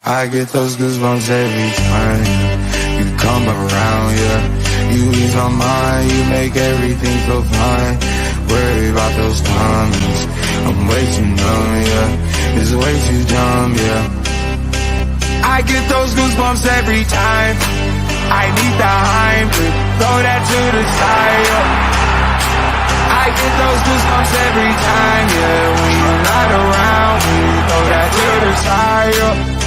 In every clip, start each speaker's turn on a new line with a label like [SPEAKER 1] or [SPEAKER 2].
[SPEAKER 1] I get those goosebumps every time you come around, yeah. You ease my mind, you make everything feel fine. Worry about those times, I'm way too numb, yeah. It's way too dumb, yeah. I get those goosebumps every time I need the Heimlich, throw that to the side, yeah. I get those goosebumps every time, yeah. When you're not around, when you throw that to the side, yeah.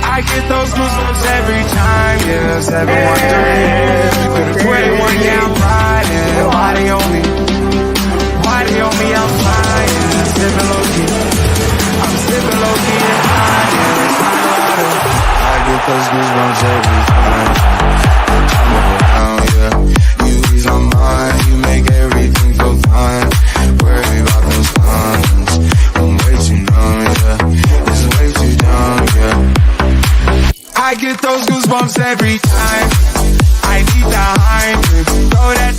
[SPEAKER 1] I get those goosebumps every time, yeah. 713, to the 21, yeah, I'm riding. Why they on me? Why they on me? I'm flying. I'm sipping low key. I'm sipping low key and flying. It's not water. I get those goosebumps every time. I'm around, yeah. You ease my mind, you make everything feel fine. Worry about those times. I'm way too numb, yeah. It's way too dumb, yeah. I get those goosebumps every time I need the Heimlich, throw that.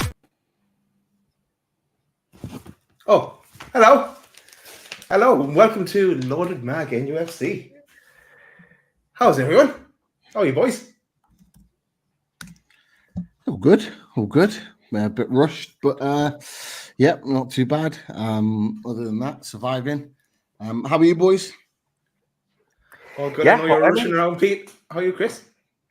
[SPEAKER 2] Oh, hello. Hello, and welcome to Loaded Mag NUFC. How's everyone? How are you boys?
[SPEAKER 3] All good, all good. A bit rushed, but yeah, not too bad. Other than that, surviving. How are you boys?
[SPEAKER 2] All good.
[SPEAKER 4] Yeah,
[SPEAKER 2] I know you're rushing around, Pete. How are you, Chris?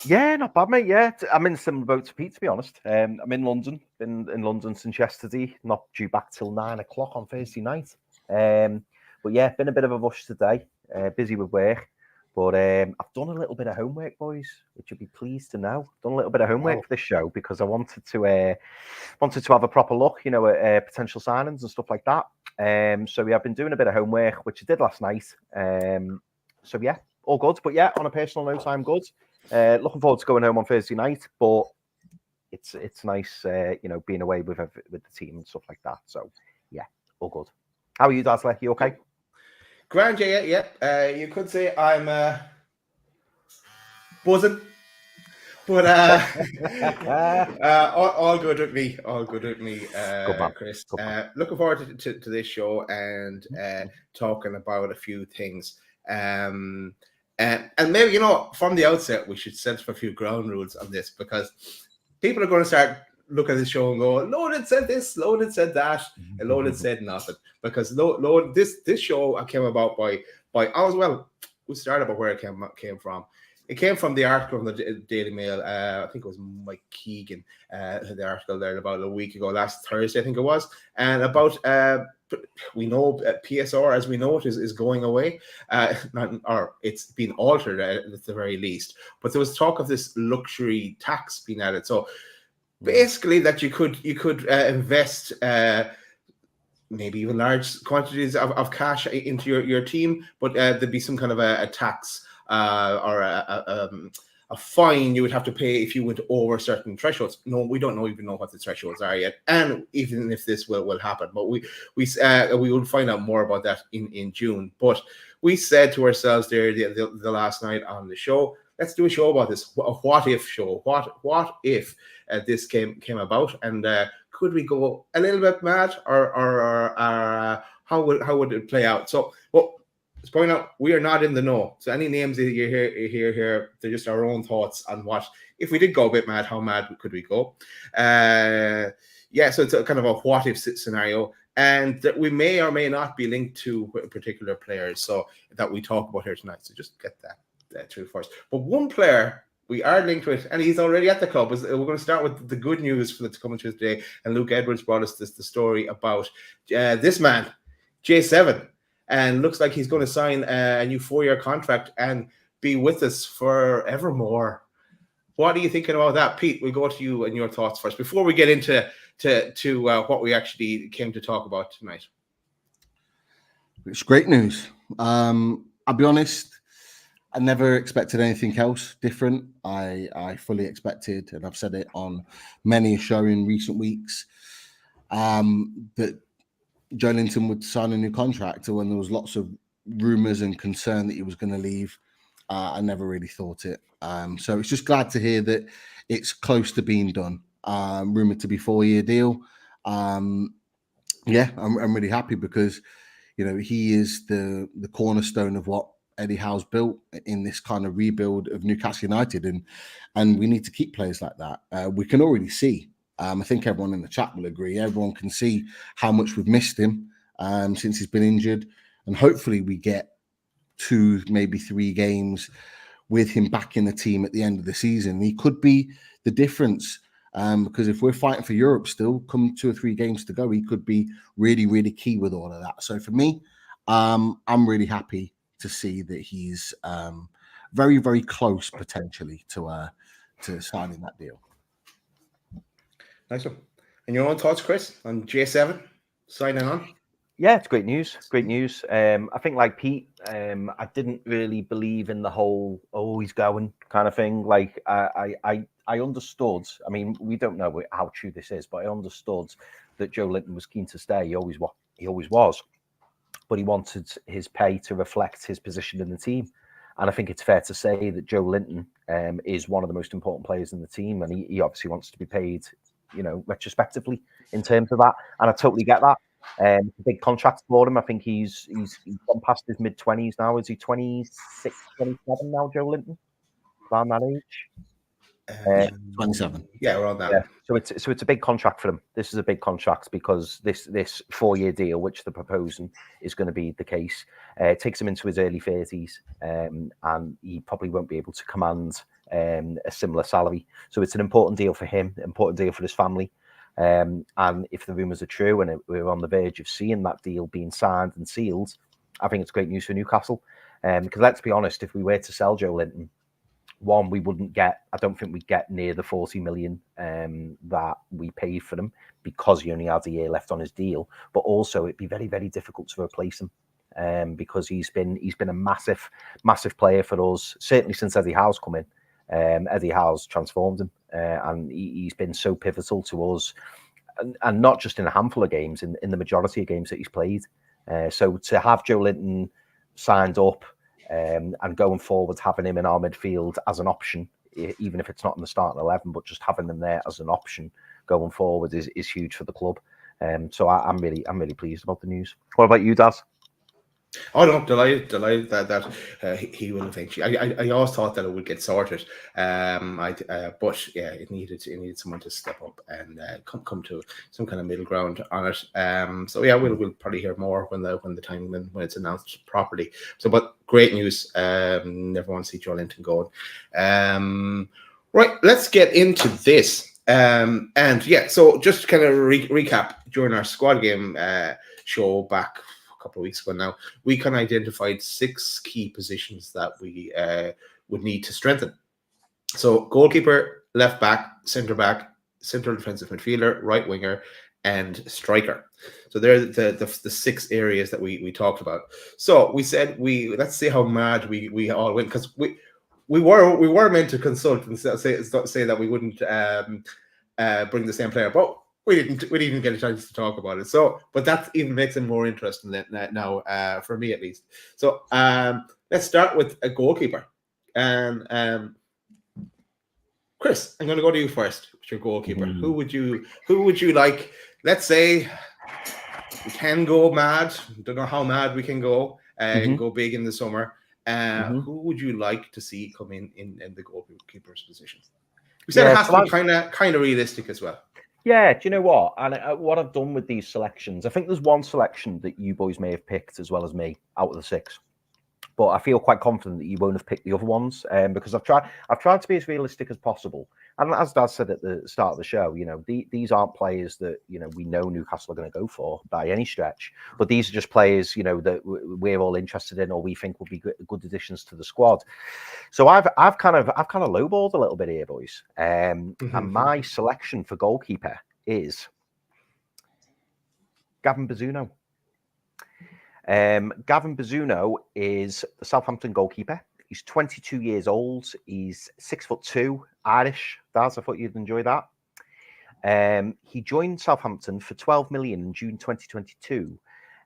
[SPEAKER 4] Yeah, not bad, mate. Yeah, I'm in a similar boat to Pete, to be honest. I'm in London. Been in London since yesterday. Not due back till 9 o'clock on Thursday night. But yeah, been a bit of a rush today. Busy with work. But I've done a little bit of homework, boys, which you'll be pleased to know. Done a little bit of homework for this show because I wanted to have a proper look, you know, at potential signings and stuff like that. So yeah, I've been doing a bit of homework, which I did last night. So yeah, all good. But yeah, on a personal note, I'm good. Looking forward to going home on Thursday night, but it's nice, you know, being away with the team and stuff like that. So yeah, all good. How are you, Dazzler? You okay?
[SPEAKER 2] Grand, yeah. You could say I'm buzzing, but all good with me. All good with me, Chris. Looking forward to this show and talking about a few things. And maybe, you know, from the outset, we should set for a few ground rules on this because people are going to start looking at the show and go, Loaded said this, Loaded said that, and Loaded said nothing. Because this show came about by we started about where it came from. It came from the article from the Daily Mail. I think it was Mike Keegan, the article there about a week ago, last Thursday, I think it was, and about we know PSR, as we know it, is going away, or it's been altered at the very least. But there was talk of this luxury tax being added. So basically, that you could invest maybe even large quantities of cash into your team, but there'd be some kind of a tax or a fine you would have to pay if you went over certain thresholds. No, we don't even know what the thresholds are yet, and even if this will happen, but we will find out more about that in June. But we said to ourselves there the last night on the show, let's do a show about this, a what if show. What if this came about, and could we go a little bit mad, or how would it play out? So, well, let's point out we are not in the know. So any names that you hear here, they're just our own thoughts on what if we did go a bit mad, how mad could we go? Yeah, so it's a kind of a what if scenario, and that we may or may not be linked to particular players, so that we talk about here tonight. So just get that through first. But one player we are linked with, and he's already at the club. We're going to start with the good news that's coming through today. And Luke Edwards brought us the story about this man, J7, and looks like he's going to sign a new 4-year contract and be with us forevermore. What are you thinking about that, Pete? We'll go to you and your thoughts first before we get into what we actually came to talk about tonight.
[SPEAKER 3] It's great news. I'll be honest, I never expected anything else different. I fully expected, and I've said it on many a show in recent weeks, that Joelinton would sign a new contract. And when there was lots of rumours and concern that he was going to leave, I never really thought it. So it's just glad to hear that it's close to being done. Rumoured to be 4-year deal. Yeah, I'm really happy because, you know, he is the cornerstone of what Eddie Howe's built in this kind of rebuild of Newcastle United, and we need to keep players like that. We can already see. I think everyone in the chat will agree. Everyone can see how much we've missed him since he's been injured, and hopefully we get 2, maybe 3 games with him back in the team at the end of the season. He could be the difference. Because if we're fighting for Europe still, come 2 or 3 games to go, he could be really, really key with all of that. So for me, I'm really happy to see that he's very, very close potentially to signing that deal.
[SPEAKER 2] Nice one. And your own thoughts, Chris, on J7 signing on?
[SPEAKER 4] Yeah, it's great news. Great news. I think, like Pete, I didn't really believe in the whole "oh, he's going" kind of thing. Like, I understood. I mean, we don't know how true this is, but I understood that Joelinton was keen to stay. He always was, but he wanted his pay to reflect his position in the team. And I think it's fair to say that Joelinton is one of the most important players in the team, and he obviously wants to be paid, retrospectively in terms of that. And I totally get that. Big contract for him. I think he's gone past his mid-20s now. Is he 26, 27 now, Joelinton? Around that age?
[SPEAKER 3] 27.
[SPEAKER 2] Yeah, around that.
[SPEAKER 4] Yeah. So it's a big contract for him. This is a big contract because this 4-year deal, which they're proposing, is going to be the case. It takes him into his early 30s, and he probably won't be able to command a similar salary. So it's an important deal for him, important deal for his family. And if the rumours are true and we're on the verge of seeing that deal being signed and sealed, I think it's great news for Newcastle. Because let's be honest, if we were to sell Joelinton, one, we wouldn't get, I don't think we'd get near the 40 million that we paid for him because he only had a year left on his deal. But also it'd be very, very difficult to replace him because he's been a massive, massive player for us, certainly since Eddie Howe's come in. Eddie Howe's transformed him and he's been so pivotal to us, and not just in a handful of games, in the majority of games that he's played. So to have Joelinton signed up and going forward, having him in our midfield as an option, even if it's not in the starting 11, but just having him there as an option going forward is huge for the club. So I'm really pleased about the news. What about you, Daz?
[SPEAKER 2] Oh no, delighted that he will eventually. I always thought that it would get sorted, but yeah, it needed someone to step up and come to some kind of middle ground on it. So yeah, we'll probably hear more when it's announced properly. So, but great news. Never want to see Joelinton going. Right, let's get into this. And yeah, so just to kind of recap during our squad game show back couple of weeks ago now, we can identified 6 key positions that we would need to strengthen. So goalkeeper, left back, central defensive midfielder, right winger, and striker. So they're the 6 areas that we talked about. So we said let's see how mad we all went, because we were meant to consult and say that we wouldn't bring the same player, but we didn't get a chance to talk about it. So, but that even makes it more interesting now, for me at least. So, let's start with a goalkeeper. And Chris, I'm going to go to you first with your goalkeeper. Who would you like? Let's say we can go mad. Don't know how mad we can go. Go big in the summer. Who would you like to see come in the goalkeeper's position? We said it has to be kind of realistic as well.
[SPEAKER 4] Yeah, do you know what? And what I've done with these selections, I think there's one selection that you boys may have picked as well as me out of the 6. But I feel quite confident that you won't have picked the other ones because I've tried to be as realistic as possible. And as Dad said at the start of the show, these aren't players that we know Newcastle are going to go for by any stretch. But these are just players that we're all interested in or we think will be good additions to the squad. So I've kind of lowballed a little bit here, boys. And my selection for goalkeeper is Gavin Bazzuno. Gavin Bazzuno is the Southampton goalkeeper. He's 22 years old. He's 6'2", Irish. Daz, I thought you'd enjoy that. He joined Southampton for 12 million in June 2022.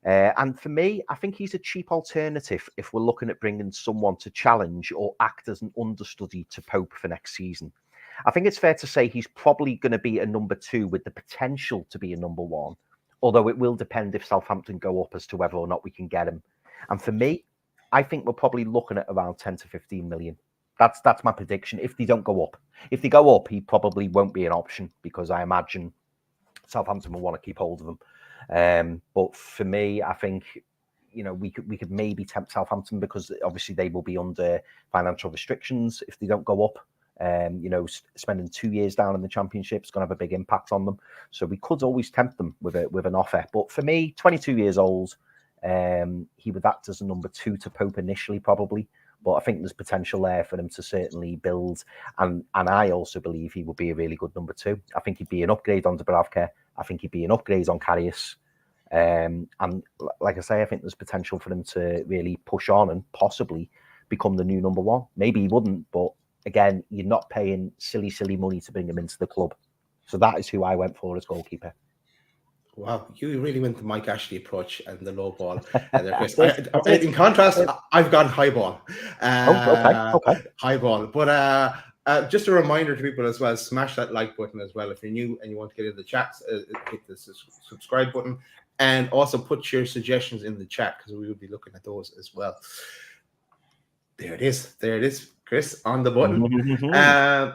[SPEAKER 4] And for me, I think he's a cheap alternative if we're looking at bringing someone to challenge or act as an understudy to Pope for next season. I think it's fair to say he's probably going to be a number 2 with the potential to be a number 1. Although it will depend if Southampton go up as to whether or not we can get him. And for me, I think we're probably looking at around 10 to 15 million. That's my prediction. If they don't go up, he probably won't be an option because I imagine Southampton will want to keep hold of him. But for me, I think we could maybe tempt Southampton because obviously they will be under financial restrictions if they don't go up. Spending 2 years down in the Championship is going to have a big impact on them. So we could always tempt them with an offer. But for me, 22 years old, he would act as a number 2 to Pope initially, probably. But I think there's potential there for him to certainly build. And I also believe he would be a really good number 2. I think he'd be an upgrade on Dubravka. I think he'd be an upgrade on Karius. And like I say, I think there's potential for him to really push on and possibly become the new number 1. Maybe he wouldn't, but again, you're not paying silly money to bring him into the club. So that is who I went for as goalkeeper.
[SPEAKER 2] Wow, you really went the Mike Ashley approach and the low ball. Chris. In contrast, I've gone high ball.
[SPEAKER 4] Okay.
[SPEAKER 2] High ball. But just a reminder to people as well, smash that like button as well. If you're new and you want to get in the chats, hit the subscribe button. And also put your suggestions in the chat because we will be looking at those as well. There it is, Chris, on the button.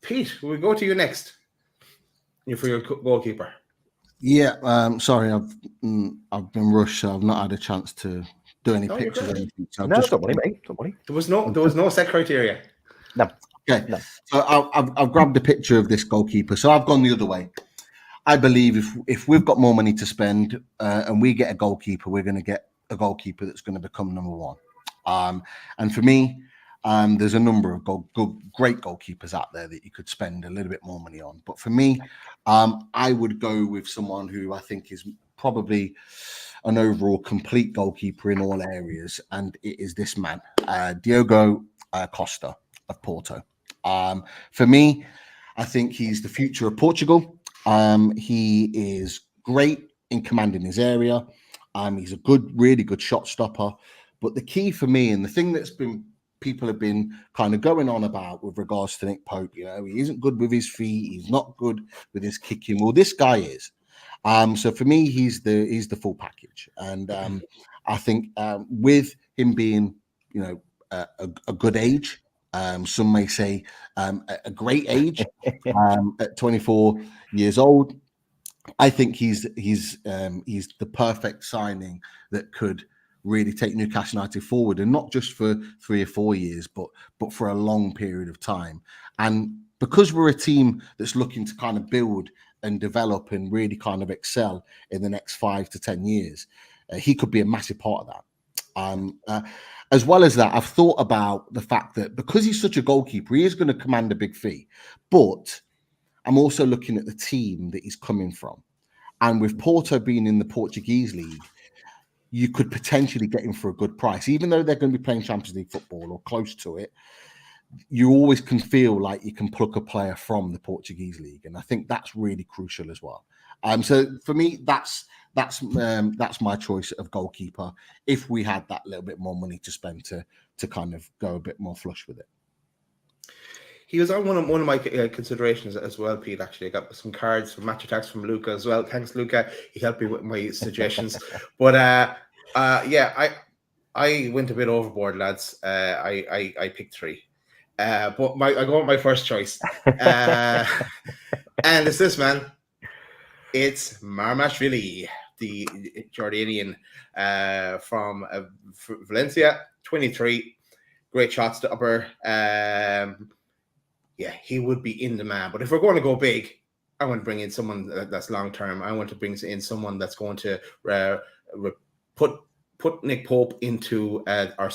[SPEAKER 2] Pete, we'll go to you next. For your goalkeeper.
[SPEAKER 3] Yeah, sorry, I've been rushed, so I've not had a chance to do any pictures or anything. So
[SPEAKER 4] don't worry, mate. Don't worry.
[SPEAKER 2] There was no set criteria.
[SPEAKER 4] No.
[SPEAKER 3] Okay.
[SPEAKER 4] No.
[SPEAKER 3] So I've grabbed a picture of this goalkeeper. So I've gone the other way. I believe if we've got more money to spend and we get a goalkeeper, we're going to get a goalkeeper that's going to become number 1. And for me, there's a number of great goalkeepers out there that you could spend a little bit more money on. But for me, I would go with someone who I think is probably an overall complete goalkeeper in all areas. And it is this man, Diogo Costa of Porto. For me, I think he's the future of Portugal. He is great in commanding his area. He's a really good shot stopper. But the key for me, and the thing that's been people have been kind of going on about with regards to Nick Pope, he isn't good with his feet. He's not good with his kicking. Well, this guy is. So for me, he's the full package. And I think with him being, a good age, some may say a great age at 24 years old, I think he's the perfect signing that could really take Newcastle United forward, and not just for 3 or 4 years, but for a long period of time. And because we're a team that's looking to kind of build and develop and really kind of excel in the next 5 to 10 years, he could be a massive part of that. As well as that, I've thought about the fact that because he's such a goalkeeper, he is going to command a big fee. But I'm also looking at the team that he's coming from. And with Porto being in the Portuguese league, you could potentially get him for a good price. Even though they're going to be playing Champions League football or close to it, you always can feel like you can pluck a player from the Portuguese league. And I think that's really crucial as well. So for me, that's my choice of goalkeeper if we had that little bit more money to spend to kind of go a bit more flush with it.
[SPEAKER 2] He was on one of my considerations as well, Pete. Actually, I got some cards from Match Attacks from Luca as well. Thanks, Luca. He helped me with my suggestions. But I went a bit overboard, lads. I picked 3. But I go with my first choice. And it's this man. It's Marmashvili, the Jordanian from Valencia, 23. Great shot stopper. He would be in demand. But if we're going to go big, I want to bring in someone that's long term. I want to bring in someone that's going to put Nick Pope into our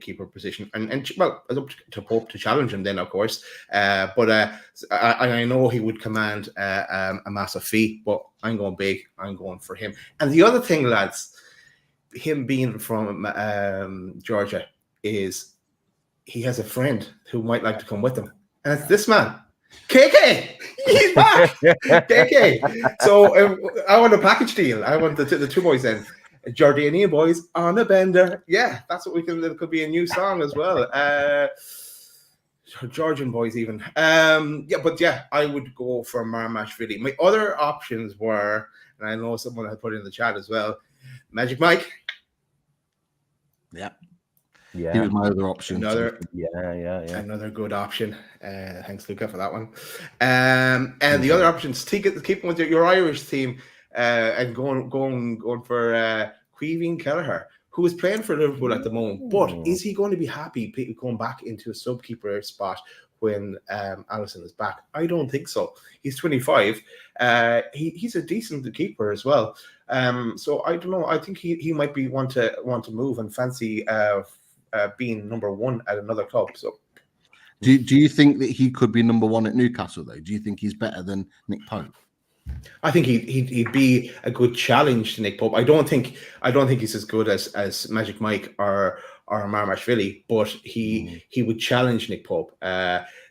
[SPEAKER 2] keeper position, and it's up to Pope to challenge him. Then, of course, but I know he would command a massive fee. But I'm going big. I'm going for him. And the other thing, lads, him being from Georgia, is he has a friend who might like to come with him. And it's this man, KK. He's back, KK. So I want a package deal. I want the 2 boys then, Jordanian boys on a bender. Yeah, that's what we can. It could be a new song as well. Georgian boys even. I would go for Marmashvili. My other options were, and I know someone had put in the chat as well, Magic Mike.
[SPEAKER 3] Yeah. He was my other option.
[SPEAKER 2] Another good option. Thanks, Luca, for that one. And the other options, keeping with your Irish team, and going for Caoimhín Kelleher, who is playing for Liverpool at the moment. But is he going to be happy going back into a sub-keeper spot when Allison is back? I don't think so. He's 25. He's a decent keeper as well. So I don't know. I think he might be want to move and fancy being number one at another club. So,
[SPEAKER 3] do you think that he could be number one at Newcastle though? Do you think he's better than Nick Pope?
[SPEAKER 2] I think he'd be a good challenge to Nick Pope. I don't think he's as good as Magic Mike or Marmashvili, but he would challenge Nick Pope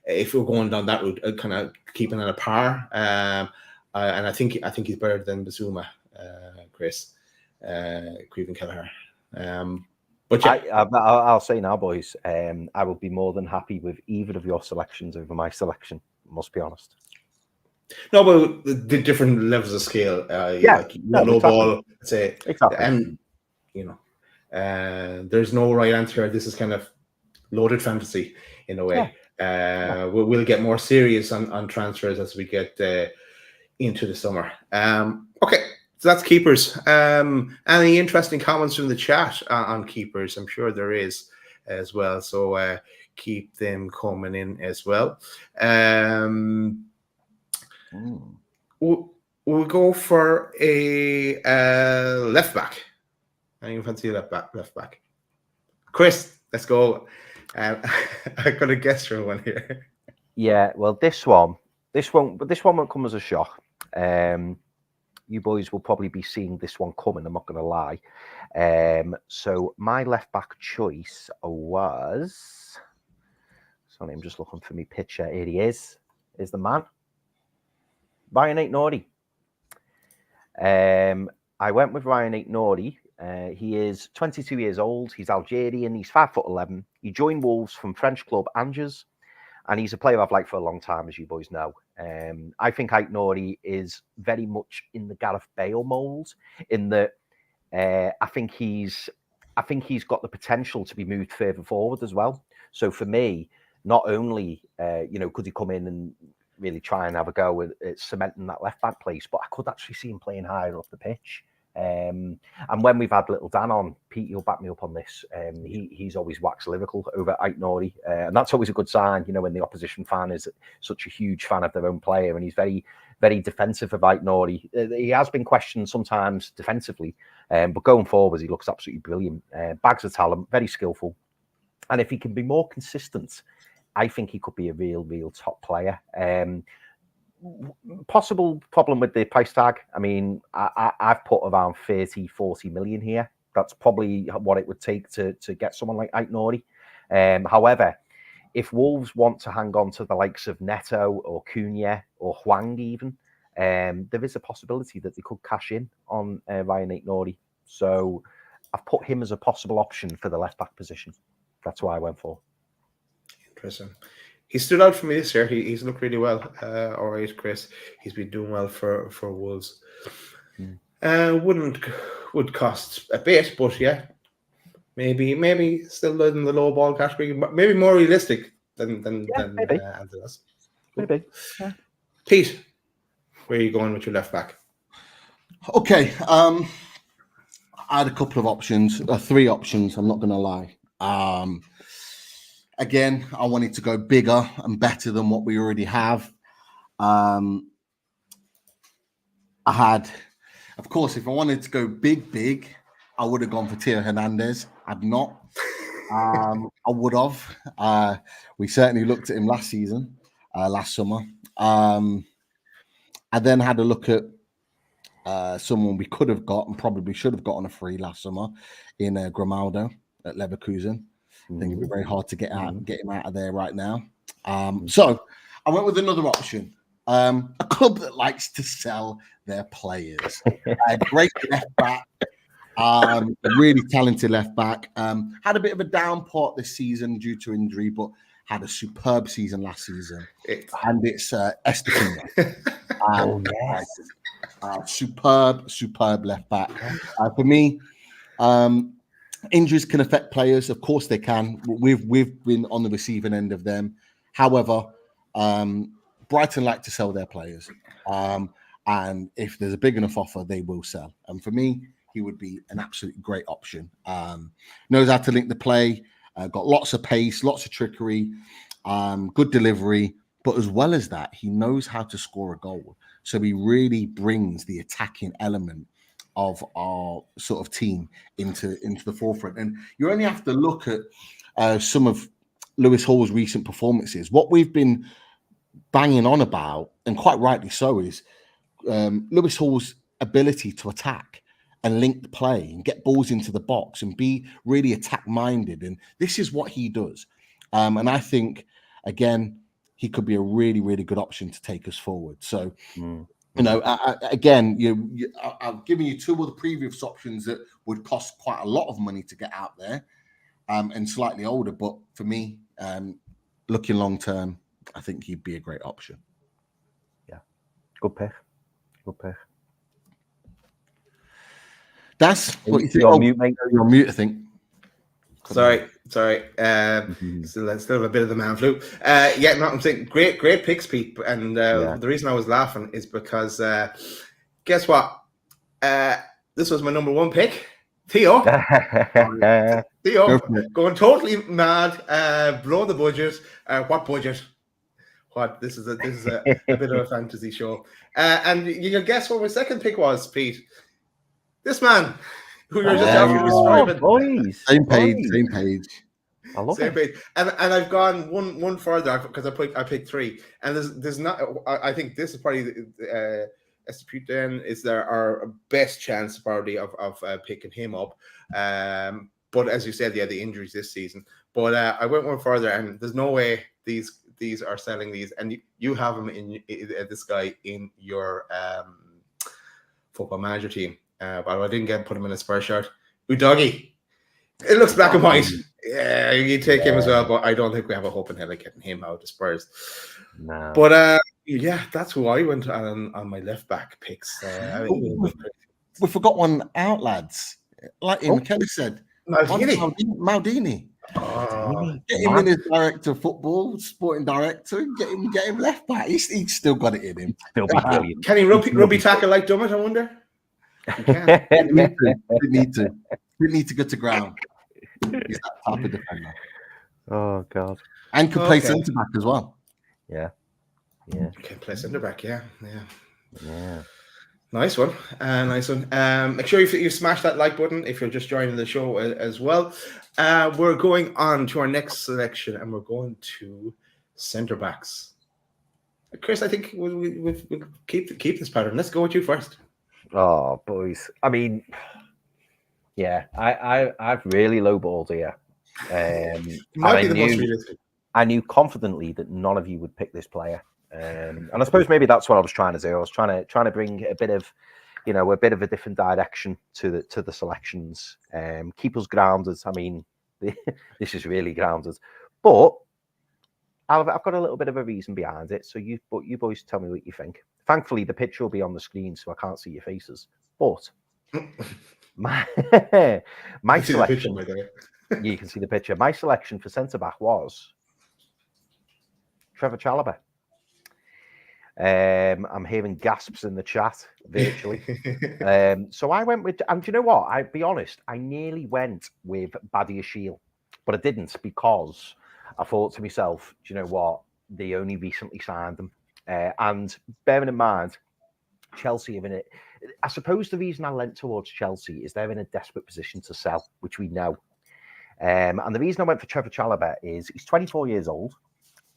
[SPEAKER 2] if we're going down that route, kind of keeping at a par. And I think he's better than Bazuma, Chris, Caoimhín Kelleher. But yeah.
[SPEAKER 4] I'll say now, boys, I will be more than happy with either of your selections over my selection. Must be honest.
[SPEAKER 2] No, but the different levels of scale. Low ball, say,
[SPEAKER 4] exactly.
[SPEAKER 2] And there's no right answer here. This is kind of loaded fantasy in a way. We'll get more serious on transfers as we get into the summer. Okay. So that's keepers. Any interesting comments from the chat on keepers? I'm sure there is as well. So keep them coming in as well. We'll go for a left back. I fancy left back. Chris, let's go. I got a guess for one here.
[SPEAKER 4] Yeah, well, this one won't come as a shock. You boys will probably be seeing this one coming. I'm not going to lie. So my left back choice was. Sorry, I'm just looking for me picture. Here he is. Is the man. Ryan Aït-Nouri. I went with Ryan Aït-Nouri. He is 22 years old. He's Algerian. He's 5'11". He joined Wolves from French club Angers, and he's a player I've liked for a long time, as you boys know. I think Aït-Nouri is very much in the Gareth Bale mould, in that I think he's got the potential to be moved further forward as well. So for me, not only could he come in and really try and have a go at cementing that left back place, but I could actually see him playing higher up the pitch. And when we've had little Dan on, Pete, you'll back me up on this. He's always waxed lyrical over Aït-Nouri, and that's always a good sign, when the opposition fan is such a huge fan of their own player, and he's very, very defensive of Aït-Nouri. He has been questioned sometimes defensively, but going forward, he looks absolutely brilliant. Bags of talent, very skillful, and if he can be more consistent, I think he could be a real top player. Possible problem with the price tag. I mean, I've put around 30-40 million here. That's probably what it would take to get someone like Aït-Nouri. However, if Wolves want to hang on to the likes of Neto or Cunha or Hwang even, there is a possibility that they could cash in on Ryan Aït-Nouri. So I've put him as a possible option for the left back position. That's what I went for.
[SPEAKER 2] Interesting. He stood out for me this year. He's looked really well. All right, Chris. He's been doing well for Wolves. Would cost a bit, but yeah, maybe still in the low ball category. Maybe more realistic than Anthony's.
[SPEAKER 4] Maybe. Yeah.
[SPEAKER 2] Pete, where are you going with your left back?
[SPEAKER 3] Okay. I had a couple of options, 3 options. I'm not going to lie. Again, I wanted to go bigger and better than what we already have. I had, of course, if I wanted to go big, I would have gone for Theo Hernandez. I'd not. I would have. We certainly looked at him last summer. I then had a look at someone we could have got and probably should have got on a free last summer in Grimaldo at Leverkusen. I think it'd be very hard to get him out of there right now. So I went with another option. A club that likes to sell their players. A great left back, a really talented left back. Had a bit of a down part this season due to injury, but had a superb season last season. And it's Estepina. Superb left back. For me, Injuries can affect players, of course they can. We've been on the receiving end of them. However, Brighton like to sell their players, and if there's a big enough offer, they will sell. And for me, he would be an absolutely great option. Knows how to link the play, got lots of pace, lots of trickery, good delivery, but as well as that, he knows how to score a goal. So he really brings the attacking element of our sort of team into the forefront. And you only have to look at some of Lewis Hall's recent performances. What we've been banging on about, and quite rightly so, is Lewis Hall's ability to attack and link the play and get balls into the box and be really attack-minded. And this is what he does. And I think, again, he could be a really, really good option to take us forward. So, you know, again, I've given you two of the previous options that would cost quite a lot of money to get out there, and slightly older. But for me, looking long term, I think he'd be a great option.
[SPEAKER 4] Yeah, good pick. Good pick.
[SPEAKER 3] That's what you think.
[SPEAKER 4] You're on mute, mate.
[SPEAKER 3] You're on mute, I think.
[SPEAKER 2] Sorry. Still a bit of the man flu. Yeah, no, I'm saying great picks, Pete. And the reason I was laughing is because guess what? This was my number one pick, Theo. Theo going totally mad, blow the budget. What budget? What? This is a bit of a fantasy show. And you can guess what my second pick was, Pete. This man who you're just after describing.
[SPEAKER 3] Same page.
[SPEAKER 2] I love same page. And I've gone one further because I picked three. And there's not. I think this is probably then is there our best chance probably of picking him up. But as you said, the injuries this season. But I went one further, and there's no way these are selling these, and you have him in this guy in your football manager team. But I didn't put him in a Spurs shirt. Udogie. It looks black and white. Yeah, you take him as well, but I don't think we have a hope in hell of getting him out of Spurs.
[SPEAKER 3] No.
[SPEAKER 2] But yeah, that's who I went on my left back picks.
[SPEAKER 3] We forgot one out, lads. Like McKelly said, Maldini. Get him in as director of football, sporting director. Get him left back. He's still got it in him.
[SPEAKER 2] Can he rugby tackle like Dummett? I wonder.
[SPEAKER 3] He can. Didn't need to go to ground. He's that type of defender.
[SPEAKER 4] Oh God!
[SPEAKER 3] And can play centre back as well.
[SPEAKER 4] Yeah.
[SPEAKER 2] Can play centre back. Yeah. Nice one. Make sure you smash that like button if you're just joining the show as well. We're going on to our next selection, and we're going to centre backs. Chris, I think we'll keep this pattern. Let's go with you first.
[SPEAKER 4] Oh, boys. I mean, yeah, I've really lowballed here. I knew confidently that none of you would pick this player. And I suppose maybe that's what I was trying to do. I was trying to bring a bit of a different direction to the selections. Keep us grounded. I mean, this is really grounded. But I've got a little bit of a reason behind it. So you boys tell me what you think. Thankfully, the picture will be on the screen, so I can't see your faces. But my selection, you can see the picture. My selection for centre back was Trevor Chalobah. I'm hearing gasps in the chat virtually. So I went with, and do you know what? I'll be honest, I nearly went with Badiashile, but I didn't because I thought to myself, do you know what? They only recently signed them. And bearing in mind, Chelsea are in it. I suppose the reason I leant towards Chelsea is they're in a desperate position to sell, which we know. And the reason I went for Trevor Chalobah is he's 24 years old.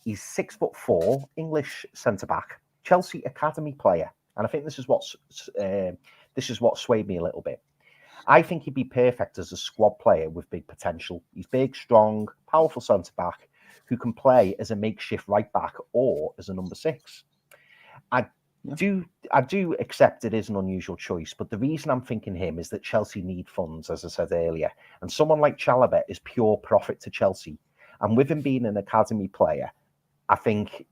[SPEAKER 4] He's 6'4", English centre back, Chelsea academy player, and I think this is what swayed me a little bit. I think he'd be perfect as a squad player with big potential. He's big, strong, powerful centre back who can play as a makeshift right back or as a number 6. I do accept it is an unusual choice, but the reason I'm thinking him is that Chelsea need funds, as I said earlier, and someone like Chalobah is pure profit to Chelsea. And with him being an academy player, I think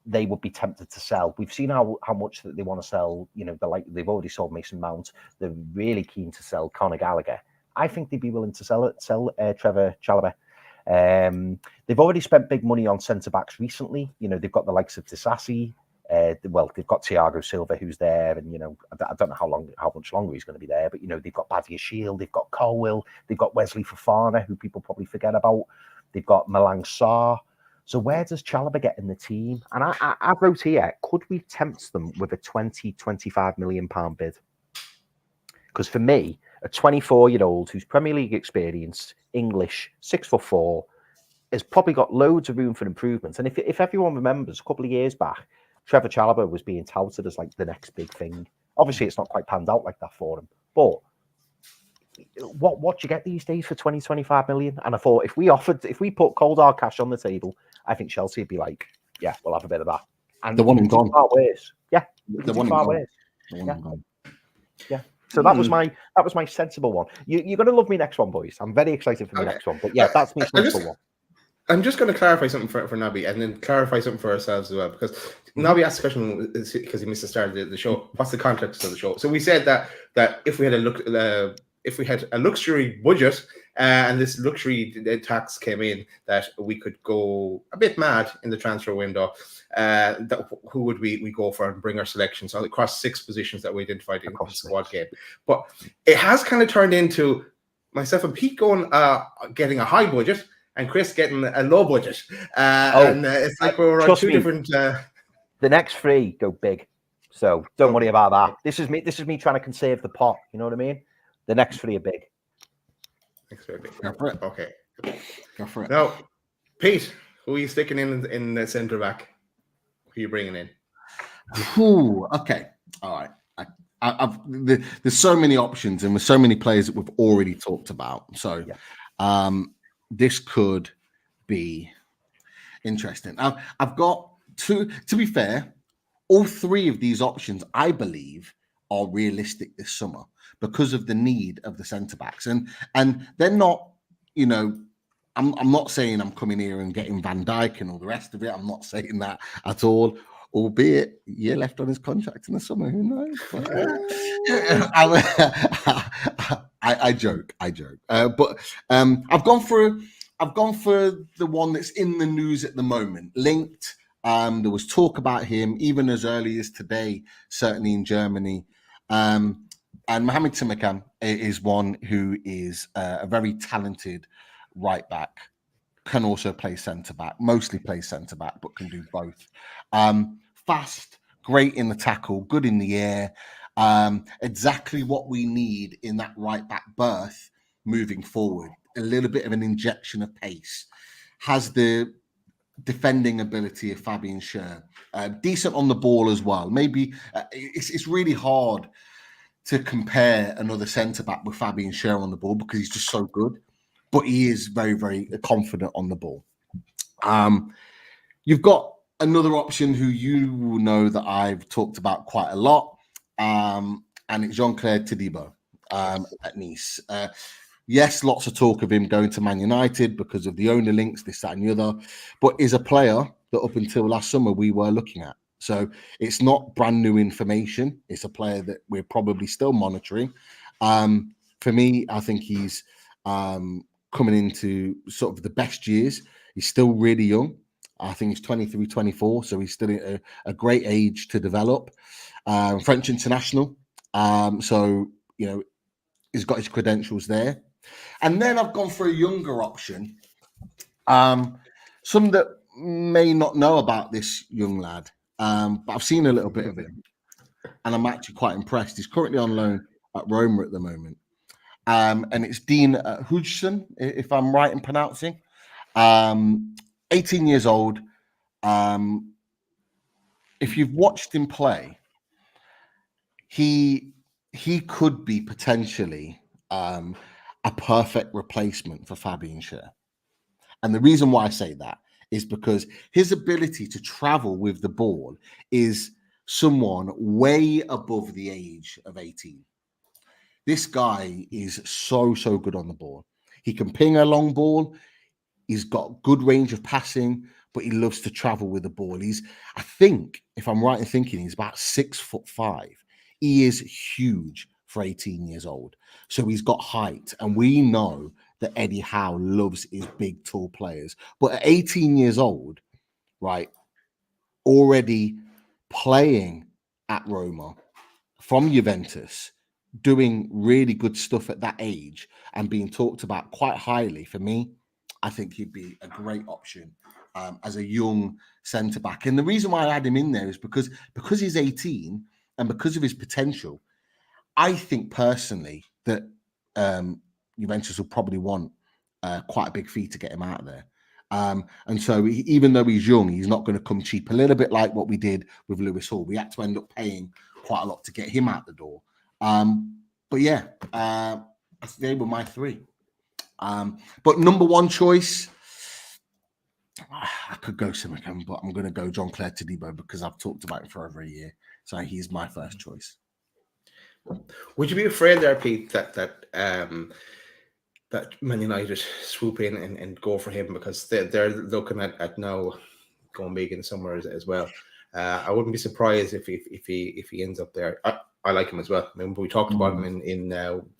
[SPEAKER 4] they would be tempted to sell. We've seen how much that they want to sell. You know, they've already sold Mason Mount. They're really keen to sell Conor Gallagher. I think they'd be willing to sell Trevor Chalobah. They've already spent big money on centre backs recently. You know, they've got the likes of Disasi. They've got Thiago Silva who's there, and you know, I don't know how much longer he's going to be there, but you know, they've got Badia Shield, they've got Colwill, they've got Wesley Fofana, who people probably forget about. They've got Malang Sarr. So where does Chalobah get in the team? And I wrote here, could we tempt them with a 25 million pound bid? Because for me, a 24-year-old who's Premier League experienced, English, 6'4", has probably got loads of room for improvement. And if everyone remembers, a couple of years back, Trevor Chalobah was being touted as like the next big thing. Obviously, it's not quite panned out like that for him. But what do you get these days for 25 million? And I thought if we put cold hard cash on the table, I think Chelsea would be like, yeah, we'll have a bit of that. And
[SPEAKER 3] the one and gone.
[SPEAKER 4] Far ways. Yeah,
[SPEAKER 3] the one
[SPEAKER 4] far ways. Yeah. So that was my sensible one. You're going to love me next one, boys. I'm very excited for the next one. But yeah, that's my sensible one.
[SPEAKER 2] I'm just going to clarify something for Nabi and then clarify something for ourselves as well, because Nabi asked the question because he missed the start of the show. What's the context of the show? So we said that if we had a luxury budget and this luxury tax came in, that we could go a bit mad in the transfer window. Who would we go for and bring our selections across 6 positions that we identified in the squad game? But it has kind of turned into myself and Pete going getting a high budget, and Chris getting a low budget. And it's like we're on two different...
[SPEAKER 4] The next 3 go big. So don't worry about that. This is me trying to conserve the pot. You know what I mean? The next 3 are big.
[SPEAKER 3] Go for it.
[SPEAKER 2] Okay.
[SPEAKER 3] Go for it.
[SPEAKER 2] Now, Pete, who are you sticking in the centre back? Who are you bringing in?
[SPEAKER 3] Ooh, okay. All right. There's so many options and with so many players that we've already talked about. So this could be interesting. I've got 2, to be fair, all 3 of these options, I believe, are realistic this summer because of the need of the centre backs. And they're not, you know, I'm not saying I'm coming here and getting Van Dijk and all the rest of it. I'm not saying that at all. Albeit, year left on his contract in the summer. Who knows? I joke. But I've gone for the one that's in the news at the moment. Linked. There was talk about him even as early as today, certainly in Germany. And Mohamed Timikan is one who is a very talented right back. Can also play centre back, mostly plays centre back, but can do both. Fast, great in the tackle, good in the air. Exactly what we need in that right back berth moving forward. A little bit of an injection of pace. Has the defending ability of Fabian Schär. Decent on the ball as well. Maybe it's really hard to compare another centre back with Fabian Schär on the ball because he's just so good. But he is very, very confident on the ball. You've got another option who you will know that I've talked about quite a lot, and it's Jean-Claire Todibo at Nice. Yes, lots of talk of him going to Man United because of the owner links, this, that, and the other, but is a player that up until last summer we were looking at. So it's not brand new information. It's a player that we're probably still monitoring. For me, I think he's coming into sort of the best years. He's still really young. I think he's 23, 24, so he's still at a great age to develop. French international. So, you know, he's got his credentials there. And then I've gone for a younger option. Some that may not know about this young lad, but I've seen a little bit of him. And I'm actually quite impressed. He's currently on loan at Roma at the moment. And it's Dean Hudson, if I'm right in pronouncing. 18 years old. If you've watched him play, he could be potentially a perfect replacement for Fabian Schär. And the reason why I say that is because his ability to travel with the ball is someone way above the age of 18. This guy is so good on the ball. He can ping a long ball. He's got good range of passing, but he loves to travel with the ball. I think, if I'm right in thinking, he's about 6'5". He is huge for 18 years old. So he's got height, and we know that Eddie Howe loves his big, tall players. But at 18 years old, right, already playing at Roma from Juventus, doing really good stuff at that age and being talked about quite highly, for me, I think he'd be a great option as a young centre-back. And the reason why I had him in there is because he's 18 and because of his potential. I think personally that Juventus will probably want quite a big fee to get him out of there. And so even though he's young, he's not going to come cheap. A little bit like what we did with Lewis Hall. We had to end up paying quite a lot to get him out the door. But yeah, they were my three. But number one choice, I could go Simicam, but I'm going to go John Claire Todibo because I've talked about him for over a year. So he's my first choice.
[SPEAKER 2] Would you be afraid there, Pete, that Man United swoop in and go for him because they're looking at now going big in somewhere as well? I wouldn't be surprised if he ends up there. I like him as well. I mean, we talked about him in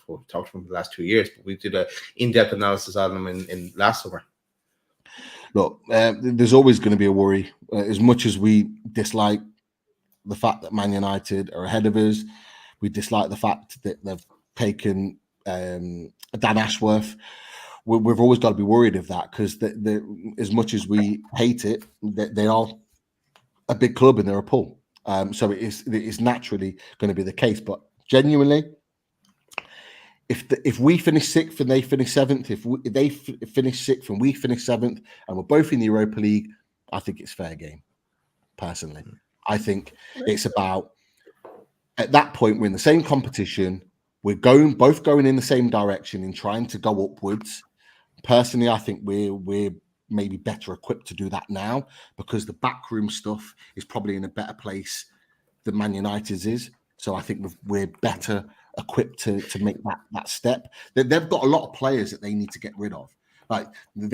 [SPEAKER 2] we talked about him the last 2 years, but we did an in-depth analysis on him in last summer.
[SPEAKER 3] Look, there's always going to be a worry. As much as we dislike the fact that Man United are ahead of us, we dislike the fact that they've taken Dan Ashworth. We've always got to be worried of that because as much as we hate it, they are a big club and they're a pull. So it is naturally going to be the case. But genuinely, if we finish sixth and they finish seventh, if they finish sixth and we finish seventh, and we're both in the Europa League, I think it's fair game. Personally, I think it's about at that point we're in the same competition. We're both going in the same direction in trying to go upwards. Personally, I think we're maybe better equipped to do that now because the backroom stuff is probably in a better place than Man United's is. So I think we're better equipped to make that step. They've got a lot of players that they need to get rid of. Like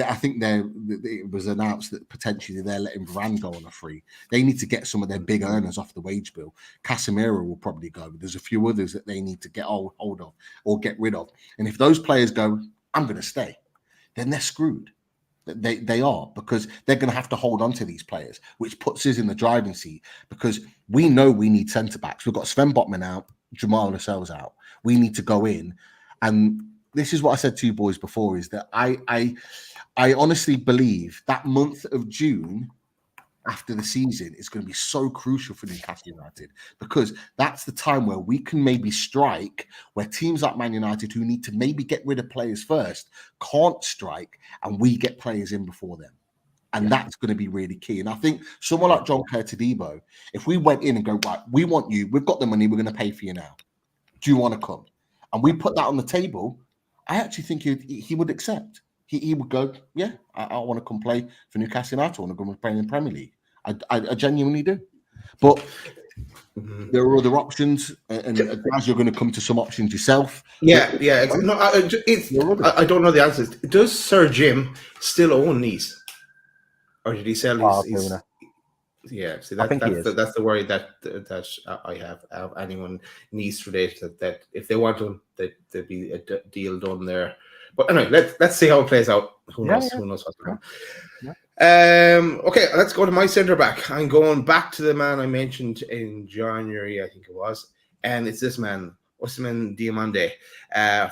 [SPEAKER 3] I think it was announced that potentially they're letting Varane go on a free. They need to get some of their big earners off the wage bill. Casemiro will probably go. There's a few others that they need to get hold of or get rid of. And if those players go, I'm going to stay, then they're screwed. They are, because they're going to have to hold on to these players, which puts us in the driving seat because we know we need centre-backs. We've got Sven Botman out, Jamal Lascelles out. We need to go in. And this is what I said to you boys before, is that I honestly believe that month of June after the season is going to be so crucial for Newcastle United because that's the time where we can maybe strike where teams like Man United who need to maybe get rid of players first can't strike and we get players in before them. And that's going to be really key. And I think someone like John Claire Todibo, if we went in and go, right, we want you, we've got the money, we're going to pay for you now. Do you want to come? And we put that on the table, I actually think he would accept. He would go, yeah, I want to come play for Newcastle United. I want to go and play in the Premier League. I genuinely do. But there are other options, and guys, you're going to come to some options yourself.
[SPEAKER 2] Yeah. I don't know the answers. Does Sir Jim still own Nice? Or did he sell his yeah, see, that's the worry that I have. Anyone needs related that if they want to, there'd be a deal done there. But anyway, let's see how it plays out. Who knows? Who knows what's going on? Okay, let's go to my centre back. I'm going back to the man I mentioned in January, I think it was, and it's this man, Ousmane Diomande,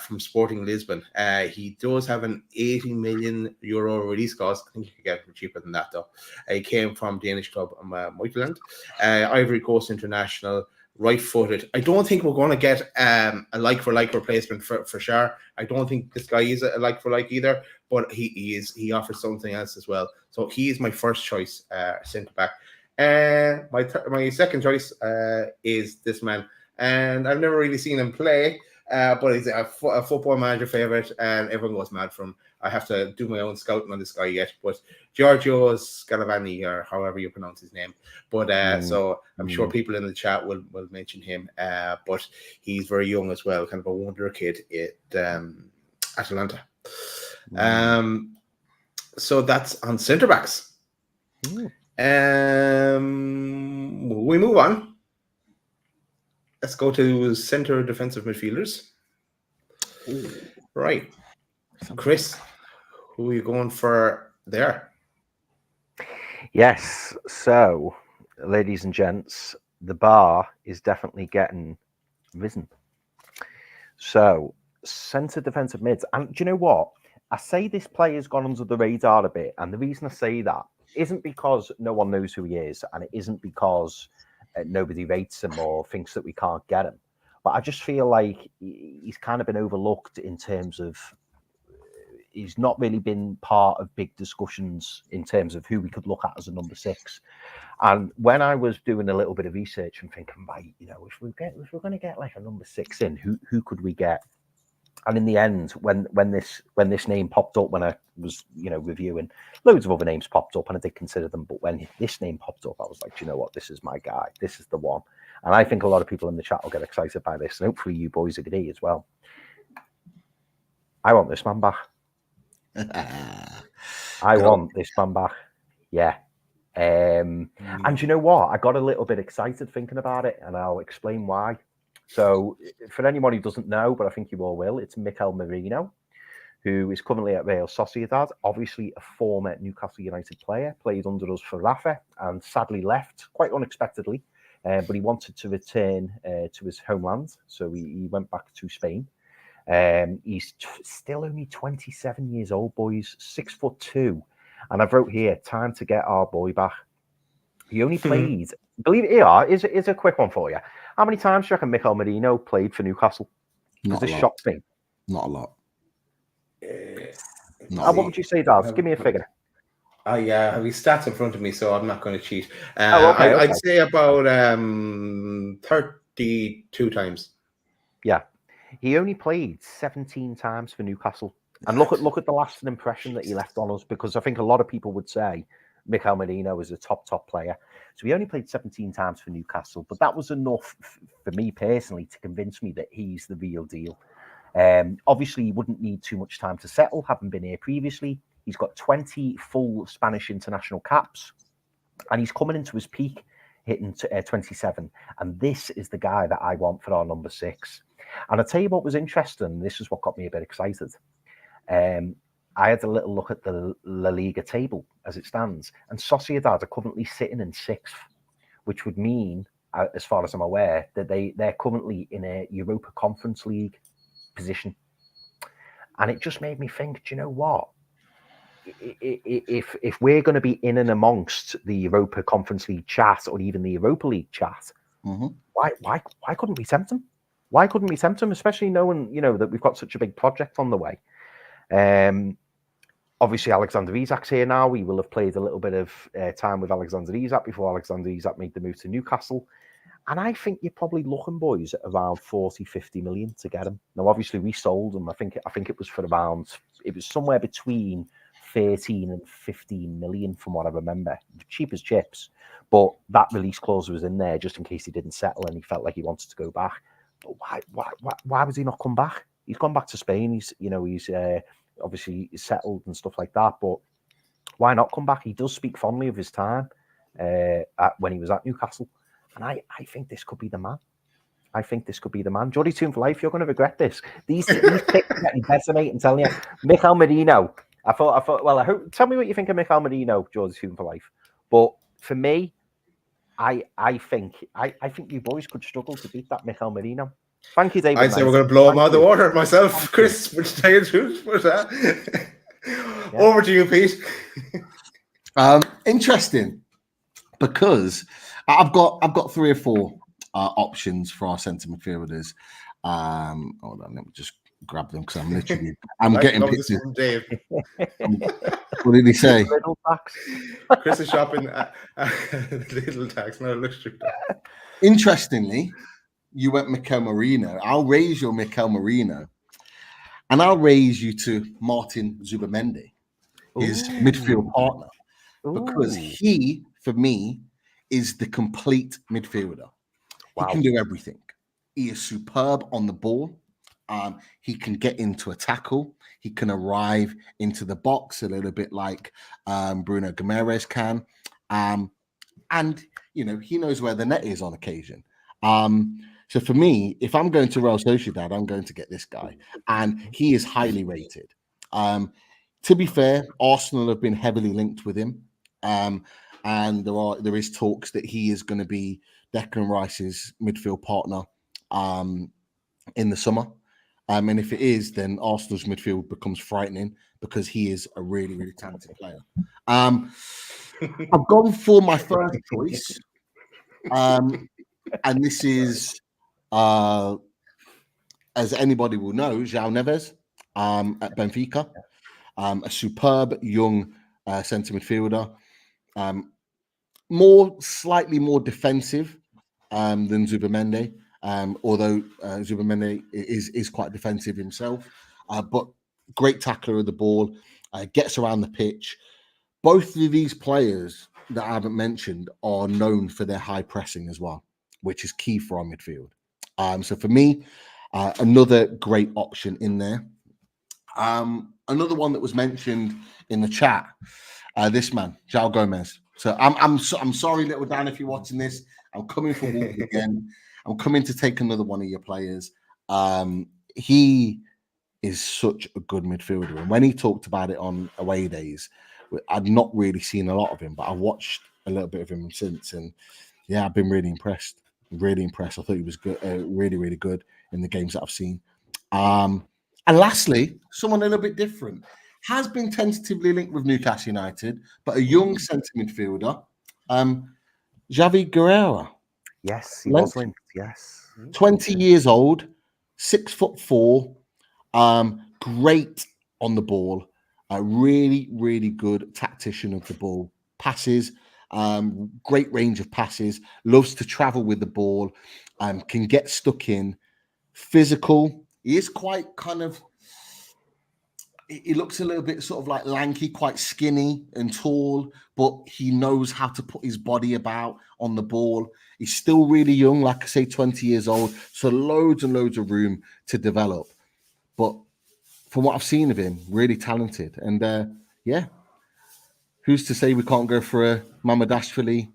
[SPEAKER 2] from Sporting Lisbon. He does have an €80 million release cost. I think you could get it cheaper than that, though. He came from Danish club Midfield, Ivory Coast international, right-footed. I don't think we're going to get a like-for-like replacement for Schär. I don't think this guy is a like-for-like either, but he offers something else as well. So he is my first choice centre-back. My second choice is this man. And I've never really seen him play, but he's a Football Manager favorite, and everyone goes mad for him. I have to do my own scouting on this guy yet, but Giorgio Scalavani, or however you pronounce his name. But so I'm sure people in the chat will mention him. But he's very young as well, kind of a wonder kid at Atalanta. So that's on centre backs. We move on. let's go to centre defensive midfielders. Right. Chris, who are you going for there?
[SPEAKER 4] Yes. So, ladies and gents, the bar is definitely getting risen. So, centre defensive mids. And do you know what? I say this player's gone under the radar a bit. And the reason I say that isn't because no one knows who he is. And it isn't because nobody rates him or thinks that we can't get him. But I just feel like he's kind of been overlooked in terms of he's not really been part of big discussions in terms of who we could look at as a number 6. And when I was doing a little bit of research and thinking, right, you know, if we're going to get like a number 6 in, who could we get? And in the end, when this name popped up, when I was, you know, reviewing, loads of other names popped up and I did consider them. But when this name popped up, I was like, you know what, this is my guy. This is the one. And I think a lot of people in the chat will get excited by this. And hopefully you boys agree as well. I want this man back. I want this man back. Yeah. And you know what? I got a little bit excited thinking about it, and I'll explain why. So, for anyone who doesn't know, but I think you all will, it's Mikel Merino, who is currently at Real Sociedad, obviously a former Newcastle United player, played under us for Rafa, and sadly left quite unexpectedly. But he wanted to return to his homeland, so he went back to Spain. He's still only 27 years old, boys, 6'2", and I've wrote here, time to get our boy back. He only played, believe it or not, is a quick one for you. How many times do you reckon Mikel Merino played for Newcastle? Because this shocked me.
[SPEAKER 3] Not a lot.
[SPEAKER 4] What would you say, Daz? Give me a figure.
[SPEAKER 2] I have his stats in front of me, so I'm not going to cheat.
[SPEAKER 4] Okay.
[SPEAKER 2] I'd say about 32 times.
[SPEAKER 4] Yeah. He only played 17 times for Newcastle. And look at the lasting impression that he left on us, because I think a lot of people would say Mikel Merino is a top player. So he only played 17 times for Newcastle, but that was enough for me personally to convince me that he's the real deal. Obviously, he wouldn't need too much time to settle, having been here previously. He's got 20 full Spanish international caps, and he's coming into his peak, hitting 27. And this is the guy that I want for our number 6. And I'll tell you what was interesting. This is what got me a bit excited. I had a little look at the La Liga table as it stands, and Sociedad are currently sitting in 6th, which would mean, as far as I'm aware, that they're currently in a Europa Conference League position. And it just made me think, do you know what? If we're going to be in and amongst the Europa Conference League chat or even the Europa League chat, why couldn't we tempt them? Why couldn't we tempt them, especially knowing, you know, that we've got such a big project on the way? Obviously, Alexander Isak's here now. We will have played a little bit of time with Alexander Isak before Alexander Isak made the move to Newcastle. And I think you're probably looking, boys, at around 40-50 million to get him. Now, obviously, we sold him. I think it was for around, it was somewhere between 13 and 15 million from what I remember. Cheap as chips. But that release clause was in there just in case he didn't settle and he felt like he wanted to go back. But why would he not come back? He's gone back to Spain. He's obviously settled and stuff like that. But why not come back? He does speak fondly of his time when he was at Newcastle. And I think this could be the man. I think this could be the man. Joelinton for life, you're going to regret this. These picks are getting better, mate. I'm telling you. Mikel Merino. I thought, well, I hope, tell me what you think of Mikel Merino, Joelinton for life. But for me, I think you boys could struggle to beat that Mikel Merino. Thank you, David.
[SPEAKER 2] I'd say we're going to blow him out of the water myself, Chris. Which tell you the truth. What's that? Yeah. Over to you, Pete.
[SPEAKER 3] Interesting, because I've got 3 or 4 options for our centre midfielders. Hold on, let me just grab them because I'm getting pictures.
[SPEAKER 2] From Dave.
[SPEAKER 3] What did he say?
[SPEAKER 2] Chris is shopping at Little Tax, not a luxury.
[SPEAKER 3] Interestingly, you went Mikel Merino. I'll raise your Mikel Merino, and I'll raise you to Martin Zubamendi, his midfield partner, because he, for me, is the complete midfielder. Wow. He can do everything. He is superb on the ball. He can get into a tackle. He can arrive into the box a little bit like Bruno Guimaraes can. And, you know, he knows where the net is on occasion. So for me, if I'm going to Real Sociedad, I'm going to get this guy, and he is highly rated. To be fair, Arsenal have been heavily linked with him, and there is talks that he is going to be Declan Rice's midfield partner in the summer. And if it is, then Arsenal's midfield becomes frightening because he is a really, really talented player. I've gone for my first choice, and this is, as anybody will know, João Neves at Benfica, a superb young centre midfielder, slightly more defensive than Zubimende, although Zubimende is quite defensive himself, but great tackler of the ball, gets around the pitch. Both of these players that I haven't mentioned are known for their high pressing as well, which is key for our midfield. So for me, another great option in there. Another one that was mentioned in the chat, this man, João Gomez. So I'm sorry, little Dan, if you're watching this. I'm coming for Wolves again. I'm coming to take another one of your players. He is such a good midfielder, and when he talked about it on away days, I'd not really seen a lot of him, but I've watched a little bit of him since, and yeah, I've been really impressed. Really impressed. I thought he was good, really, really good in the games that I've seen. And lastly, someone a little bit different has been tentatively linked with Newcastle United, but a young centre midfielder, Javi Guerrero.
[SPEAKER 4] Yes, he was linked. Yes,
[SPEAKER 3] 20 years old, 6'4", great on the ball, a really, really good tactician of the ball, passes, great range of passes, loves to travel with the ball, can get stuck in, physical. He is quite he looks a little bit sort of like lanky, quite skinny and tall, but he knows how to put his body about on the ball. He's still really young, like I say, 20 years old, so loads and loads of room to develop. But from what I've seen of him, really talented. And yeah, who's to say we can't go for a Mamadashvili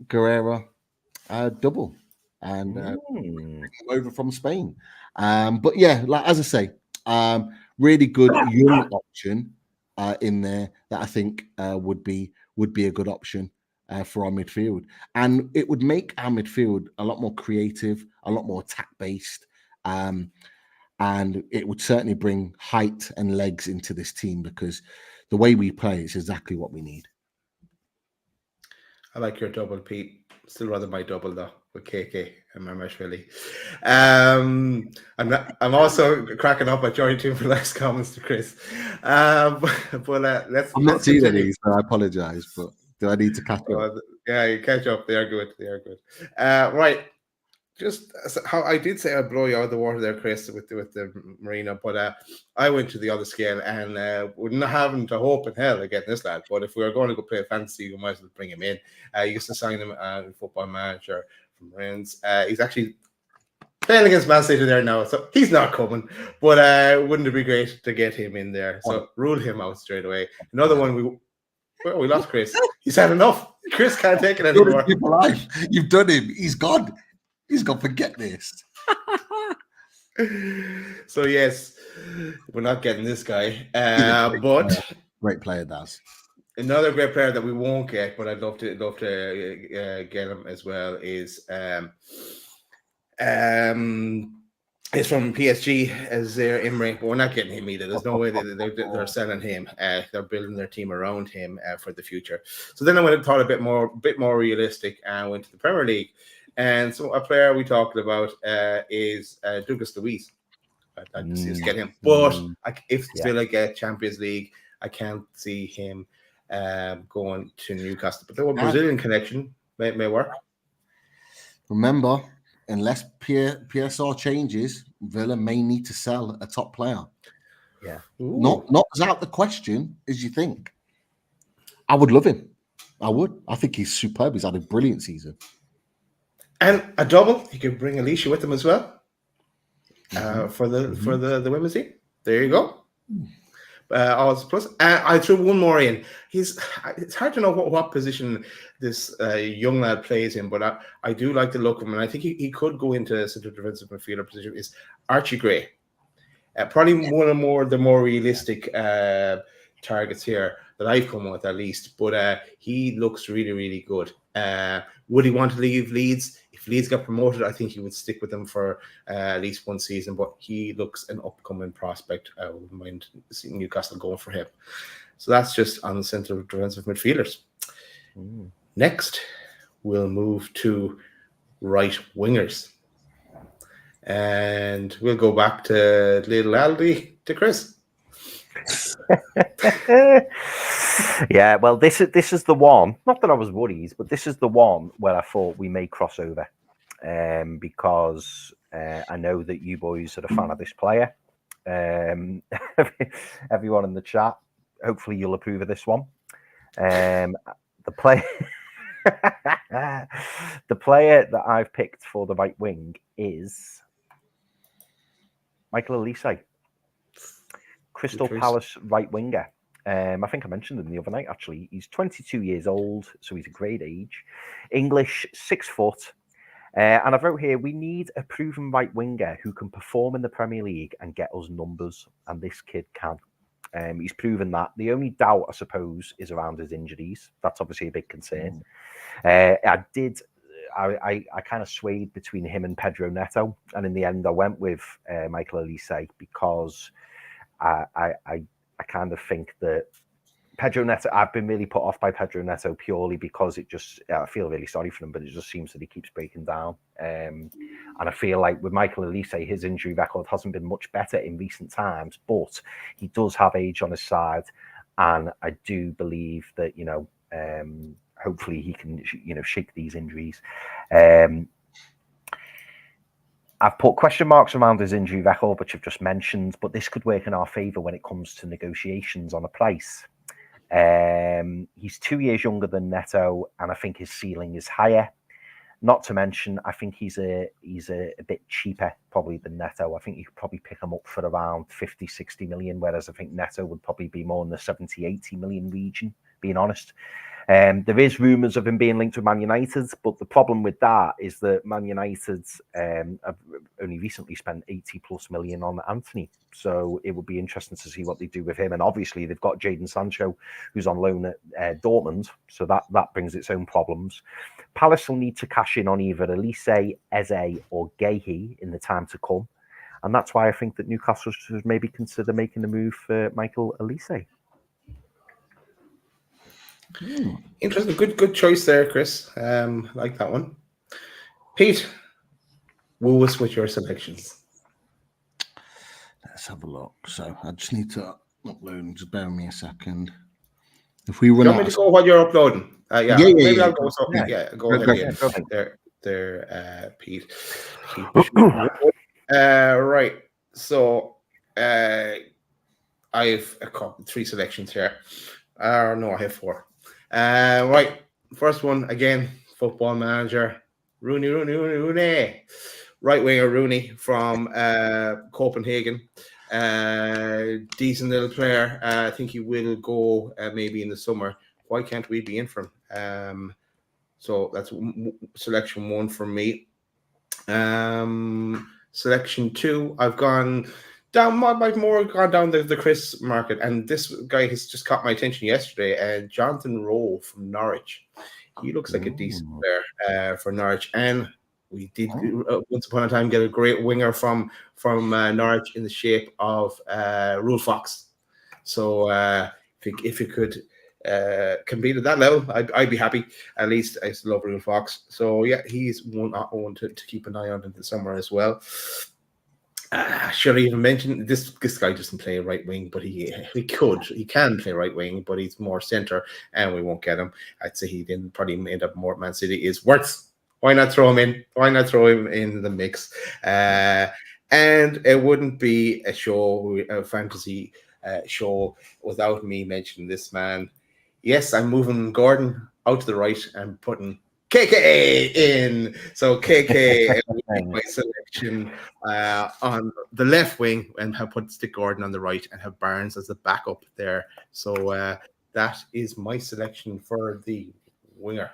[SPEAKER 3] Guerrero double and bring him over from Spain. But yeah, like as I say, really good young option in there that I think would be a good option for our midfield, and it would make our midfield a lot more creative, a lot more attack based, and it would certainly bring height and legs into this team because the way we play is exactly what we need.
[SPEAKER 2] I like your double, Pete. Still rather my double though with KK and Mamashvili. I'm also cracking up at Joelinton for last comments to Chris. But let's.
[SPEAKER 3] I'm not seeing any, so I apologize. But do I need to catch up?
[SPEAKER 2] Yeah, you catch up. They are good. Right. Just how I did say I'd blow you out of the water there, Chris, with the Marino, but I went to the other scale and wouldn't having to hope in hell against this lad. But if we were going to go play fantasy, we might as well bring him in. You used to sign him in Football Manager from Rennes. He's actually playing against Man City there now, so he's not coming. But wouldn't it be great to get him in there? So rule him out straight away. Another one we lost Chris. He's had enough. Chris can't take it anymore.
[SPEAKER 3] You've done him. He's gone. He's gonna forget this.
[SPEAKER 2] So yes, we're not getting this guy. But
[SPEAKER 3] great player, Daz.
[SPEAKER 2] Another great player that we won't get, but I'd love to get him as well is from PSG as their Imre, but we're not getting him either. There's no way they're selling him. They're building their team around him for the future. So then I went and thought a bit more realistic and went to the Premier League. And so a player we talked about is Douglas Luiz. I'd like to see us get him. But if Villa get Champions League, I can't see him going to Newcastle. But the Brazilian connection may work.
[SPEAKER 3] Remember, unless PSR changes, Villa may need to sell a top player.
[SPEAKER 4] Yeah.
[SPEAKER 3] Not as out the question as you think. I would love him. I would. I think he's superb. He's had a brilliant season.
[SPEAKER 2] And a double, you can bring Alicia with him as well for the women's team. There you go. Odds plus. I threw one more in. It's hard to know what position this young lad plays in, but I do like the look of him, and I think he could go into a central defensive midfielder position. Is Archie Gray. Probably one of the more realistic targets here that I've come with, at least. But he looks really, really good. Would he want to leave Leeds? If Leeds got promoted, I think he would stick with them for at least one season. But he looks an upcoming prospect. I wouldn't mind seeing Newcastle going for him. So that's just on the central defensive midfielders. Next, we'll move to right wingers. And we'll go back to little Aldi, to Chris.
[SPEAKER 4] Yeah, well, this is the one. Not that I was worried, but this is the one where I thought we may cross over, because I know that you boys are a fan of this player. Everyone in the chat, hopefully you'll approve of this one. The player that I've picked for the right wing is Michael Olise, Crystal Palace right winger. I think I mentioned him the other night, actually. He's 22 years old, so he's a great age. English, 6 foot. And I wrote here, we need a proven right winger who can perform in the Premier League and get us numbers, and this kid can. He's proven that. The only doubt, I suppose, is around his injuries. That's obviously a big concern. I kind of swayed between him and Pedro Neto, and in the end, I went with Michael Olise because I kind of think that Pedro Neto, I've been really put off by Pedro Neto purely because I feel really sorry for him, but it just seems that he keeps breaking down. And I feel like with Michael Olise, his injury record hasn't been much better in recent times, but he does have age on his side. And I do believe that, hopefully he can, shake these injuries. I've put question marks around his injury record, which I've just mentioned, but this could work in our favour when it comes to negotiations on a price. He's 2 years younger than Neto, and I think his ceiling is higher. Not to mention, I think he's a bit cheaper probably than Neto. I think you could probably pick him up for around 50, 60 million, whereas I think Neto would probably be more in the 70, 80 million region, being honest. There is rumours of him being linked with Man United, but the problem with that is that Man United have only recently spent 80 plus million on Anthony. So it would be interesting to see what they do with him. And obviously they've got Jadon Sancho, who's on loan at Dortmund. So that brings its own problems. Palace will need to cash in on either Olise, Eze or Guehi in the time to come. And that's why I think that Newcastle should maybe consider making the move for Michael Olise.
[SPEAKER 2] Interesting. Good choice there, Chris. Like that one. Pete, woo us with your selections.
[SPEAKER 3] Let's have a look. So I just need to upload. Just bear with me a second. If we run
[SPEAKER 2] out, want me to go while you're uploading? Maybe I'll go. So go ahead. There, Pete. Right. So I have 3 selections here. No, I have 4. Right. First one again. Football Manager. Rooney. Right winger Rooney from Copenhagen. Decent little player. I think he will go maybe in the summer. Why can't we be in for him? So that's selection 1 for me. Selection 2, I've gone down. I've more gone down the Chris market, and this guy has just caught my attention yesterday. Jonathan Rowe from Norwich. He looks like a decent player for Norwich, and we did once upon a time get a great winger from Norwich in the shape of Rule Fox. So if it could compete at that level, I'd be happy. At least I still love Rule Fox. So yeah, he's one to keep an eye on in the summer as well. Should I even mention this guy doesn't play right wing, but he can play right wing, but he's more center, and we won't get him. I'd say he didn't probably end up more at Man City. Is Wirtz. Why not throw him in? Why not throw him in the mix? And it wouldn't be a fantasy show without me mentioning this man. Yes, I'm moving Gordon out to the right and putting KK in. So KK my selection on the left wing, and have put Stick Gordon on the right and have Barnes as the backup there. So that is my selection for the winger.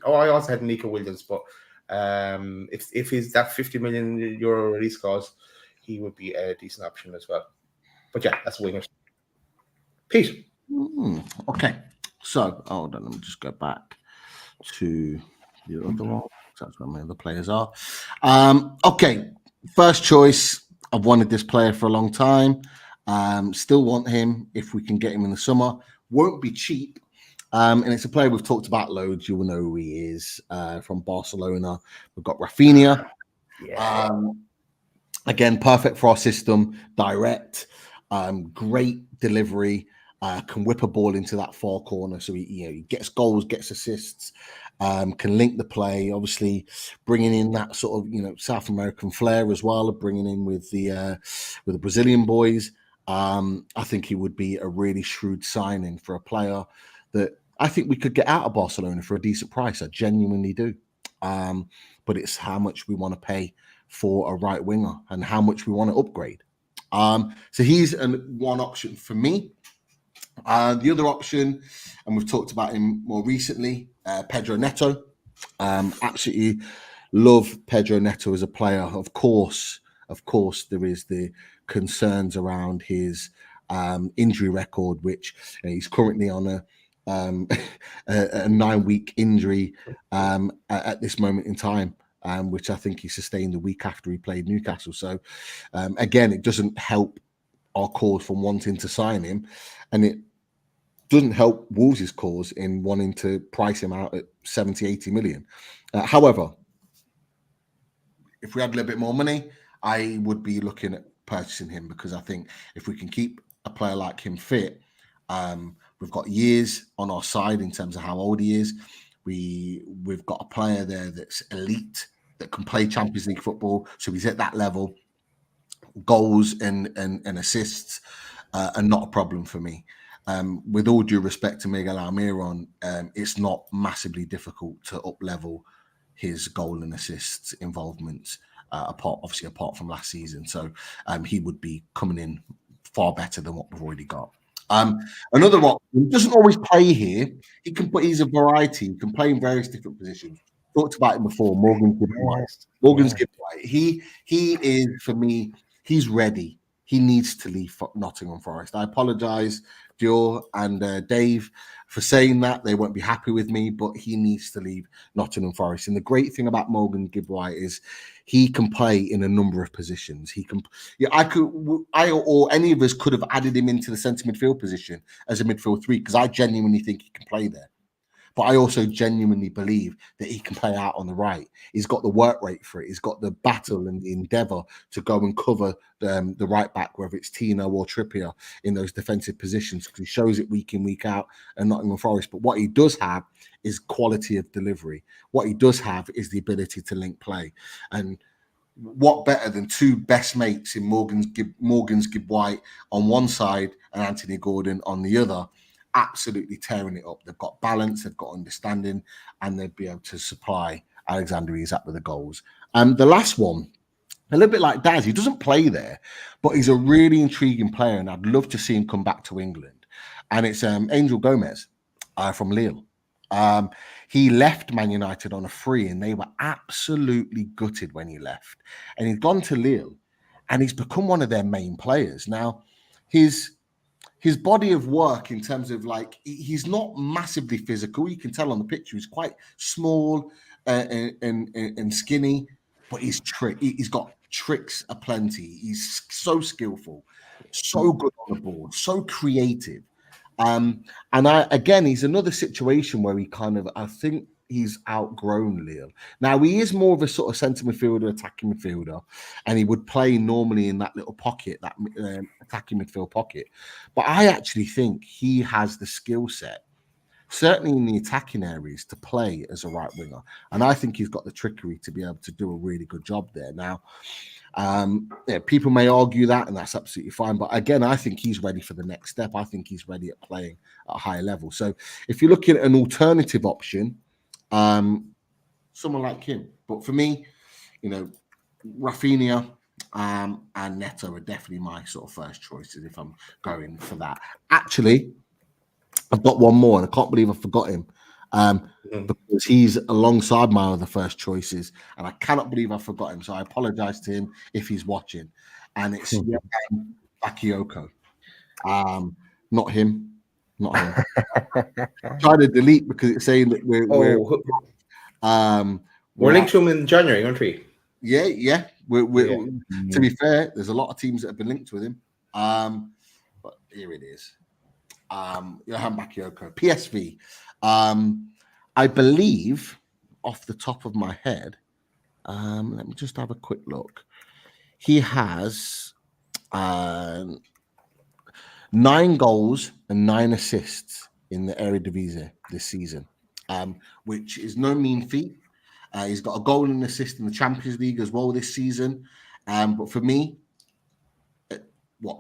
[SPEAKER 2] Oh, I also had Nico Williams, but if he's that 50 million euro release clause, he would be a decent option as well. But yeah, that's wingers. Pete.
[SPEAKER 3] Okay. So hold on, let me just go back to the other one. That's where my other players are. Okay. First choice. I've wanted this player for a long time. Still want him if we can get him in the summer. Won't be cheap. And it's a player we've talked about loads. You will know who he is from Barcelona. We've got Rafinha.
[SPEAKER 4] Yeah.
[SPEAKER 3] Again, perfect for our system. Direct, great delivery. Can whip a ball into that far corner, so he gets goals, gets assists, can link the play. Obviously, bringing in that sort of South American flair as well, bringing in with the Brazilian boys. I think he would be a really shrewd signing for a player that I think we could get out of Barcelona for a decent price. I genuinely do. But it's how much we want to pay for a right winger and how much we want to upgrade. So he's one option for me. The other option, and we've talked about him more recently, Pedro Neto. Absolutely love Pedro Neto as a player. Of course, there is the concerns around his injury record, which he's currently on a 9-week injury at this moment in time, which I think he sustained the week after he played Newcastle. So again, it doesn't help our cause from wanting to sign him, and it doesn't help Wolves' cause in wanting to price him out at 70-80 million. However, if we had a little bit more money, I would be looking at purchasing him, because I think if we can keep a player like him fit, we've got years on our side in terms of how old he is. We've got a player there that's elite, that can play Champions League football, so he's at that level. Goals and assists are not a problem for me. With all due respect to Miguel Almiron, it's not massively difficult to up-level his goal and assists involvements, apart from last season. So he would be coming in far better than what we've already got. Another one, he doesn't always play here. He's a variety. He can play in various different positions. Talked about him before, Morgan Gibbs-White. He is, for me, he's ready. He needs to leave Nottingham Forest. I apologise, Dior and Dave, for saying that. They won't be happy with me, but he needs to leave Nottingham Forest. And the great thing about Morgan Gibbs-White is he can play in a number of positions. He can, I or any of us could have added him into the centre midfield position as a midfield 3, because I genuinely think he can play there. But I also genuinely believe that he can play out on the right. He's got the work rate for it. He's got the battle and the endeavour to go and cover the right back, whether it's Tino or Trippier, in those defensive positions, because he shows it week in, week out and Nottingham Forest. But what he does have is quality of delivery. What he does have is the ability to link play. And what better than two best mates in Morgan's Gibbs-White on one side and Anthony Gordon on the other, absolutely tearing it up. They've got balance, they've got understanding, and they'd be able to supply Alexander Isak with the goals. The last one, a little bit like Daz, he doesn't play there, but he's a really intriguing player, and I'd love to see him come back to England. And it's Angel Gomez from Lille. He left Man United on a free, and they were absolutely gutted when he left. And he's gone to Lille, and he's become one of their main players. Now, his body of work, in terms of he's not massively physical. You can tell on the picture he's quite small and skinny, but he's got tricks aplenty. He's so skillful, so good on the board, so creative. And he's another situation where I think he's outgrown Lille. Now, he is more of a sort of centre midfielder, attacking midfielder, and he would play normally in that little pocket, that attacking midfield pocket. But I actually think he has the skill set, certainly in the attacking areas, to play as a right winger. And I think he's got the trickery to be able to do a really good job there. Now, people may argue that, and that's absolutely fine. But again, I think he's ready for the next step. I think he's ready at playing at a higher level. So if you're looking at an alternative option, someone like him. But for me, Rafinha and Neto are definitely my sort of first choices if I'm going for that. Actually, I've got one more, and I can't believe I forgot him. Because he's alongside my other first choices, and I cannot believe I forgot him. So I apologize to him if he's watching. And it's Bakayoko. Not him. Try to delete because it's saying that we're
[SPEAKER 2] linked to him in January, aren't we?
[SPEAKER 3] Yeah. To be fair, there's a lot of teams that have been linked with him. But here it is. Johan Bakayoko, PSV. I believe, off the top of my head, let me just have a quick look. He has 9 goals and 9 assists in the Eredivisie this season, which is no mean feat. He's got a goal and an assist in the Champions League as well this season. But for me, at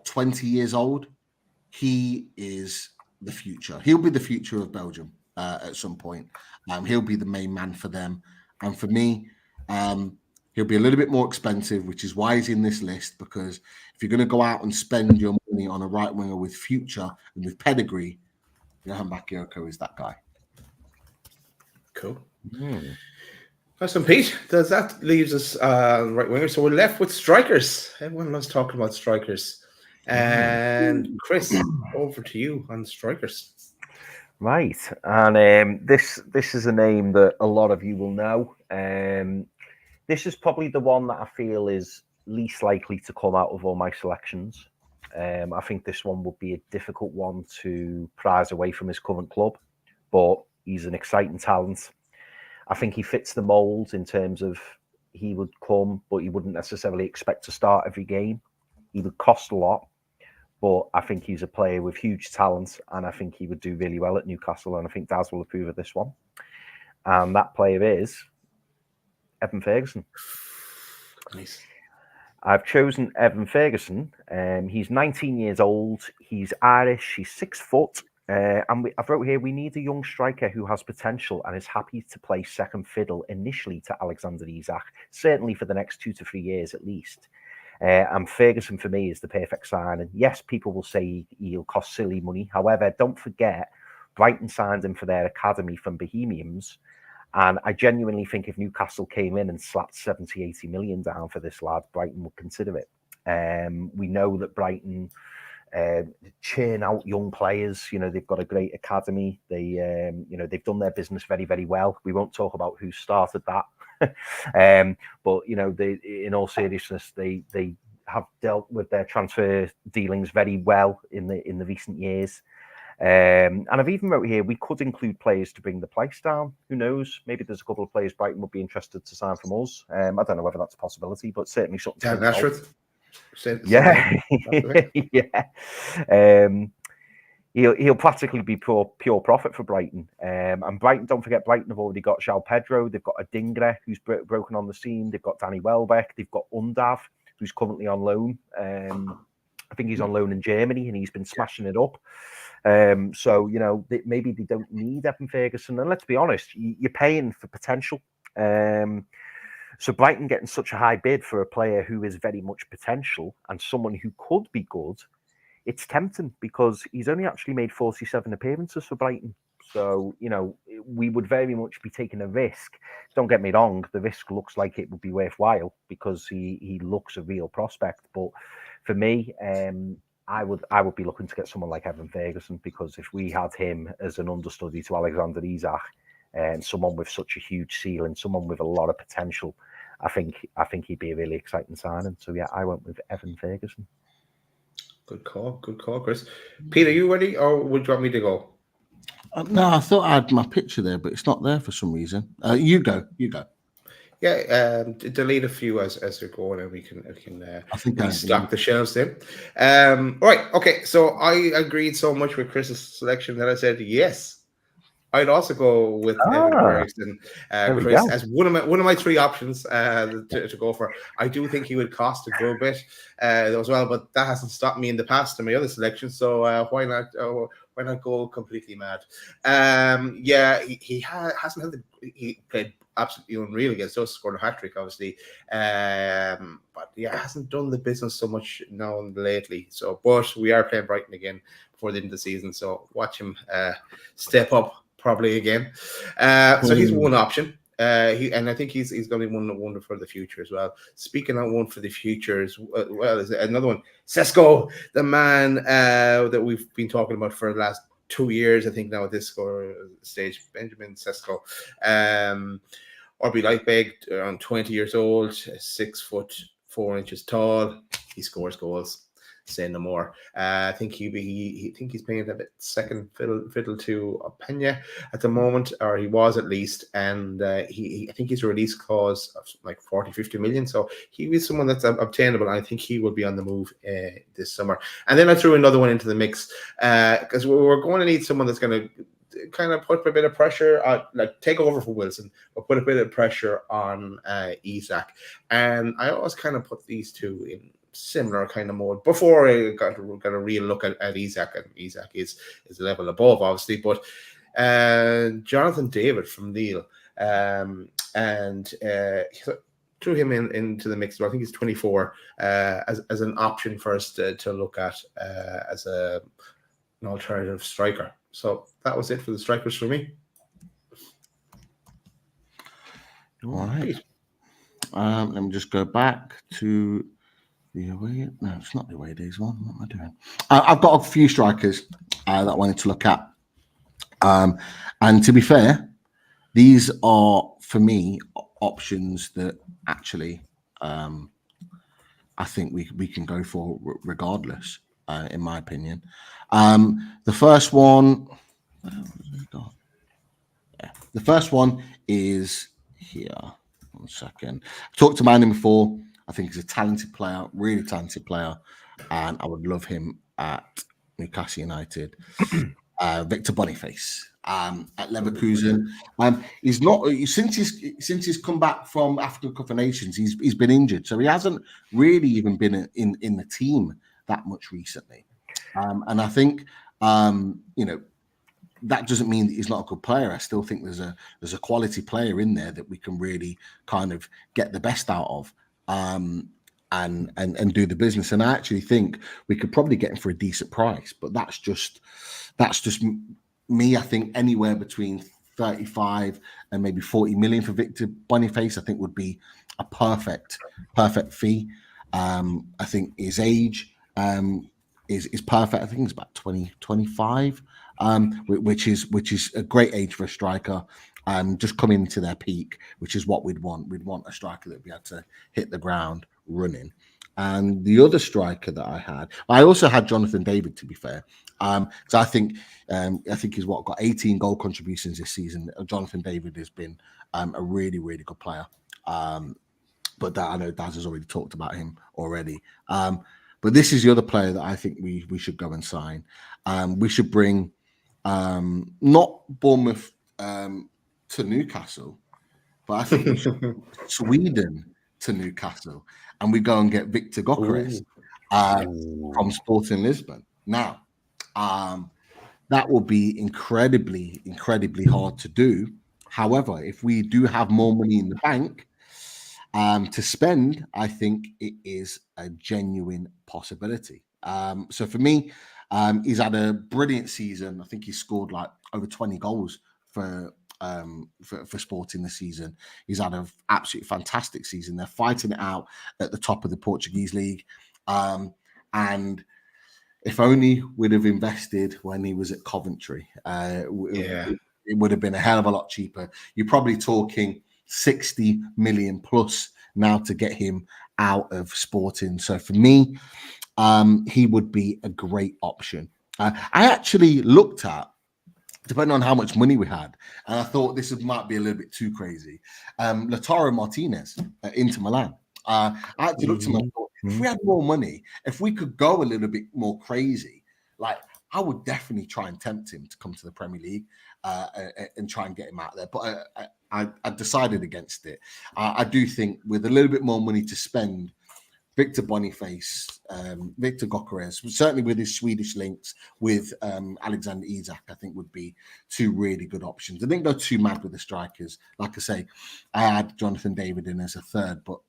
[SPEAKER 3] 20 years old, he is the future. He'll be the future of Belgium at some point. He'll be the main man for them. And for me, he'll be a little bit more expensive, which is why he's in this list, because if you're going to go out and spend your money on a right winger with future and with pedigree, Johan Bakayoko is that guy.
[SPEAKER 2] Cool. Awesome, Pete. That leaves us right winger. So we're left with strikers. Everyone loves talking about strikers. And Chris, over to you on strikers.
[SPEAKER 4] Right, and this is a name that a lot of you will know. This is probably the one that I feel is least likely to come out of all my selections. I think this one would be a difficult one to prize away from his current club, but he's an exciting talent. I think he fits the mould in terms of he would come, but you wouldn't necessarily expect to start every game. He would cost a lot. But I think he's a player with huge talent, and I think he would do really well at Newcastle, and I think Daz will approve of this one. And that player is Evan Ferguson.
[SPEAKER 2] Nice.
[SPEAKER 4] I've chosen Evan Ferguson. He's 19 years old. He's Irish. He's 6 foot. And I've wrote here, we need a young striker who has potential and is happy to play second fiddle initially to Alexander Isak, certainly for the next 2 to 3 years at least. And Ferguson, for me, is the perfect signing. Yes, people will say he'll cost silly money. However, don't forget, Brighton signed him for their academy from Bohemians. And I genuinely think if Newcastle came in and slapped 70, 80 million down for this lad, Brighton would consider it. We know that Brighton churn out young players. They've got a great academy. They've done their business very, very well. We won't talk about who started that. But in all seriousness, they have dealt with their transfer dealings very well in the recent years. And I've even wrote here, we could include players to bring the price down. Who knows? Maybe there's a couple of players Brighton would be interested to sign from us. I don't know whether that's a possibility, but certainly something.
[SPEAKER 2] Dan Ashworth.
[SPEAKER 4] Yeah. He'll practically be pure profit for Brighton. And Brighton, don't forget, Brighton have already got João Pedro. They've got a Dingra who's broken on the scene. They've got Danny Welbeck. They've got Undav, who's currently on loan. I think he's on loan in Germany, and he's been smashing it up. So maybe they don't need Evan Ferguson. And let's be honest, you're paying for potential. So Brighton getting such a high bid for a player who is very much potential and someone who could be good, it's tempting because he's only actually made 47 appearances for Brighton. So, we would very much be taking a risk. Don't get me wrong, the risk looks like it would be worthwhile because he looks a real prospect. But for me, I would be looking to get someone like Evan Ferguson, because if we had him as an understudy to Alexander Isak, and someone with such a huge ceiling, someone with a lot of potential, I think he'd be a really exciting signing. So yeah, I went with Evan Ferguson.
[SPEAKER 2] Good call, Chris. Peter, you ready, or would you want me to go?
[SPEAKER 3] No, I thought I had my picture there, but it's not there for some reason. You go.
[SPEAKER 2] Yeah, delete a few as they're going, and we can stock the shelves then. All right, okay. So I agreed so much with Chris's selection that I said yes. I'd also go with Evan Ferguson, Chris, as one of my three options to go for. I do think he would cost a good bit as well, but that hasn't stopped me in the past in my other selections. So why not? Why not go completely mad? He hasn't had he played absolutely unreal against us, scored a hat trick, obviously. But hasn't done the business so much now and lately. So, but we are playing Brighton again before the end of the season. So watch him step up probably again. So he's one option. And I think he's going to be one for the future as well. Speaking of one for the future as well, is another one. Sesko, the man that we've been talking about for the last 2 years, I think now at this stage, Benjamin Sesko. RB Leipzig, around 20 years old, 6'4" tall. He scores goals. Say no more. I think he's playing a bit second fiddle to Pena at the moment, or he was at least. And I think he's a release clause of like 40-50 million. So he is someone that's obtainable. And I think he will be on the move this summer. And then I threw another one into the mix because we're going to need someone that's going to kind of put a bit of pressure on, like take over for Wilson, but put a bit of pressure on Isak. And I always kind of put these two in similar kind of mode before I got a real look at Isak, and Isak is a level above, obviously. But Jonathan David from Lille, and threw him into the mix. I think he's 24 as an option for us to look at as an alternative striker. So that was it for the strikers for me.
[SPEAKER 3] All right. Let me just go back to the away. No, it's not the away days one. What am I doing? I've got a few strikers that I wanted to look at. And to be fair, these are, for me, options that actually I think we can go for regardless, in my opinion. The first one, the first one is here. 1 second. I talked about him before. I think he's a talented player, really talented player, and I would love him at Newcastle United. Victor Boniface at Leverkusen. He's not since he's come back from African Cup of Nations. He's been injured, so he hasn't really even been in the team that much recently. And I think that doesn't mean that he's not a good player. I still think there's a quality player in there that we can really kind of get the best out of. And do the business. And I actually think we could probably get him for a decent price, but that's just me. I think anywhere between 35 and maybe 40 million for Victor Boniface, I think would be a perfect fee. I think his age is perfect. I think it's about 25, which is a great age for a striker. Just coming into their peak, which is what we'd want. We'd want a striker that we had to hit the ground running. And the other striker that I also had Jonathan David, to be fair, because I think he's got 18 goal contributions this season. Jonathan David has been a really, really good player. But that, I know Daz has already talked about him already. But this is the other player that I think we should go and sign. We should bring not Bournemouth to Newcastle, but I think we should bring Sweden to Newcastle, and we go and get Victor Gyökeres from Sporting Lisbon. Now, that will be incredibly, incredibly hard to do. However, if we do have more money in the bank to spend, I think it is a genuine possibility. So for me, he's had a brilliant season. I think he scored like over 20 goals for Sporting this season. He's had an absolutely fantastic season. They're fighting it out at the top of the Portuguese league. And if only we'd have invested when he was at Coventry, it would have been a hell of a lot cheaper. You're probably talking 60 million plus now to get him out of Sporting. So for me, he would be a great option. I actually looked at, depending on how much money we had, and I thought this might be a little bit too crazy. Lautaro Martinez at Inter Milan. I actually looked at him and thought, if we had more money, if we could go a little bit more crazy, like I would definitely try and tempt him to come to the Premier League and try and get him out there. But I decided against it. I do think with a little bit more money to spend, Victor Boniface, Victor Gyökeres, certainly with his Swedish links with Alexander Isak, I think would be two really good options. I didn't go too mad with the strikers. Like I say, I had Jonathan David in as a third, but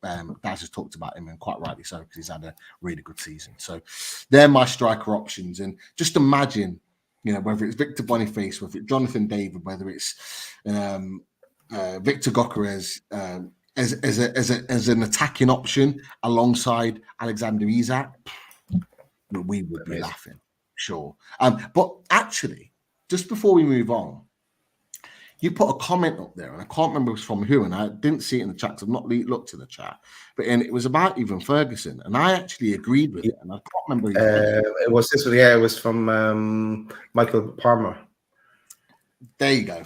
[SPEAKER 3] Daz has talked about him, and quite rightly so, because he's had a really good season. So they're my striker options. And just imagine, whether it's Victor Boniface, whether it's Jonathan David, whether it's Victor Gyökeres, as an attacking option alongside Alexander Isak, we would be laughing, sure. But actually, just before we move on, you put a comment up there, and I can't remember it was from who, and I didn't see it in the chat because I've not looked at the chat, and it was about Evan Ferguson, and I actually agreed with it, and I can't remember.
[SPEAKER 2] It was from Michael Palmer.
[SPEAKER 3] There you go.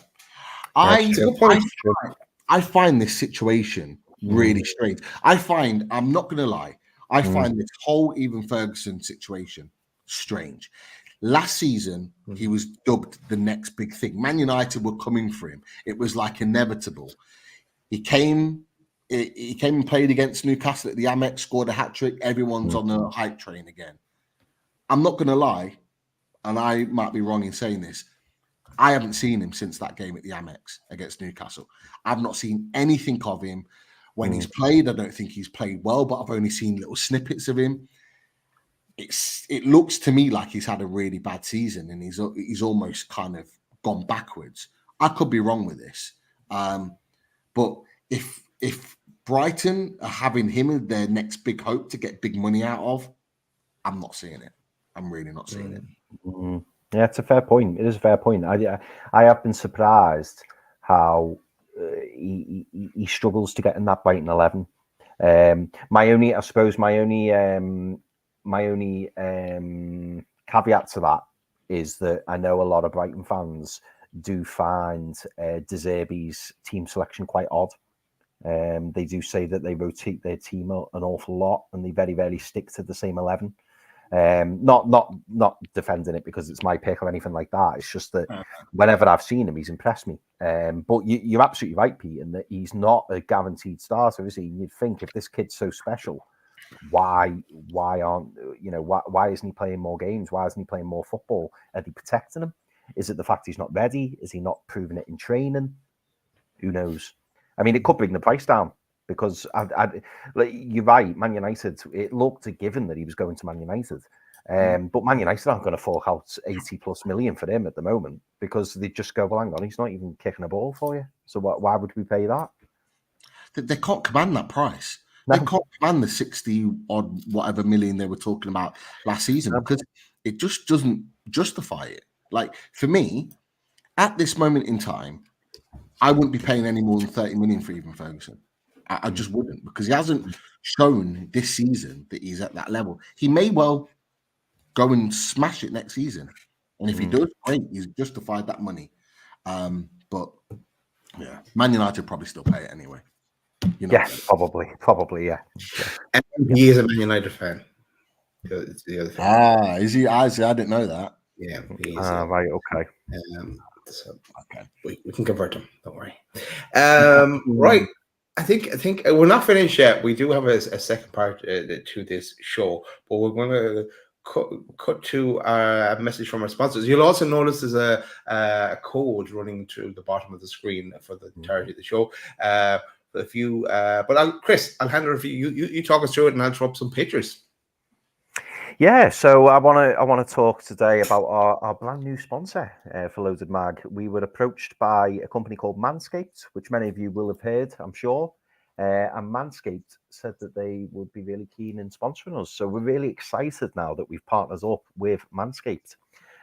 [SPEAKER 3] I find this situation really strange. I'm not going to lie, I find this whole Evan Ferguson situation strange. Last season, he was dubbed the next big thing. Man United were coming for him. It was like inevitable. He came and played against Newcastle at the Amex, scored a hat-trick. Everyone's on the hype train again. I'm not going to lie, and I might be wrong in saying this, I haven't seen him since that game at the Amex against Newcastle. I've not seen anything of him. When he's played, I don't think he's played well, but I've only seen little snippets of him. It looks to me like he's had a really bad season, and he's almost kind of gone backwards. I could be wrong with this. But if Brighton are having him as their next big hope to get big money out of, I'm not seeing it. I'm really not seeing it.
[SPEAKER 4] Yeah, it's a fair point. It is a fair point. I have been surprised how he struggles to get in that Brighton 11. My only caveat to that is that I know a lot of Brighton fans do find De Zerbi's team selection quite odd. They do say that they rotate their team an awful lot, and they very rarely stick to the same 11. Not defending it because it's my pick or anything like that. It's just that whenever I've seen him, he's impressed me. But you're absolutely right, Pete, in that he's not a guaranteed starter, is he? You'd think if this kid's so special, why isn't he playing more games? Why isn't he playing more football? Are they protecting him? Is it the fact he's not ready? Is he not proving it in training? Who knows? I mean, it could bring the price down. Because you're right, Man United, it looked a given that he was going to Man United. But Man United aren't going to fork out 80 plus million for him at the moment because they just go, well, hang on, he's not even kicking a ball for you. So why would we pay that?
[SPEAKER 3] They can't command that price. No. They can't command the 60 odd whatever million they were talking about last season because it just doesn't justify it. Like, for me, at this moment in time, I wouldn't be paying any more than 30 million for Evan Ferguson. I just wouldn't, because he hasn't shown this season that he's at that level. He may well go and smash it next season. And if he does, great, he's justified that money. But yeah, Man United probably still pay it anyway.
[SPEAKER 4] Yeah, probably, yeah.
[SPEAKER 2] And he is a Man United fan. It's the other thing.
[SPEAKER 3] Is he? I didn't know that.
[SPEAKER 2] Yeah, he is.
[SPEAKER 4] Right, okay.
[SPEAKER 2] So okay, we can convert him. Don't worry. Right. I think we're not finished yet. We do have a second part to this show, but we're going to cut to a message from our sponsors. You'll also notice there's a code running to the bottom of the screen for the entirety of the show. Chris, I'll hand it over to you. You talk us through it, and I'll throw up some pictures.
[SPEAKER 4] Yeah, so I want to talk today about our brand new sponsor for Loaded Mag. We were approached by a company called Manscaped, which many of you will have heard, I'm sure. And Manscaped said that they would be really keen in sponsoring us. So we're really excited now that we've partnered up with Manscaped.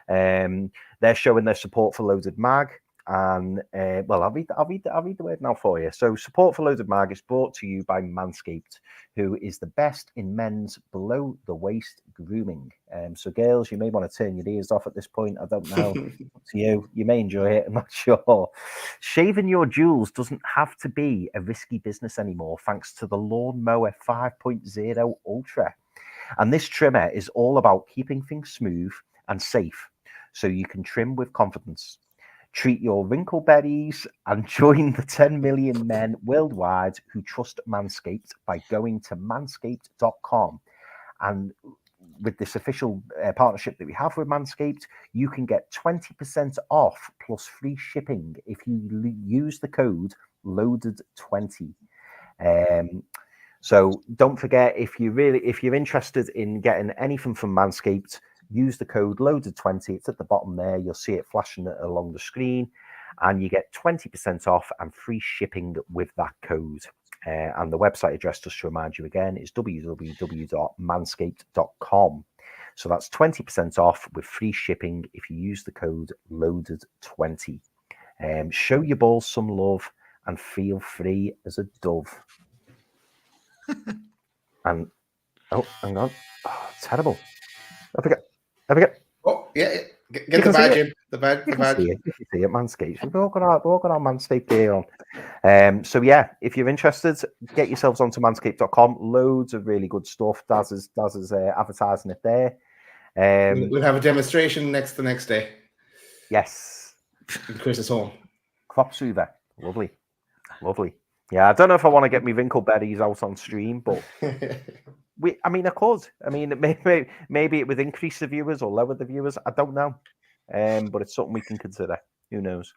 [SPEAKER 4] They're showing their support for Loaded Mag. And I'll read the word now for you. So support for Loaded Mag is brought to you by Manscaped, who is the best in men's below the waist grooming. So girls, you may want to turn your ears off at this point. I don't know. To you may enjoy it. I'm not sure. Shaving your jewels doesn't have to be a risky business anymore, thanks to the Lawnmower 5.0 Ultra. And this trimmer is all about keeping things smooth and safe. so you can trim with confidence. Treat your wrinkleberries and join the 10 million men worldwide who trust Manscaped by going to manscaped.com. And with this official partnership that we have with Manscaped, you can get 20% off plus free shipping if you use the code LOADED20. So don't forget, if you're interested in getting anything from Manscaped, use the code LOADED20. It's at the bottom there. You'll see it flashing along the screen, and you get 20% off and free shipping with that code. And the website address, just to remind you again, is www.manscaped.com. So that's 20% off with free shipping if you use the code LOADED20. Show your balls some love and feel free as a dove. And oh, hang on, terrible. I forget.
[SPEAKER 2] Oh yeah. Get the badge in. The badge.
[SPEAKER 4] You can see it, Manscaped. We've all got our Manscaped gear on. So yeah, if you're interested, get yourselves onto manscaped.com. Loads of really good stuff. Daz is advertising it there.
[SPEAKER 2] We'll have a demonstration next day.
[SPEAKER 4] Yes.
[SPEAKER 2] In Chris's home.
[SPEAKER 4] Crop Suva. Lovely. Yeah, I don't know if I want to get me wrinkleberries out on stream, but I could. Maybe it would increase the viewers or lower the viewers. I don't know. But it's something we can consider. Who knows?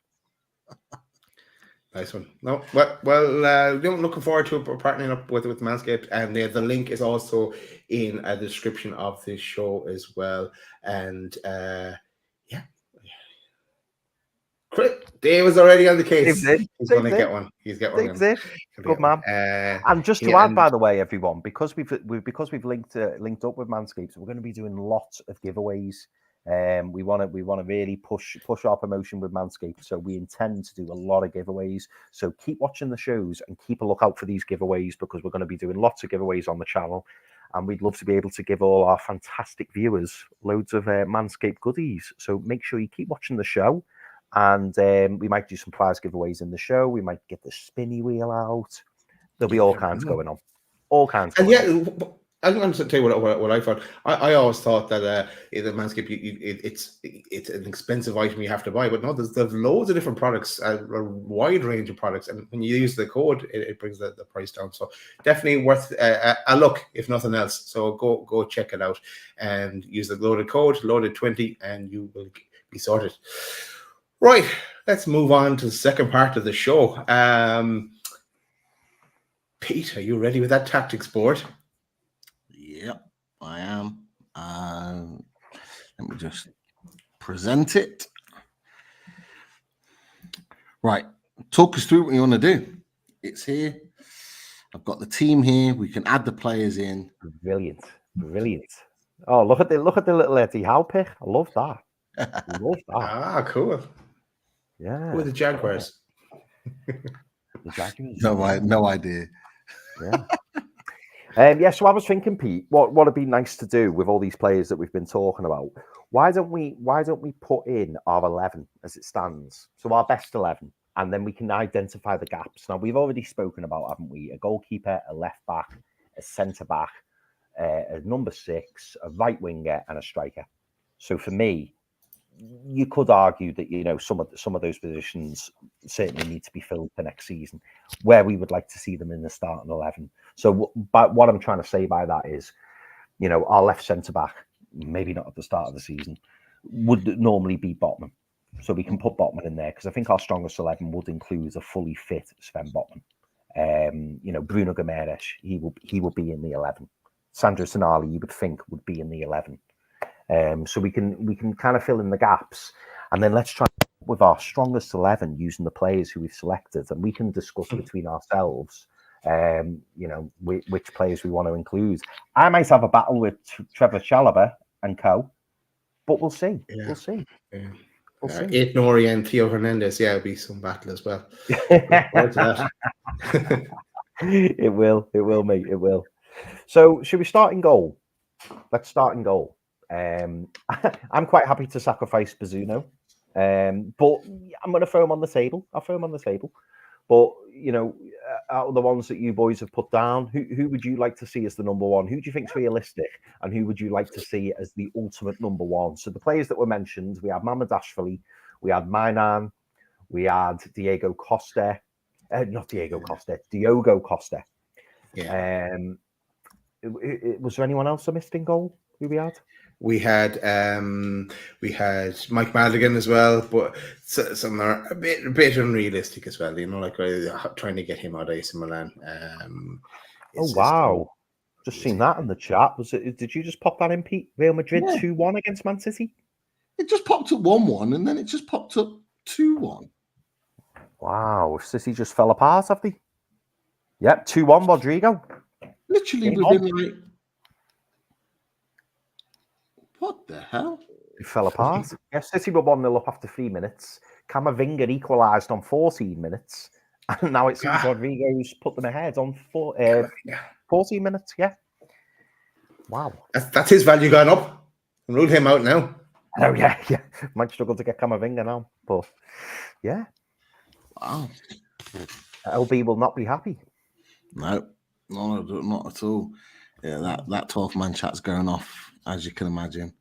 [SPEAKER 2] Nice one. No, well, looking forward to partnering up with Manscaped, and the link is also in the description of this show as well. And Dave is already on the case. He's going to get one. He's got one.
[SPEAKER 4] Good man. And just to add, by the way, everyone, because we've linked up with Manscaped, we're going to be doing lots of giveaways. We want to really push our promotion with Manscaped, so we intend to do a lot of giveaways. So keep watching the shows and keep a lookout for these giveaways, because we're going to be doing lots of giveaways on the channel, and we'd love to be able to give all our fantastic viewers loads of Manscaped goodies. So make sure you keep watching the show. And we might do some prize giveaways in the show. We might get the spinny wheel out. There'll be all kinds going on. All kinds.
[SPEAKER 2] And I'm going to tell you what I thought. I always thought that the Manscaped, it's an expensive item you have to buy, but no, there's loads of different products, a wide range of products, and when you use the code, it brings the price down. So definitely worth a look, if nothing else. So go check it out and use the loaded code, LOADED20, and you will be sorted. Right, let's move on to the second part of the show. Pete, are you ready with that tactics board?
[SPEAKER 3] Yep, I am. Let me just present it. Right, talk us through what you want to do. It's here. I've got the team here. We can add the players in.
[SPEAKER 4] Brilliant. Oh, look at the little Eddie Howe pick. I love that.
[SPEAKER 2] Ah, cool.
[SPEAKER 4] Yeah.
[SPEAKER 2] Who are the Jaguars?
[SPEAKER 4] The Jaguars.
[SPEAKER 3] No idea.
[SPEAKER 4] Yeah. So I was thinking, Pete, what would be nice to do with all these players that we've been talking about? Why don't we put in our 11 as it stands? So our best 11, and then we can identify the gaps. Now, we've already spoken about, haven't we? A goalkeeper, a left back, a centre back, a number 6, a right winger, and a striker. So for me, you could argue that some of those positions certainly need to be filled for next season, where we would like to see them in the starting 11. So, but what I'm trying to say by that is, our left centre back, maybe not at the start of the season, would normally be Botman. So we can put Botman in there, because I think our strongest 11 would include a fully fit Sven Botman. Bruno Gomes, he will be in the 11. Sandro Tonali, you would think, would be in the 11. So we can kind of fill in the gaps, and then let's try with our strongest 11 using the players who we've selected, and we can discuss between ourselves, which players we want to include. I might have a battle with Trevor Chalobah and co, but we'll see. Yeah. We'll see.
[SPEAKER 2] Yeah. We'll see. Ait Nouri and Theo Hernandez, it'll be some battle as well.
[SPEAKER 4] It will, mate. It will. So, should we start in goal? Let's start in goal. I'm quite happy to sacrifice Bazzuno, but I'm going to throw him on the table. I'll throw him on the table. But, out of the ones that you boys have put down, who would you like to see as the number one? Who do you think's realistic, and who would you like to see as the ultimate number one? So the players that were mentioned, we had Mamardashvili, we had Mainan, we had Diogo Costa. Diogo Costa.
[SPEAKER 2] Yeah.
[SPEAKER 4] Was there anyone else I missed in goal? Who we had?
[SPEAKER 2] We had Mike Madigan as well, but some are a bit unrealistic as well. You know, like trying to get him out of AC Milan.
[SPEAKER 4] Wow! Just seen that in the chat. Did you just pop that in, Pete? Real Madrid 2-1 against Man City.
[SPEAKER 3] It just popped up 1-1, and then it just popped up 2-1.
[SPEAKER 4] Wow! City just fell apart, have they? Yep, 2-1. Rodrigo.
[SPEAKER 3] Literally within like. What the hell?
[SPEAKER 4] It fell apart. Yeah, City were 1-0 up after 3 minutes. Camavinga equalised on 14 minutes. And now it seems Rodrigo's put them ahead on 14 minutes. Yeah. Wow.
[SPEAKER 2] That's his value going up. Rule him out now.
[SPEAKER 4] Oh, yeah. Might struggle to get Camavinga now. But, yeah.
[SPEAKER 3] Wow.
[SPEAKER 4] LB will not be happy.
[SPEAKER 3] No, not at all. Yeah, that 12-man chat's going off, as you can imagine.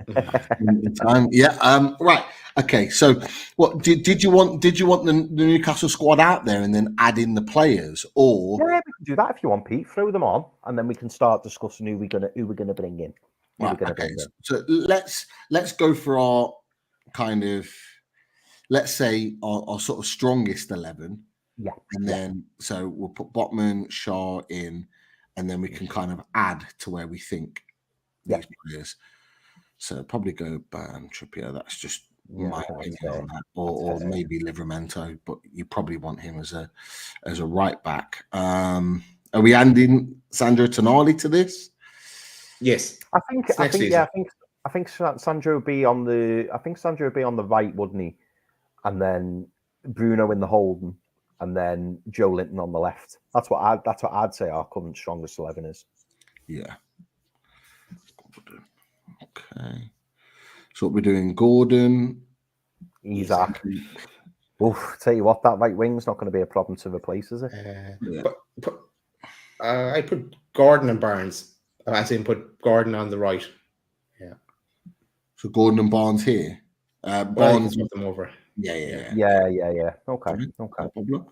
[SPEAKER 3] Right. Okay. So, what did you want? Did you want the Newcastle squad out there and then add in the players, or
[SPEAKER 4] we can do that if you want, Pete. Throw them on, and then we can start discussing who we're gonna bring in.
[SPEAKER 3] So let's go for our kind of, let's say our sort of strongest 11.
[SPEAKER 4] Yeah.
[SPEAKER 3] And then so we'll put Botman, Shaw in, and then we can kind of add to where we think these players. So probably go Ban Trippier. That's just my opinion on that, or maybe Livramento, but you probably want him as a right back. Are we adding Sandro Tonali to this?
[SPEAKER 2] Yes,
[SPEAKER 4] I think Sandro would be on the. I think Sandro would be on the right, wouldn't he? And then Bruno in the holding, and then Joelinton on the left. That's what I'd say our current strongest 11 is.
[SPEAKER 3] Yeah. Okay. So what we're doing, Gordon,
[SPEAKER 4] Isaac. Oof, tell you what, that right wing's not going to be a problem to replace, is it?
[SPEAKER 2] I put Gordon and Barnes. I think put Gordon on the right. Yeah.
[SPEAKER 3] So Gordon and Barnes here. Barnes
[SPEAKER 2] put them over.
[SPEAKER 4] Yeah. Okay.
[SPEAKER 3] No problem.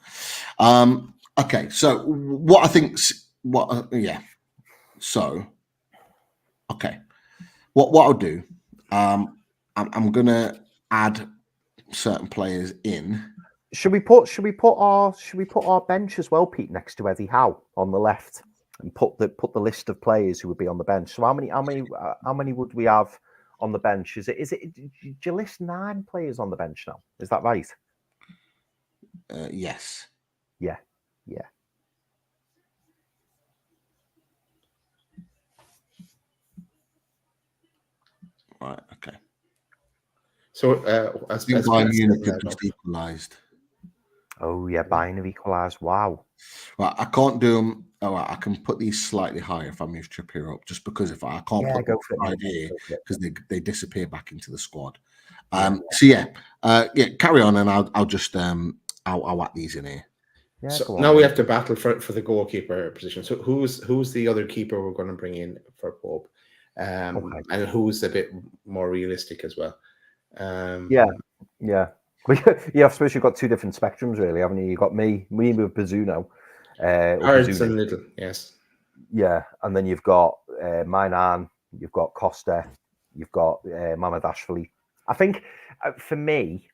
[SPEAKER 3] Okay. So what I think. So. Okay. What I'll do, I'm gonna add certain players in.
[SPEAKER 4] Should we put our bench as well, Pete, next to Eddie Howe on the left, and put the list of players who would be on the bench? So how many would we have on the bench? Is it? Do you list 9 players on the bench now? Is that right?
[SPEAKER 3] Yes.
[SPEAKER 4] Yeah.
[SPEAKER 3] Right. Okay.
[SPEAKER 2] So as
[SPEAKER 3] Bayern Munich have just equalised.
[SPEAKER 4] Oh yeah, Bayern have equalised. Wow.
[SPEAKER 3] Right, I can't do them. Oh, right, I can put these slightly higher if I move Trippier up, just because if I can't put them right here because they disappear back into the squad. Carry on, and I'll just I'll whack these in here.
[SPEAKER 4] Yeah,
[SPEAKER 2] so now we have to battle for the goalkeeper position. So who's the other keeper we're going to bring in for Pope? And who's a bit more realistic as well.
[SPEAKER 4] Yeah. I suppose you've got 2 different spectrums, really, haven't you? You've got me with Bazzuno.
[SPEAKER 2] Arsene Little, yes.
[SPEAKER 4] Yeah, and then you've got Mainan, you've got Costa, you've got Mamardashvili. I think for me,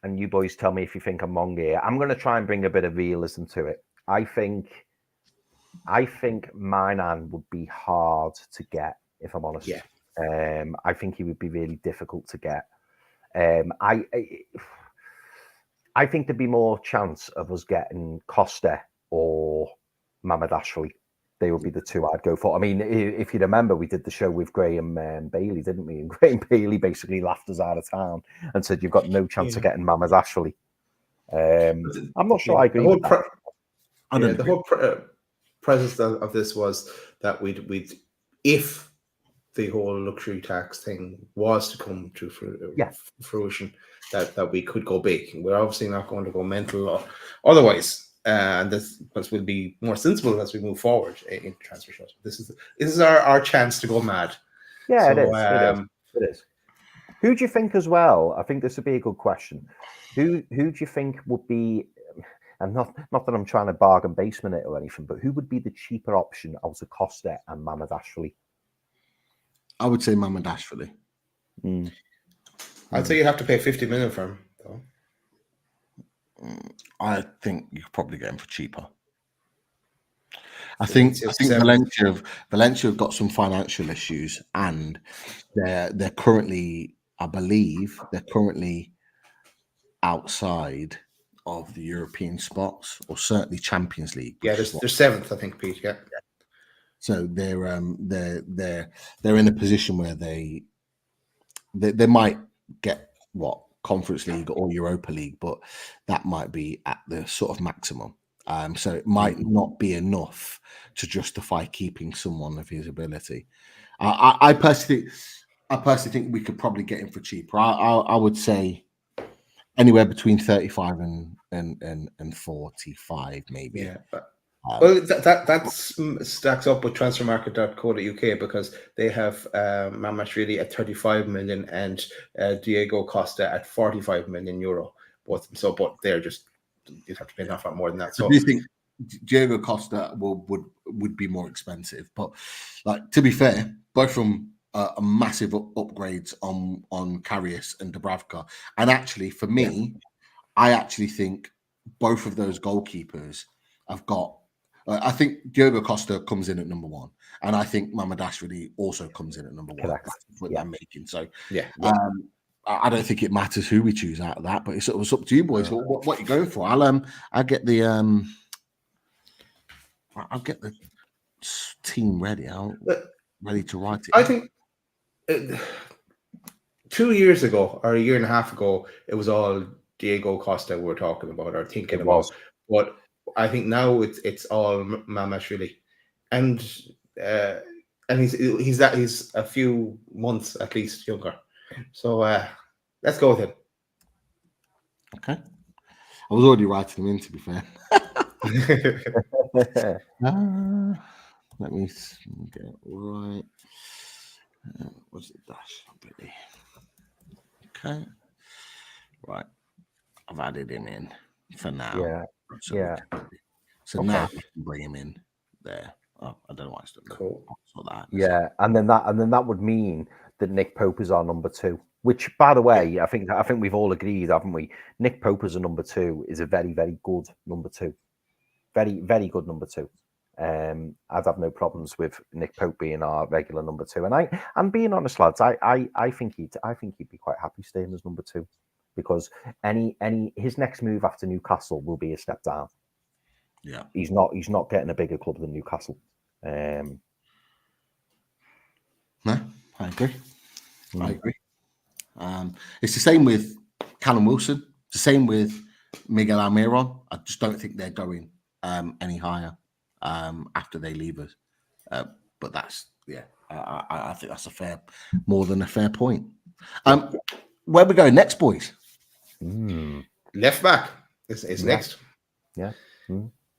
[SPEAKER 4] and you boys tell me if you think I'm wrong here, I'm going to try and bring a bit of realism to it. I think Mainan would be hard to get, if I'm honest.
[SPEAKER 2] Yeah.
[SPEAKER 4] I think he would be really difficult to get. I think there'd be more chance of us getting Costa or Mamardashvili. They would be the 2 I'd go for. I mean, if you remember, we did the show with Graham Bailey, didn't we? And Graham Bailey basically laughed us out of town and said, "You've got no chance of getting Mamardashvili." I'm not sure I agree with that.
[SPEAKER 2] The whole premise of this was that we'd if the whole luxury tax thing was to come to fruition, that we could go big. We're obviously not going to go mental or otherwise. and this will be more sensible as we move forward in transfer shows. This is our chance to go mad.
[SPEAKER 4] Yeah,
[SPEAKER 2] So,
[SPEAKER 4] it is. It is. Who do you think as well? I think this would be a good question. Who do you think would be, and not that I'm trying to bargain basement it or anything, but who would be the cheaper option out of Costa and Mamardashvili?
[SPEAKER 3] I would say Mamardashvili.
[SPEAKER 2] I'd say you'd have to pay 50 million for him, though.
[SPEAKER 3] I think you could probably get him for cheaper. I think Valencia have got some financial issues, and they're currently, I believe, outside of the European spots, or certainly Champions League.
[SPEAKER 2] Yeah, they're seventh, I think, Pete. Yeah.
[SPEAKER 3] So they're in a position where they might get Conference League or Europa League, but that might be at the sort of maximum. So it might not be enough to justify keeping someone of his ability. I personally think we could probably get him for cheaper. I would say anywhere between 35 and 45, maybe.
[SPEAKER 2] Yeah. Well, that stacks up with transfermarket.co.uk, because they have Mamardashvili at 35 million and Diego Costa at 45 million euro. But they're just, you'd have to pay enough more than that. So
[SPEAKER 3] do you think Diego Costa would be more expensive? But like, to be fair, both from a massive upgrades on Karius and Dubravka, and actually for me, I actually think both of those goalkeepers have got. I think Diego Costa comes in at number one, and I think Mamardashvili also comes in at number one.
[SPEAKER 4] Correct.
[SPEAKER 3] That's what I'm making. So I don't think it matters who we choose out of that, but it's up to you boys. What are you going for? I'll get the team ready. Ready to write it.
[SPEAKER 2] I think 2 years ago or a year and a half ago, it was all Diego Costa we were talking about or thinking about. But I think now it's all Mamardashvili, and he's a few months at least younger. So let's go with him.
[SPEAKER 3] Okay, I was already writing him in, to be fair. Let me get it right. What's it? Dash. Okay, right. I've added him in for now. So now we can bring him in there. Oh, I don't know why it's done that.
[SPEAKER 2] Cool.
[SPEAKER 4] And then that would mean that Nick Pope is our number two. Which, by the way, I think we've all agreed, haven't we? Nick Pope as a number two is a very, very good number two. Very, very good number two. I'd have no problems with Nick Pope being our regular number two. And being honest, lads, I think he'd be quite happy staying as number two, because his next move after Newcastle will be a step down.
[SPEAKER 3] Yeah,
[SPEAKER 4] he's not getting a bigger club than Newcastle.
[SPEAKER 3] No, I agree. I agree. It's the same with Callum Wilson. It's the same with Miguel Almiron. I just don't think they're going any higher after they leave us. But that's I think that's more than a fair point. Where we going next, boys?
[SPEAKER 2] Left back is next.
[SPEAKER 4] Yeah.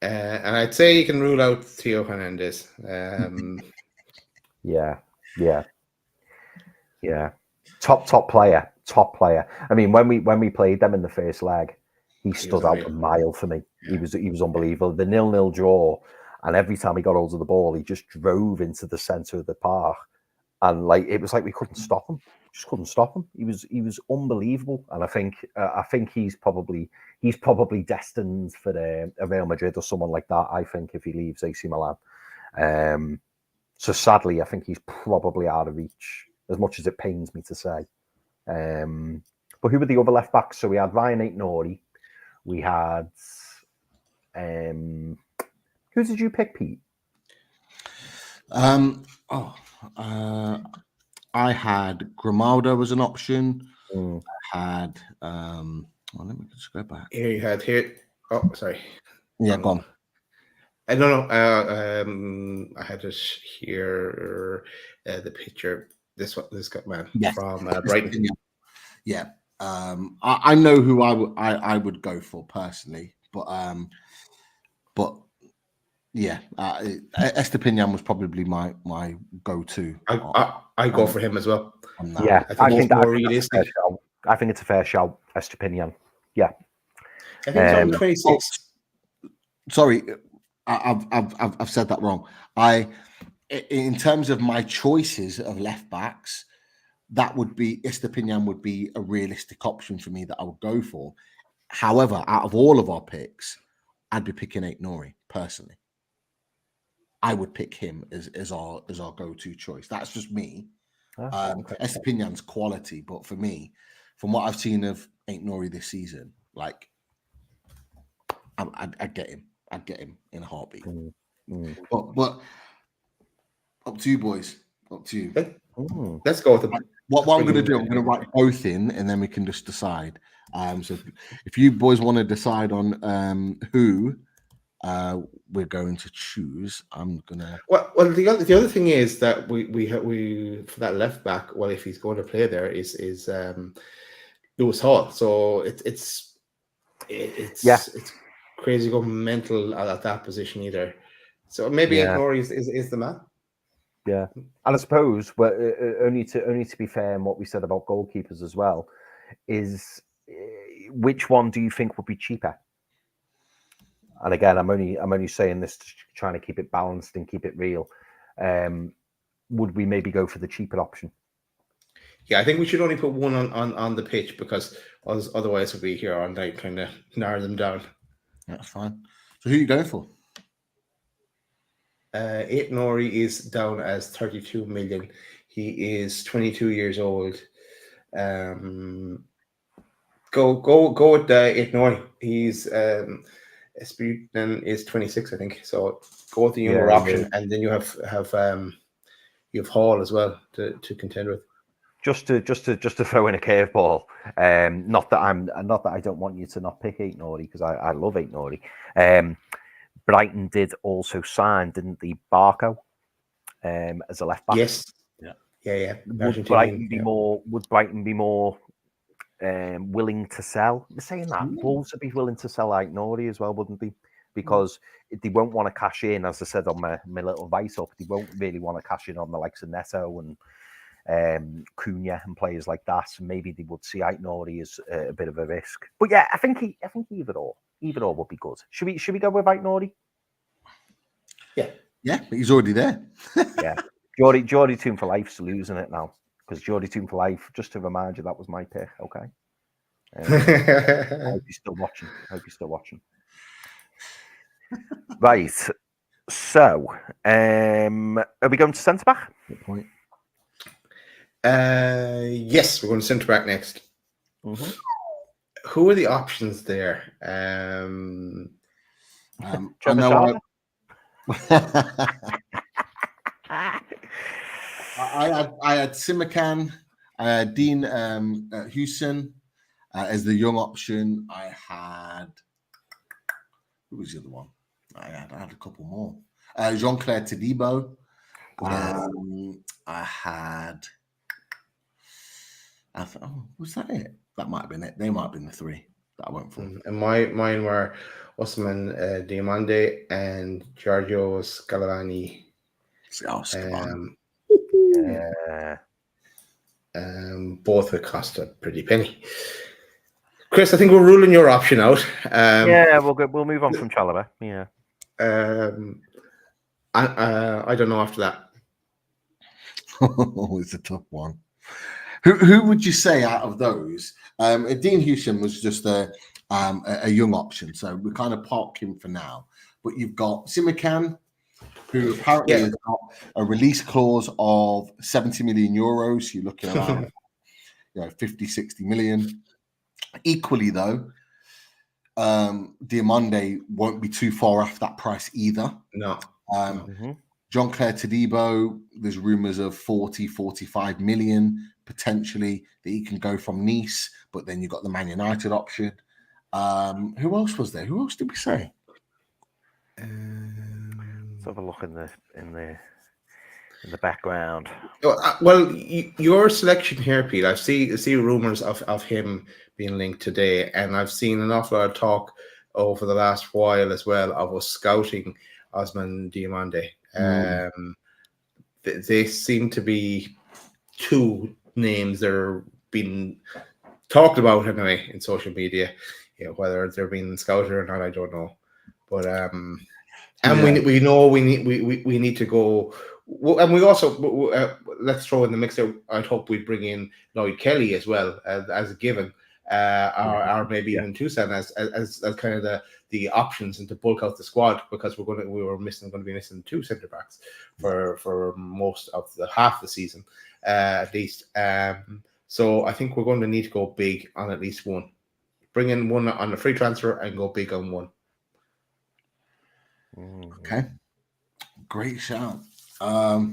[SPEAKER 2] And I'd say you can rule out Theo Hernandez.
[SPEAKER 4] Yeah. Top player. I mean, when we played them in the first leg, he stood out a mile for me. Yeah. He was unbelievable. The 0-0 draw, and every time he got hold of the ball, he just drove into the centre of the park, and it was like we couldn't stop him. Just couldn't stop him. He was unbelievable, and I think he's probably destined for Real Madrid or someone like that. I think if he leaves AC Milan, so sadly, I think he's probably out of reach, as much as it pains me to say. But who were the other left backs? So we had Ryan Aït-Nouri. We had who did you pick, Pete?
[SPEAKER 3] I had Grimaldo as an option. I had let me just go back.
[SPEAKER 2] Oh, sorry.
[SPEAKER 3] Yeah, go on.
[SPEAKER 2] I don't know. I had it here. The picture. This guy, man, from Brighton.
[SPEAKER 3] Yeah. I know who I would go for personally, but Yeah, Estepinian was probably my go-to.
[SPEAKER 2] I go for him as well.
[SPEAKER 3] On that.
[SPEAKER 4] Yeah,
[SPEAKER 2] I think more realistic.
[SPEAKER 4] I think it's a fair shout, Estepinian. Yeah,
[SPEAKER 2] I think he's only 26.
[SPEAKER 3] Sorry, I've said that wrong. In terms of my choices of left backs, that would be Estepinian would be a realistic option for me that I would go for. However, out of all of our picks, I'd be picking Aït-Nouri personally. I would pick him as our go-to choice. That's just me.
[SPEAKER 4] Okay.
[SPEAKER 3] Estepinian's quality, but for me, from what I've seen of Aït-Nouri this season, like I'd get him. I'd get him in a heartbeat. But up to you, boys. Up to you.
[SPEAKER 2] Let's go with him.
[SPEAKER 3] What I'm going to do, I'm going to write both in, and then we can just decide. So if you boys want to decide on who we're going to choose, I'm gonna.
[SPEAKER 2] Well, the other thing is that we for that left back. Well, if he's going to play there, is Lewis Hall. So it's crazy going mental at that position either. So maybe Aït-Nouri is the man.
[SPEAKER 4] Yeah, and I suppose, but only to be fair, and what we said about goalkeepers as well, is which one do you think would be cheaper? And again, I'm only saying this to trying to keep it balanced and keep it real. Would we maybe go for the cheaper option?
[SPEAKER 2] Yeah, I think we should only put one on the pitch, because otherwise we'll be here all night trying to narrow them down.
[SPEAKER 3] That's fine. So who are you going for?
[SPEAKER 2] Aït-Nouri is down as 32 million. He is 22 years old. Go with Aït-Nouri. He's Espiritan is 26, I think. So go with the younger option, and then you have Hall as well to contend with. Just to
[SPEAKER 4] throw in a curveball. Not that I don't want you to not pick Aït-Nouri, because I love Aït-Nouri. Brighton did also sign, didn't they, Barco as a left back?
[SPEAKER 2] Yes. Yeah.
[SPEAKER 4] Would Brighton be more willing to sell? They're saying that Wolves would be willing to sell Aït-Nouri as well, wouldn't they? Because they won't want to cash in, as I said on my little write up. They won't really want to cash in on the likes of Neto and Cunha and players like that. So maybe they would see Aït-Nouri as a bit of a risk. But yeah, I think either or would be good. Should we go with Aït-Nouri?
[SPEAKER 3] Yeah, but he's already there.
[SPEAKER 4] Yeah, Geordie Toon for Life's losing it now, because Geordie Toon for Life, just to remind you, that was my pick. Okay. I hope you're still watching. Right. So, are we going to centre back?
[SPEAKER 3] Good point.
[SPEAKER 2] Yes, we're going to centre back next.
[SPEAKER 4] Mm-hmm.
[SPEAKER 2] Who are the options there?
[SPEAKER 3] I know. I had Simakan, Dean Houston as the young option. I had, who was the other one? I had a couple more. Jean-Claire Todibo. I had. Was that it? That might have been it. They might have been the three that I went for.
[SPEAKER 2] And mine were Osman Diamande and Giorgio Scaloni. Both would cost a pretty penny. Chris, I think we're ruling your option out.
[SPEAKER 4] We'll move on from Chalobah. Yeah.
[SPEAKER 2] I don't know after that.
[SPEAKER 3] It's a tough one. Who would you say out of those? Dean Houston was just a young option, so we kind of park him for now. But you've got Simakan, who apparently has got a release clause of 70 million euros. You're looking around 50, 60 million. Equally, though, Diamande won't be too far off that price either.
[SPEAKER 2] No.
[SPEAKER 3] Jean-Claire Todibo, there's rumours of 40, 45 million potentially that he can go from Nice, but then you've got the Man United option. Who else was there? Who else did we say?
[SPEAKER 4] Let's have a look in the background.
[SPEAKER 2] Well, your selection here, Pete, I see rumours of him being linked today, and I've seen an awful lot of talk over the last while as well of us scouting Osman Diomande. They seem to be two names that are being talked about anyway in social media. Whether they're being scouted or not, I don't know. But we know we need to go. And we also let's throw in the mix there. I'd hope we bring in Lloyd Kelly as well as a given, or maybe even Tucson as kind of the options and to bulk out the squad, because we're going to be missing two centre backs for most of the half the season at least. So I think we're going to need to go big on at least one. Bring in one on a free transfer and go big on one.
[SPEAKER 3] Okay, great shout. Oh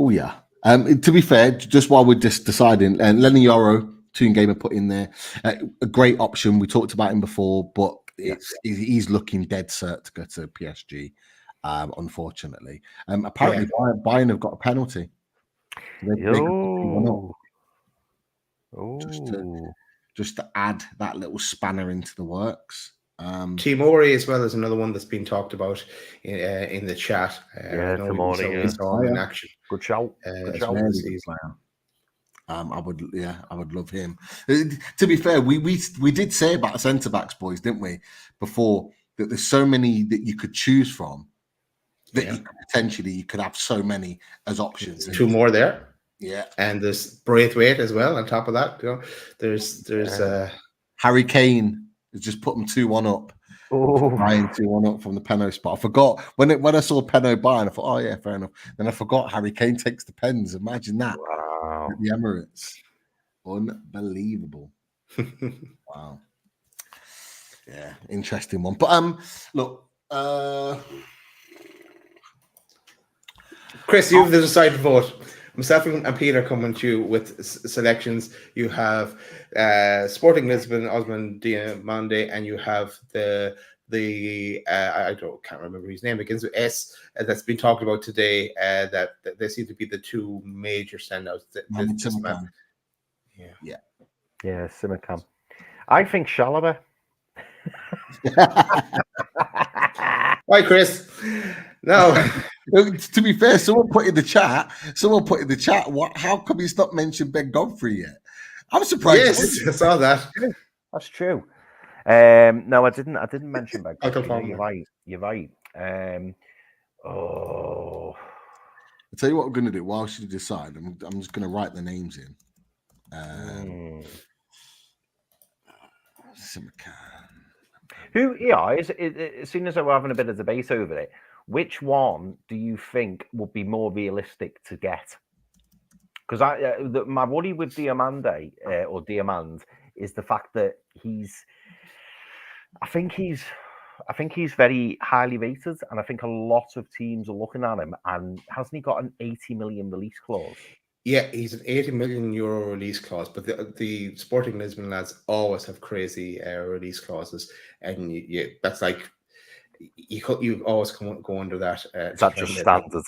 [SPEAKER 3] yeah. To be fair, just while we're just deciding, and Lenny Yoro, Toon Gamer put in there a great option. We talked about him before, but he's looking dead cert to go to PSG. Unfortunately, apparently Bayern have got a penalty. Just to add that little spanner into the works.
[SPEAKER 2] Timori as well is another one that's been talked about in the chat.
[SPEAKER 4] Timori,
[SPEAKER 2] we saw him in action.
[SPEAKER 4] Good shout.
[SPEAKER 3] I would love him. To be fair, we did say about the centre backs, boys, didn't we? Before, that there's so many that you could choose from. That you could have so many as options.
[SPEAKER 2] Two more there.
[SPEAKER 3] Yeah,
[SPEAKER 2] and there's Braithwaite as well. On top of that, there's
[SPEAKER 3] Harry Kane has just put them 2-1 up. Buying 2-1 up from the Peno spot. I forgot when I saw Peno buying. I thought, oh yeah, fair enough. Then I forgot Harry Kane takes the pens. Imagine that.
[SPEAKER 4] Wow,
[SPEAKER 3] at the Emirates, unbelievable. Wow. Yeah, interesting one. But look,
[SPEAKER 2] Chris, you have the decided vote. Myself and Peter coming to you with selections. You have Sporting Lisbon, Osman Diomande, and you have the can't remember his name, begins with S, that's been talked about today. That they seem to be the two major standouts.
[SPEAKER 3] Yeah,
[SPEAKER 4] Simicam. I think Chalobah.
[SPEAKER 2] Why, Chris? No.
[SPEAKER 3] To be fair, someone put in the chat. How come he's not mentioned Ben Godfrey yet? I'm surprised.
[SPEAKER 2] Yes, I saw that.
[SPEAKER 4] That's true. No, I didn't mention Ben Godfrey. You're right.
[SPEAKER 3] I'll tell you what I'm going to do. While you decide, I'm just going to write the names in.
[SPEAKER 4] Who? Yeah, as soon as we're having a bit of debate over it, which one do you think would be more realistic to get? Because my worry with Diomande or Diamand is the fact that I think he's very highly rated, and I think a lot of teams are looking at him. And hasn't he got an 80 million release clause?
[SPEAKER 2] Yeah, he's an 80 million euro release clause, but the Sporting Lisbon lads always have crazy release clauses, and that's like you always go under that.
[SPEAKER 4] That's just standard.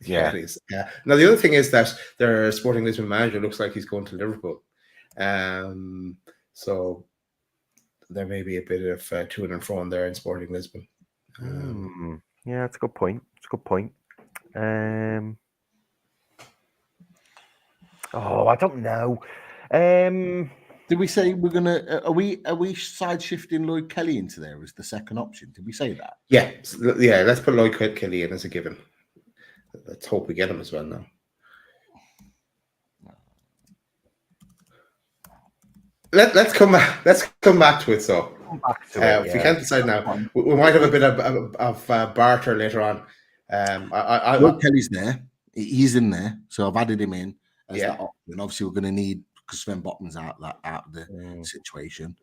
[SPEAKER 2] Yeah, it is. Now the other thing is that their Sporting Lisbon manager looks like he's going to Liverpool, so there may be a bit of to and fro there in Sporting Lisbon.
[SPEAKER 4] Yeah, that's a good point. I don't know.
[SPEAKER 3] Did we say we're gonna? Are we side shifting Lloyd Kelly into there as the second option? Did we say that?
[SPEAKER 2] Yeah. Let's put Lloyd Kelly in as a given. Let's hope we get him as well now. Let's come back to it. So if we can't decide now, we might have a bit of barter later on.
[SPEAKER 3] Lloyd Kelly's there. He's in there, so I've added him in as that option. Obviously, we're going to need, because Sven Botman's out of the situation.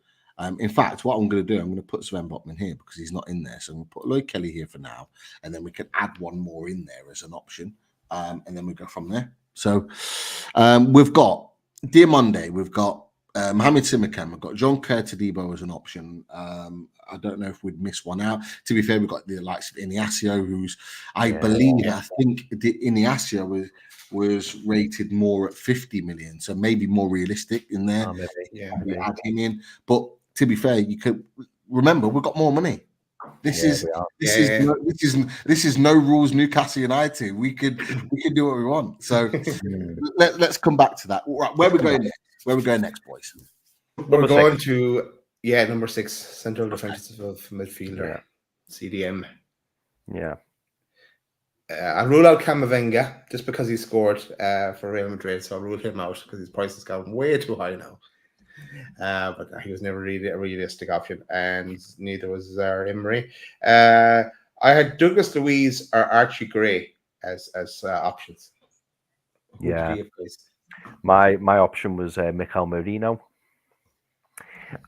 [SPEAKER 3] In fact, what I'm going to do, I'm going to put Sven Botman here because he's not in there. So I'm going to put Lloyd Kelly here for now, and then we can add one more in there as an option, and then we go from there. So we've got Diomande, we've got Mohamed Simicam, we've got John Curtidebo as an option. I don't know if we'd miss one out. To be fair, we've got the likes of Inacio, who's I think Inacio was rated more at 50 million, so maybe more realistic in there. Maybe add him in. But to be fair, you could remember we've got more money. This
[SPEAKER 4] Yeah,
[SPEAKER 3] is
[SPEAKER 4] we are.
[SPEAKER 3] this
[SPEAKER 2] Yeah,
[SPEAKER 3] is
[SPEAKER 2] yeah.
[SPEAKER 3] no, this is no rules. Newcastle United. We could do what we want. So let's come back to that. Right, where we going next? Where we going next, boys?
[SPEAKER 2] We're
[SPEAKER 4] Number
[SPEAKER 2] going
[SPEAKER 4] 6.
[SPEAKER 2] to number 6, central defensive midfielder, CDM.
[SPEAKER 4] Yeah.
[SPEAKER 2] I rule out Camavinga just because he scored for Real Madrid, so I'll rule him out because his price has gone way too high now. But he was never really a realistic option, and neither was Emery. I had Douglas Luiz or Archie Gray as options. Who did you have, please?
[SPEAKER 4] My option was Mikel Merino,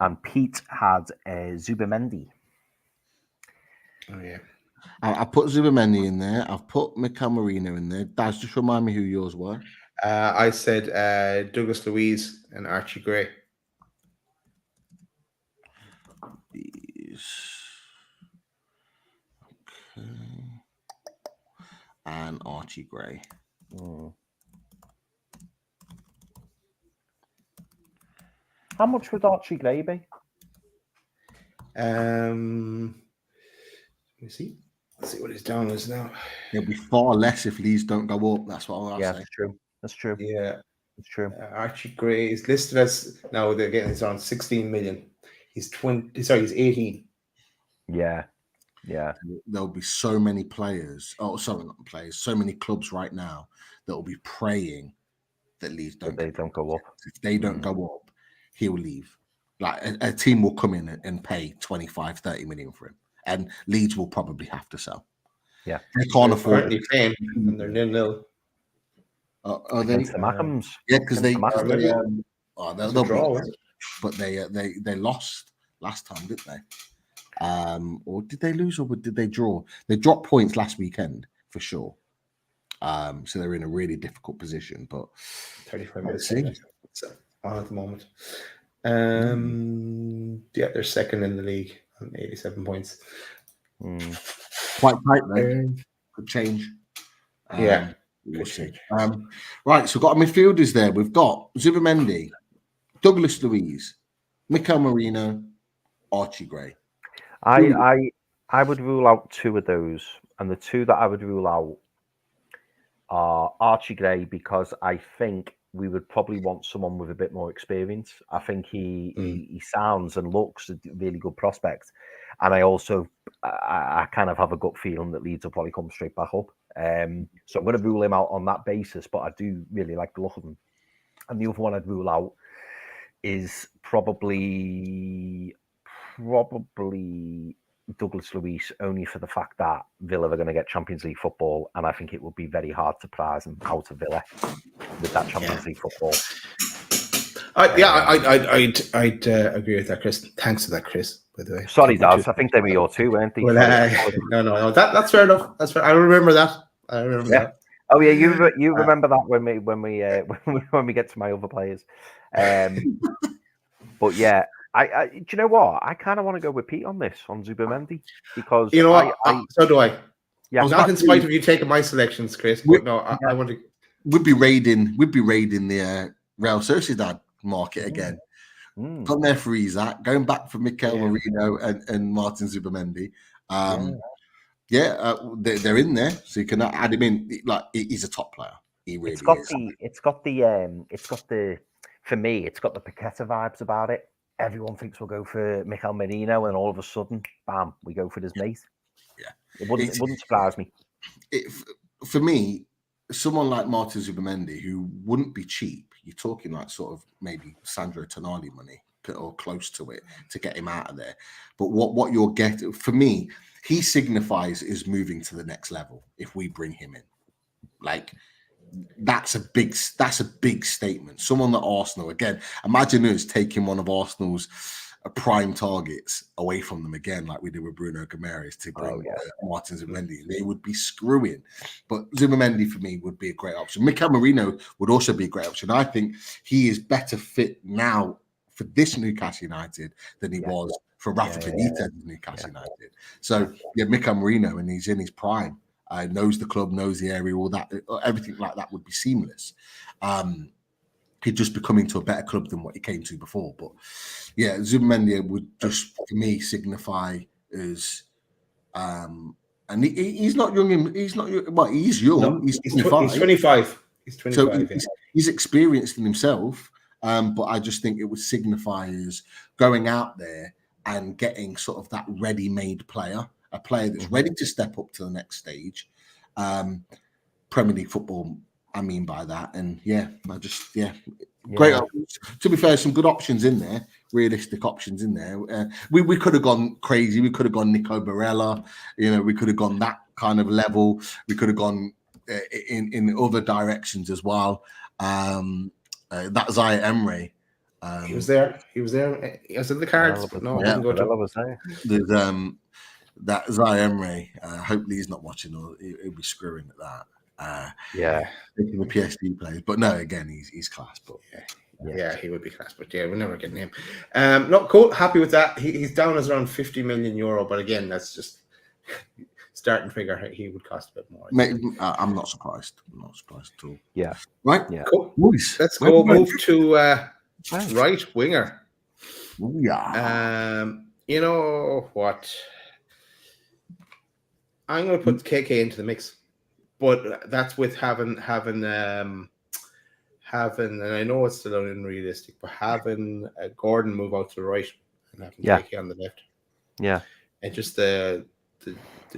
[SPEAKER 4] and Pete had Zubamendi.
[SPEAKER 2] Oh yeah.
[SPEAKER 3] I put Zubamendi in there. I've put Mikel Merino in there. Daz, just remind me who yours were.
[SPEAKER 2] I said Douglas Luiz and Archie Gray.
[SPEAKER 3] Okay. And Archie Gray.
[SPEAKER 4] How much would Archie Gray be?
[SPEAKER 2] Let me see. Let's see what his down is now.
[SPEAKER 3] It'll be far less if Leeds don't go up. That's what I'll say.
[SPEAKER 4] That's true. That's true.
[SPEAKER 2] Yeah,
[SPEAKER 4] That's true.
[SPEAKER 2] Archie Gray is listed as now. Again, it's on 16 million. He's 20. Sorry, he's 18.
[SPEAKER 4] Yeah.
[SPEAKER 3] There'll be so many players. Oh, sorry, not players. So many clubs right now that will be praying that Leeds don't
[SPEAKER 4] go up.
[SPEAKER 3] If they don't go up, he'll leave. Like a team will come in and pay 25, 30 million for him, and Leeds will probably have to sell.
[SPEAKER 4] Yeah,
[SPEAKER 3] they can't afford
[SPEAKER 2] currently paying, and they're 0-0.
[SPEAKER 3] Are they?
[SPEAKER 4] The Mackhams.
[SPEAKER 3] Yeah, because they'll
[SPEAKER 2] draw,
[SPEAKER 3] but they lost last time, didn't they? Or did they lose, or did they draw? They dropped points last weekend for sure. So they're in a really difficult position. But
[SPEAKER 2] 35 minutes on at the moment. Yeah, they're second in the league on 87 points.
[SPEAKER 3] Quite tight though. Could change. We'll see. Right, so we've got our midfielders there. We've got Zubamendi, Douglas Luiz, Mikel Merino, Archie Gray.
[SPEAKER 4] I would rule out 2 of those, and the 2 that I would rule out are Archie Gray, because I think we would probably want someone with a bit more experience. I think he sounds and looks a really good prospect, and I also I kind of have a gut feeling that Leeds will probably come straight back up. So I'm going to rule him out on that basis, but I do really like the look of him. And the other one I'd rule out is probably Douglas Luiz, only for the fact that Villa are going to get Champions League football, and I think it would be very hard to prize them out of Villa with that Champions League football.
[SPEAKER 2] I'd agree with that, Chris. Thanks for that, Chris. By the way,
[SPEAKER 4] sorry, Daz. I think they were your 2, weren't they?
[SPEAKER 2] Well, no. That's fair enough. That's fair. I remember that. That.
[SPEAKER 4] Oh yeah, you remember that when we get to my other players. But yeah. I do you know what? I kind of want to go with Pete on this, on Zubamendi, because
[SPEAKER 2] you know what? So do I.
[SPEAKER 4] Yeah,
[SPEAKER 2] not in spite of you taking my selections, Chris. But no, I want to.
[SPEAKER 3] We'd be raiding the Real Sociedad market again. Gone there for Isaac, going back for Mikel Merino and Martin Zubamendi. They're in there, so you can add him in. Like, he's a top player. He really is.
[SPEAKER 4] It's got the for me, it's got the Paqueta vibes about it. Everyone thinks we'll go for Mikel Merino, and all of a sudden, bam, we go for his mate.
[SPEAKER 3] Yeah,
[SPEAKER 4] it wouldn't surprise me.
[SPEAKER 3] For me, someone like Martin Zubamendi, who wouldn't be cheap, you're talking like sort of maybe Sandro Tonali money or close to it to get him out of there. But what you're getting, for me, he signifies is moving to the next level if we bring him in. Like, that's a big statement. Someone that Arsenal, again, imagine us taking one of Arsenal's prime targets away from them again, like we did with Bruno Guimaraes to bring Martin Zubamendi. They would be screwing. But Zubamendi for me would be a great option. Mikel Merino would also be a great option. I think he is better fit now for this Newcastle United than he was for Rafa Benitez Newcastle United. So Mikel Merino, and he's in his prime. Knows the club, knows the area, all that, everything like that would be seamless. He'd just be coming to a better club than what he came to before. But yeah, Zubamendi would just, for me, signify as And he's not young. He's not. Well, he's young.
[SPEAKER 2] No,
[SPEAKER 3] he's
[SPEAKER 2] he's
[SPEAKER 3] 25.
[SPEAKER 2] 25. He's 25.
[SPEAKER 3] So he's experienced in himself. But I just think it would signify as going out there and getting sort of that ready-made player, a player that's ready to step up to the next stage. Premier League football, I mean by that. And great options. To be fair, some good options in there, realistic options in there. We could have gone crazy. We could have gone Nico Barella. We could have gone that kind of level. We could have gone in other directions as well. That Zaire Emery.
[SPEAKER 2] He was there. He was there. He was in the cards, but no, didn't go to.
[SPEAKER 4] Was there.
[SPEAKER 3] There's that Zaire Emery. Hopefully he's not watching, or he'll be screwing at that. Thinking the PSG players, but no, again, he's class. But
[SPEAKER 2] yeah, he would be class. But we're never getting him. Not cool. Happy with that. He's down as around 50 million euro, but again, that's just starting figure. He would cost a bit more.
[SPEAKER 3] I'm not surprised. I'm not surprised at all.
[SPEAKER 4] Yeah.
[SPEAKER 3] Right.
[SPEAKER 4] Yeah.
[SPEAKER 2] Cool.
[SPEAKER 3] Nice.
[SPEAKER 2] Let's go move to right winger.
[SPEAKER 3] Yeah.
[SPEAKER 2] You know what? I'm going to put KK into the mix, but that's with having, and I know it's still unrealistic, but having Gordon move out to the right and having KK on the left.
[SPEAKER 4] Yeah.
[SPEAKER 2] And just the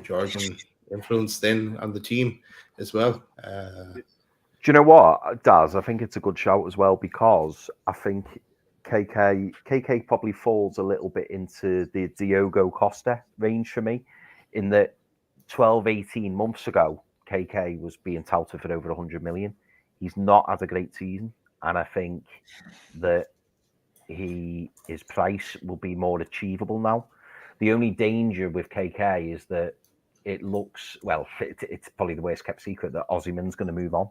[SPEAKER 2] Georgian influence then on the team as well.
[SPEAKER 4] Do you know what, Daz? I think it's a good shout as well, because I think KK probably falls a little bit into the Diogo Costa range for me, in that 12, 18 months ago, KK was being touted for over 100 million. He's not had a great season, and I think that his price will be more achievable now. The only danger with KK is that it looks, it's probably the worst kept secret, that Osimhen's going to move on.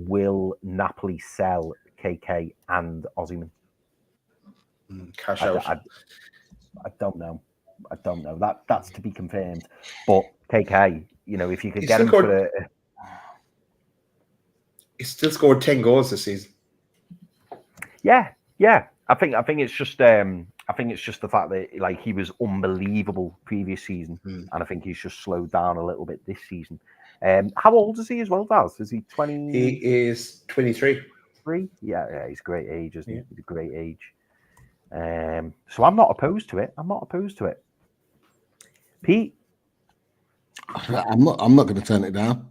[SPEAKER 4] Will Napoli sell KK and Osimhen?
[SPEAKER 2] Cash out.
[SPEAKER 4] I don't know. That's to be confirmed. But KK, if you could get him for
[SPEAKER 2] he still scored 10 goals this season.
[SPEAKER 4] Yeah. I think it's just the fact that he was unbelievable previous season, and I think he's just slowed down a little bit this season. How old is he as well, Daz? Is he 20?
[SPEAKER 2] He is 23.
[SPEAKER 4] Yeah, he's a great age, isn't he? He's a great age. So I'm not opposed to it. Pete?
[SPEAKER 3] I'm not going to turn it down.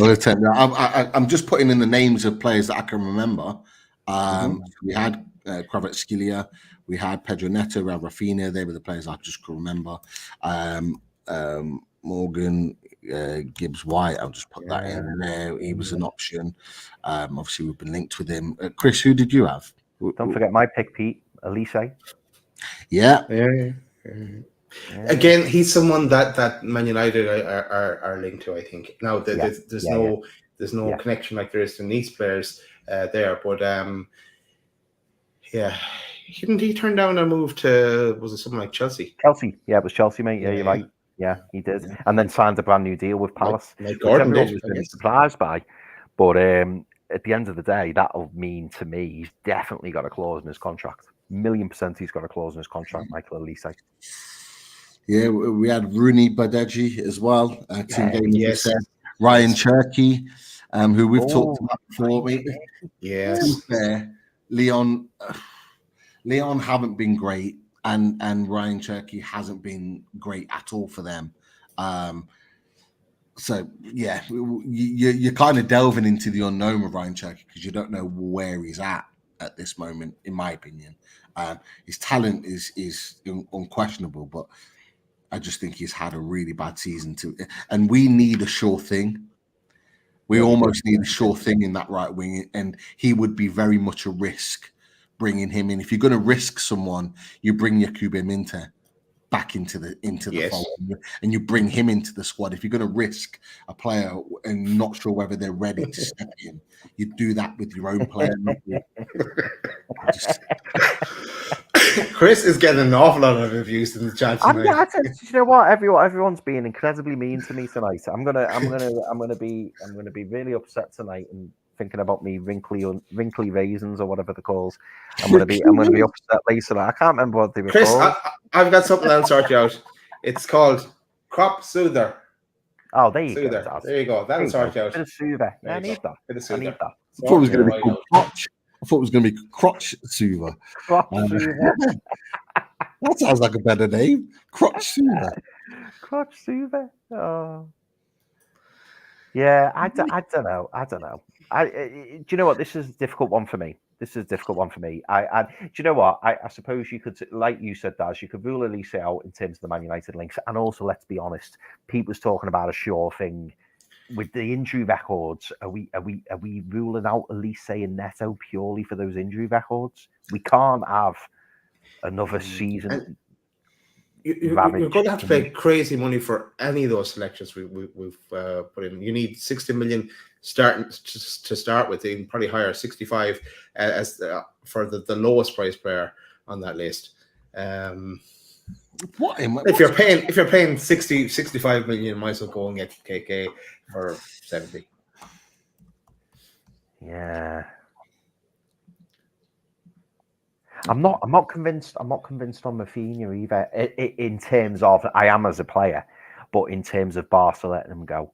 [SPEAKER 3] I'm just putting in the names of players that I can remember. We had Kvaratskhelia, we had Pedro Neto, we had Rafinha. They were the players I just could remember. Morgan Gibbs White, I'll just put that in there. He was an option. Obviously, we've been linked with him. Chris, who did you have?
[SPEAKER 4] Don't forget my pick, Pete. Elise.
[SPEAKER 3] Yeah.
[SPEAKER 2] Again, he's someone that Man United are linked to, I think. Now, there's no connection like there is to Nice players there, but didn't he turn down a move to, was it something like Chelsea?
[SPEAKER 4] Chelsea, it was Chelsea, mate. Yeah, you're right. Yeah, he did, and then signed a brand new deal with Palace.
[SPEAKER 2] Like Gordon
[SPEAKER 4] did, was really surprised by, but at the end of the day, that'll mean to me he's definitely got a clause in his contract. 1,000,000% he's got a clause in his contract, Michael Elise.
[SPEAKER 3] Yeah, we had Rooney Badeji as well. Ryan Cherky, who we've talked about before.
[SPEAKER 2] Yes.
[SPEAKER 3] Leon haven't been great, and Ryan Cherky hasn't been great at all for them. So yeah, you're kind of delving into the unknown with Ryan Cherky because you don't know where he's at this moment, in my opinion. His talent is unquestionable, but I just think he's had a really bad season too. And we need a sure thing. We almost need a sure thing in that right wing, and he would be very much a risk bringing him in. If you're going to risk someone, you bring Jakub Minter back into the fold, and you bring him into the squad. If you're going to risk a player and not sure whether they're ready to step in, you do that with your own player.
[SPEAKER 2] Chris is getting an awful lot of reviews in the chat tonight.
[SPEAKER 4] You know what? Everyone's being incredibly mean to me tonight. I'm gonna be really upset tonight and thinking about me wrinkly raisins or whatever they're called. I'm gonna be upset later. I can't remember what they were
[SPEAKER 2] Chris,
[SPEAKER 4] called.
[SPEAKER 2] I've got something I'll sort you out. It's called Crop Soother.
[SPEAKER 4] Oh, there you
[SPEAKER 2] Soother.
[SPEAKER 4] go.
[SPEAKER 2] There you go. That'll sort you out.
[SPEAKER 4] Bit of soother. I need that.
[SPEAKER 2] Bit of
[SPEAKER 4] I
[SPEAKER 2] soother.
[SPEAKER 4] need that.
[SPEAKER 3] I thought it was going to be called crotch. I thought it was going to be crotch soother.
[SPEAKER 4] Crotch soother.
[SPEAKER 3] That sounds like a better name. Crotch soother.
[SPEAKER 4] Crotch soother. Oh. Yeah, I don't know. Do you know what? This is a difficult one for me. Do you know what? I suppose you could, like you said, Daz, you could rule Elise out in terms of the Man United links. And also, let's be honest, Pete was talking about a sure thing. With the injury records, are we ruling out Elise and Neto purely for those injury records? We can't have another season.
[SPEAKER 2] You're going to have to pay crazy money for any of those selections we've put in. You need 60 million to start with. You can probably hire 65 for the lowest price player on that list. If you're paying 65 million, you might as well go and get KK for 70.
[SPEAKER 4] Yeah. I'm not convinced. I'm not convinced on Rafinha either. In terms of, I am as a player, but in terms of Barca letting him go,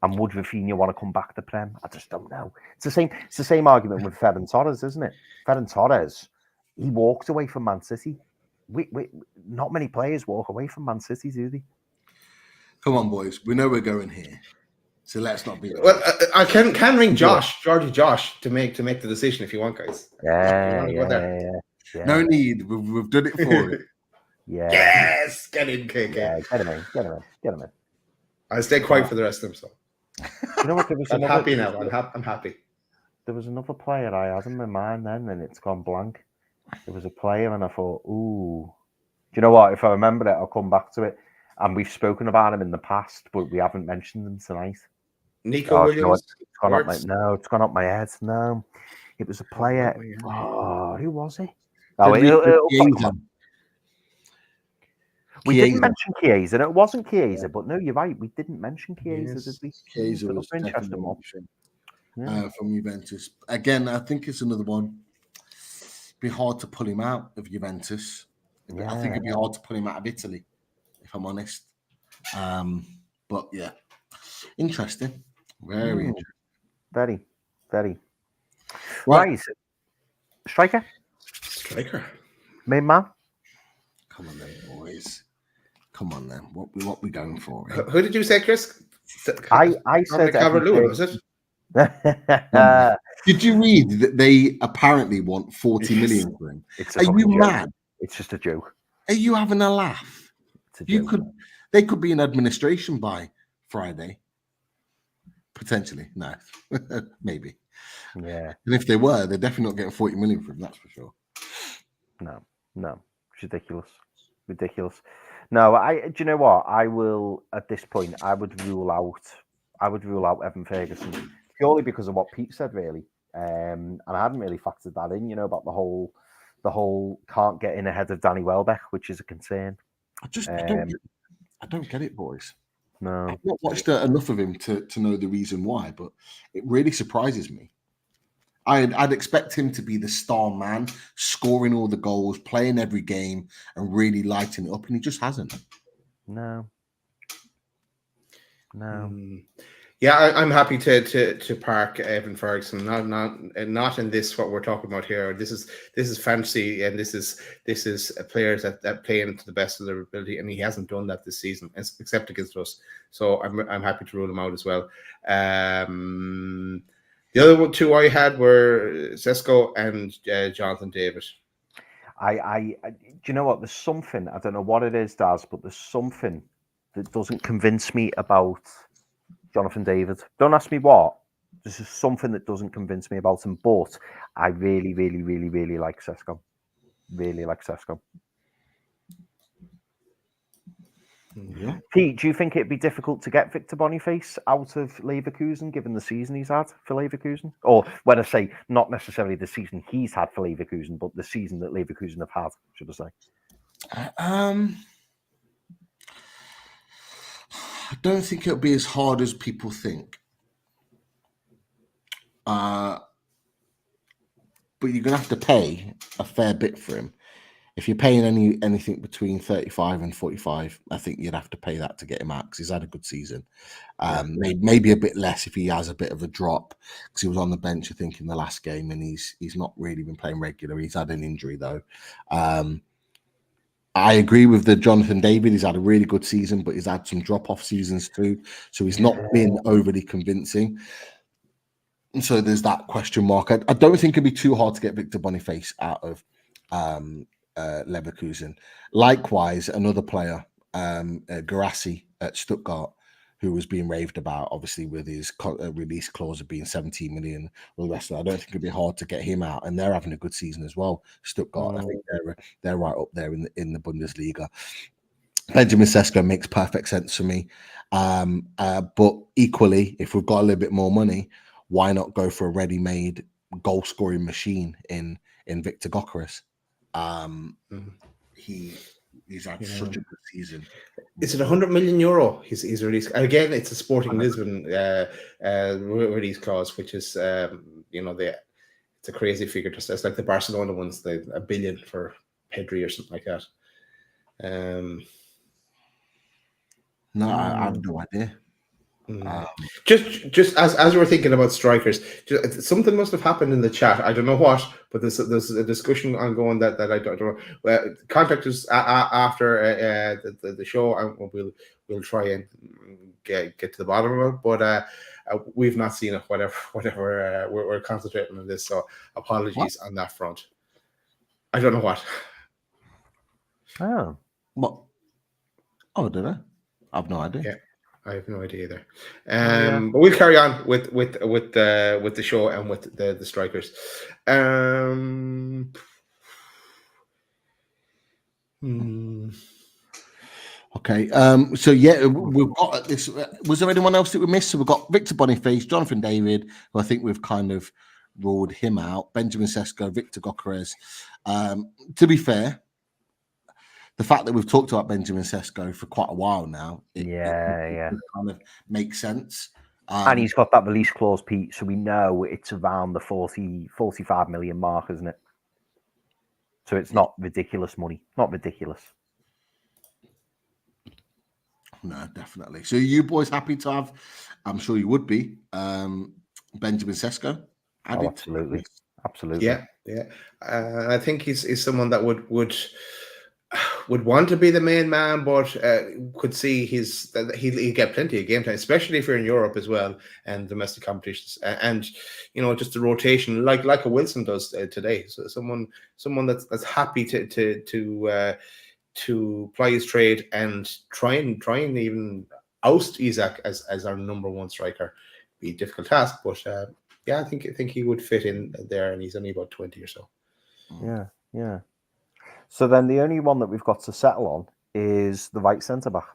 [SPEAKER 4] and would Rafinha want to come back to Prem? I just don't know. It's the same argument with Ferran Torres, isn't it? Ferran Torres, he walked away from Man City. We not many players walk away from Man City, do they?
[SPEAKER 3] Come on, boys. We know we're going here, so let's not be.
[SPEAKER 2] Well, I can ring Georgie Josh, to make the decision if you want, guys.
[SPEAKER 4] Yeah.
[SPEAKER 3] No need. We've done it for it.
[SPEAKER 4] Yeah.
[SPEAKER 2] Yes, get in, KK.
[SPEAKER 4] Yeah, get him in.
[SPEAKER 2] I'll stay quiet for the rest of them. So.
[SPEAKER 4] You know what? There was
[SPEAKER 2] I'm happy now. I'm happy.
[SPEAKER 4] There was another player I had in my mind then, and it's gone blank. There was a player, and I thought, ooh. Do you know what? If I remember it, I'll come back to it. And we've spoken about him in the past, but we haven't mentioned him tonight.
[SPEAKER 2] Nico Williams.
[SPEAKER 4] You know it's gone up my head. No, it was a player. Oh, who was he? We didn't mention Chiesa. It wasn't Chiesa, but no, you're right. We didn't mention Chiesa, did we?
[SPEAKER 3] Chiesa was definitely an option from Juventus. Again, I think it's another one. Be hard to pull him out of Juventus. Yeah. I think it'd be hard to pull him out of Italy, if I'm honest. But yeah, interesting. Very interesting.
[SPEAKER 4] Very, very. Right. Striker. Main man.
[SPEAKER 3] Come on then, boys. Come on then. What we going for? Eh?
[SPEAKER 2] Who did you say, Chris?
[SPEAKER 4] I said
[SPEAKER 2] Calvert-Lewin, was it?
[SPEAKER 3] Did you read that they apparently want 40 million for him? Are you mad?
[SPEAKER 4] It's just a joke.
[SPEAKER 3] Are you having a laugh? They could be in administration by Friday. Potentially. No. Maybe.
[SPEAKER 4] Yeah.
[SPEAKER 3] And if they were, they're definitely not getting 40 million for him, that's for sure.
[SPEAKER 4] No. It's ridiculous. No, do you know what? I will, at this point, I would rule out Evan Ferguson purely because of what Pete said, really. And I hadn't really factored that in, about the whole can't get in ahead of Danny Welbeck, which is a concern.
[SPEAKER 3] I don't get it, boys.
[SPEAKER 4] No.
[SPEAKER 3] I've not watched enough of him to know the reason why, but it really surprises me. I'd expect him to be the star man, scoring all the goals, playing every game, and really lighting it up, and he just hasn't.
[SPEAKER 4] No.
[SPEAKER 2] Yeah, I'm happy to park Evan Ferguson. Not in this what we're talking about here. This is fantasy, and this is players that play into the best of their ability, and he hasn't done that this season, except against us. So I'm happy to rule him out as well. The other two I had were Sesko and Jonathan David.
[SPEAKER 4] Do you know what? There's something, I don't know what it is, Daz, but there's something that doesn't convince me about Jonathan David. Don't ask me what. There's just something that doesn't convince me about him, but I really, really, really, really like Sesko. Really like Sesko.
[SPEAKER 3] Yeah.
[SPEAKER 4] Pete, do you think it'd be difficult to get Victor Boniface out of Leverkusen given the season he's had for Leverkusen? Or when I say not necessarily the season he's had for Leverkusen, but the season that Leverkusen have had, should I say?
[SPEAKER 3] I don't think it'll be as hard as people think. but you're gonna have to pay a fair bit for him. If you're paying anything between 35 and 45, I think you'd have to pay that to get him out because he's had a good season. Maybe a bit less if he has a bit of a drop because he was on the bench, I think, in the last game, and he's not really been playing regular. He's had an injury though. I agree with the Jonathan David. He's had a really good season, but he's had some drop-off seasons too, so he's not been overly convincing. And so there's that question mark. I don't think it'd be too hard to get Victor Boniface out of Leverkusen. Likewise, another player, Guirassy at Stuttgart, who was being raved about, obviously with his release clause of being 17 million. All the rest of it. I don't think it'd be hard to get him out, and they're having a good season as well. Stuttgart, I think they're right up there in the Bundesliga. Benjamin Sesko makes perfect sense for me, but equally, if we've got a little bit more money, why not go for a ready-made goal-scoring machine in Victor Gyökeres? He's had such a good season.
[SPEAKER 2] Is it 100 million euro? He's released again. It's a Sporting Lisbon release clause, which is it's a crazy figure. Just it's like the Barcelona ones, $1 billion for Pedri or something like that.
[SPEAKER 3] No, I have no idea.
[SPEAKER 2] Just as we're thinking about strikers, something must have happened in the chat. I don't know what, but there's a discussion ongoing that I don't know. Contact us after the show, and we'll try and get to the bottom of it. But we've not seen it. Whatever. We're concentrating on this, so apologies on that front. I don't know what.
[SPEAKER 3] Oh, what? Oh, did I? I've no idea.
[SPEAKER 2] Yeah. I have no idea either. But we'll carry on with the show and with the strikers.
[SPEAKER 3] Okay. So yeah, we've got this. Was there anyone else that we missed? So we've got Victor Boniface, Jonathan David, who I think we've kind of ruled him out. Benjamin Sesko, Victor Gyökeres. To be fair, the fact that we've talked about Benjamin Sesko for quite a while now, it kind of makes sense.
[SPEAKER 4] And he's got that release clause, Pete, so we know it's around the 45 million mark, isn't it? So it's not ridiculous money. Not ridiculous.
[SPEAKER 3] No, definitely. So you boys happy to have, I'm sure you would be, Benjamin Sesko added?
[SPEAKER 4] Oh, absolutely. Absolutely.
[SPEAKER 2] Yeah. I think he's someone that would want to be the main man, but could see he'll get plenty of game time, especially if you're in Europe as well and domestic competitions, and just the rotation like a Wilson does today. So someone that's happy to ply his trade and try and even oust Isak as our number one striker. Be a difficult task, but I think he would fit in there, and he's only about 20 or so.
[SPEAKER 4] Yeah. So then the only one that we've got to settle on is the right centre back.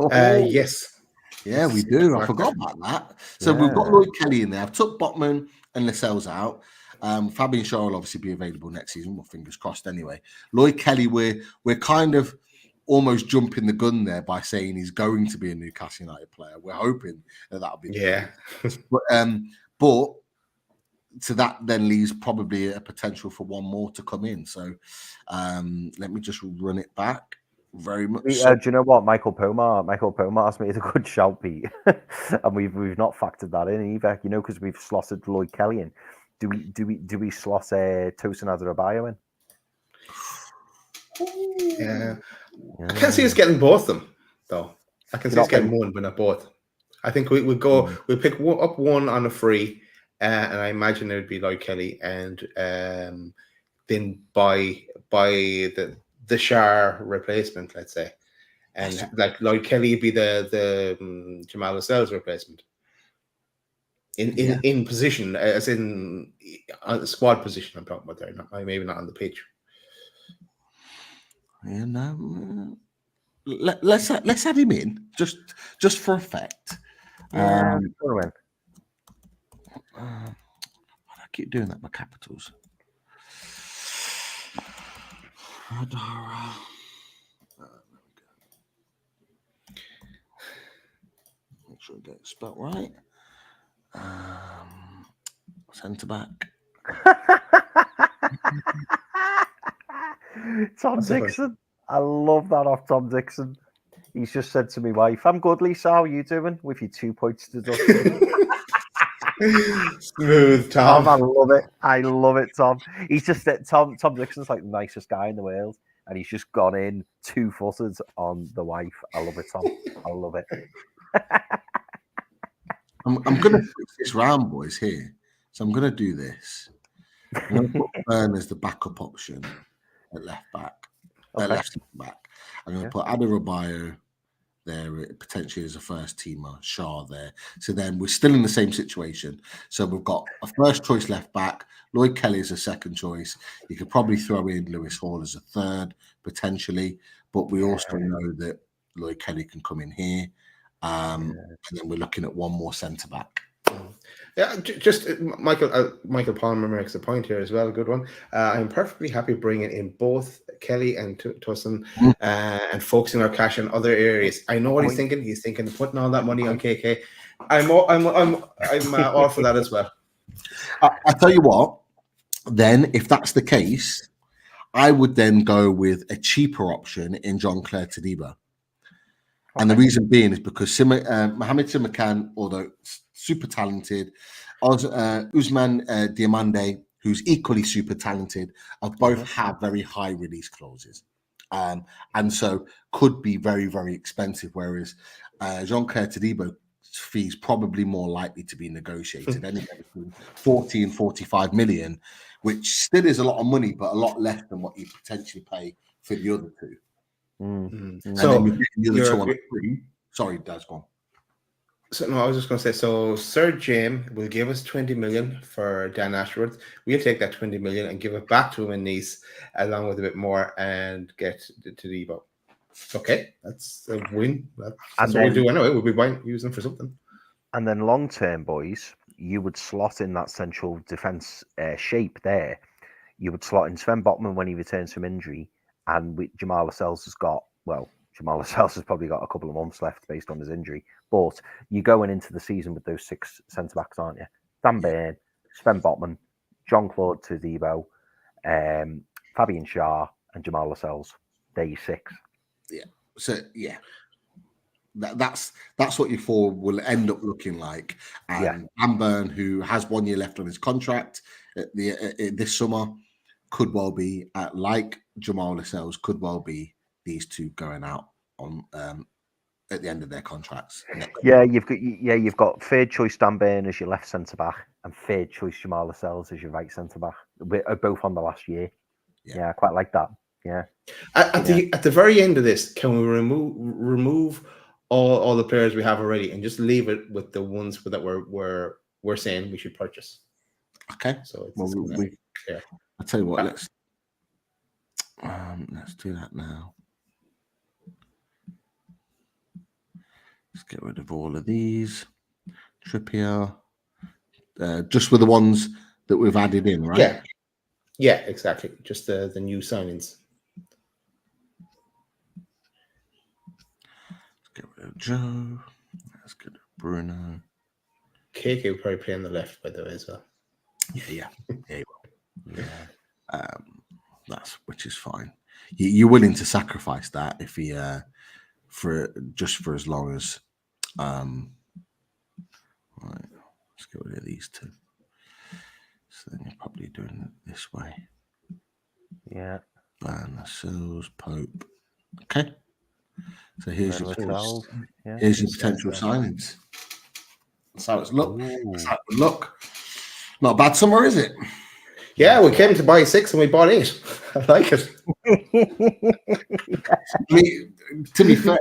[SPEAKER 2] Yes.
[SPEAKER 3] Yeah, we do. I forgot about that. So we've got Lloyd Kelly in there. I've took Botman and Lascelles out. Fabian Shaw will obviously be available next season. Well, fingers crossed anyway. Lloyd Kelly, we're kind of almost jumping the gun there by saying he's going to be a Newcastle United player. We're hoping that'll be the case. But so that then leaves probably a potential for one more to come in. So let me just run it back. Very much.
[SPEAKER 4] Do you know what? Michael Pomar has made a good shout, Pete, and we've not factored that in either. Because we've slotted Lloyd Kelly in. Do we slot Tosin Adarabioyo in?
[SPEAKER 2] Yeah. I can't see us getting both of them though. I can see us getting one, but not both. I think we'll pick up one on a free. And I imagine it would be Lloyd Kelly, and then by the Shar replacement, let's say, and like Lloyd Kelly would be the Jamal Lascelles replacement in position, as in on the squad position. I'm talking about there, maybe not on the pitch.
[SPEAKER 3] Yeah, no. Let's add him in just for effect. I keep doing that with capitals. Make sure I get it spelled right. Centre back.
[SPEAKER 4] Tom Dixon. I love that off Tom Dixon. He's just said to me wife, "I'm good, Lisa. How are you doing?" With your 2 points deduction.
[SPEAKER 2] Smooth, Tom.
[SPEAKER 4] I love it. I love it, Tom. He's just Tom Dixon's like the nicest guy in the world, and he's just gone in 2-footed on the wife. I love it, Tom. I love it.
[SPEAKER 3] I'm going to fix this round, boys, here. So I'm going to do this. I'm going to put Burn as the backup option at left back. Left back. I'm going to put Adebayo there, potentially as a first teamer, Shah there. So then we're still in the same situation. So we've got a first choice left back, Lloyd Kelly as a second choice. You could probably throw in Lewis Hall as a third, potentially. But we also know that Lloyd Kelly can come in here. And then we're looking at one more centre back.
[SPEAKER 2] Yeah, just Michael Palmer makes a point here as well. A good one. I'm perfectly happy bringing in both Kelly and Tussin and focusing our cash in other areas. I know what he's thinking. He's thinking of putting all that money on KK. I'm all for that as well.
[SPEAKER 3] I tell you what. Then, if that's the case, I would then go with a cheaper option in Jean-Claire Todibo. And the reason being is because Mohamed Simakan, although super talented, Usman Diamande, who's equally super talented, both have very high release clauses. And so could be very, very expensive, whereas Jean-Claire Todibo's fees probably more likely to be negotiated, anywhere between 40 and 45 million, which still is a lot of money, but a lot less than what you potentially pay for the other two.
[SPEAKER 2] So
[SPEAKER 3] sorry, Daz, go on.
[SPEAKER 2] So no, I was just going to say. So Sir James will give us 20 million for Dan Ashworth. We'll take that 20 million and give it back to him in Nice, along with a bit more, and get to Debo. Okay, that's a win. That's what we'll do anyway. We'll be using them for something.
[SPEAKER 4] And then long term, boys, you would slot in that central defence shape there. You would slot in Sven Botman when he returns from injury. And Jamal Lascelles Jamal Lascelles has probably got a couple of months left based on his injury. But you're going into the season with those 6 centre-backs, aren't you? Dan Burn, Sven Botman, Jean-Claude Todibo, Fabian Schär, and Jamal Lascelles. There you 6.
[SPEAKER 3] Yeah. So, yeah. That's what your 4 will end up looking like. And Dan Burn, who has 1 year left on his contract this summer, could well be like Jamal Lascelles, could well be these two going out on at the end of their contracts.
[SPEAKER 4] You've got third choice Dan Burn as your left centre back and third choice Jamal Lascelles as your right centre back. We're both on the last year. Yeah, I quite like that. Yeah.
[SPEAKER 2] At the very end of this, can we remove all the players we have already and just leave it with the ones that we're saying we should purchase?
[SPEAKER 3] Okay.
[SPEAKER 2] So
[SPEAKER 3] I'll tell you what, let's do that now. Let's get rid of all of these. Trippier, just with the ones that we've added in, right?
[SPEAKER 2] Yeah, exactly. Just the new signings.
[SPEAKER 3] Let's get rid of Joe. Let's get rid of Bruno.
[SPEAKER 2] KK will probably play on the left, by the way, as well.
[SPEAKER 3] Yeah, he will. Yeah. Which is fine. You're willing to sacrifice that if he for as long as right. Let's get rid of these 2. So then you're probably doing it this way.
[SPEAKER 4] Yeah.
[SPEAKER 3] Van Sills, Pope. Okay. So here's your potential signings. That's how it's look. That's how it look. Not a bad summer, is it?
[SPEAKER 2] Yeah, we came to buy 6 and we bought 8. I like it.
[SPEAKER 3] I mean, to be fair,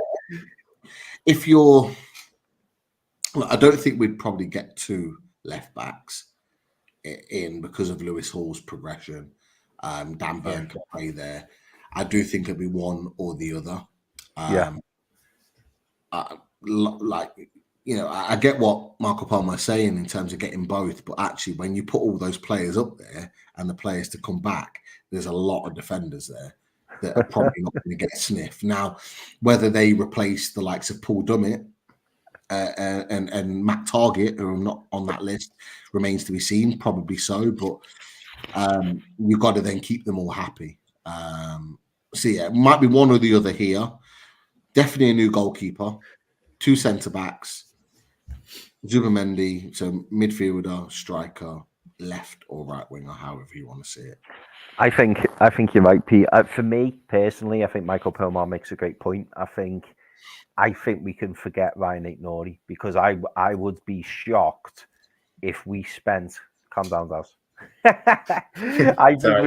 [SPEAKER 3] I don't think we'd probably get 2 left backs in because of Lewis Hall's progression. Dan Burn can play there. I do think it'd be one or the other. I get what Marco Palmer is saying in terms of getting both, but actually, when you put all those players up there and the players to come back, there's a lot of defenders there that are probably not going to get a sniff. Now, whether they replace the likes of Paul Dummett and Matt Target, who are not on that list, remains to be seen. Probably so, but you've got to then keep them all happy. So yeah, it might be one or the other here. Definitely a new goalkeeper, 2 centre backs, Zubimendi, so midfielder, striker, left or right winger, however you want to see it.
[SPEAKER 4] I think you're right, Pete. For me personally, I think Michael Pilmar makes a great point. I think we can forget Ryan Aït-Nouri, because I would be shocked if we spent. Calm down, Daz. I think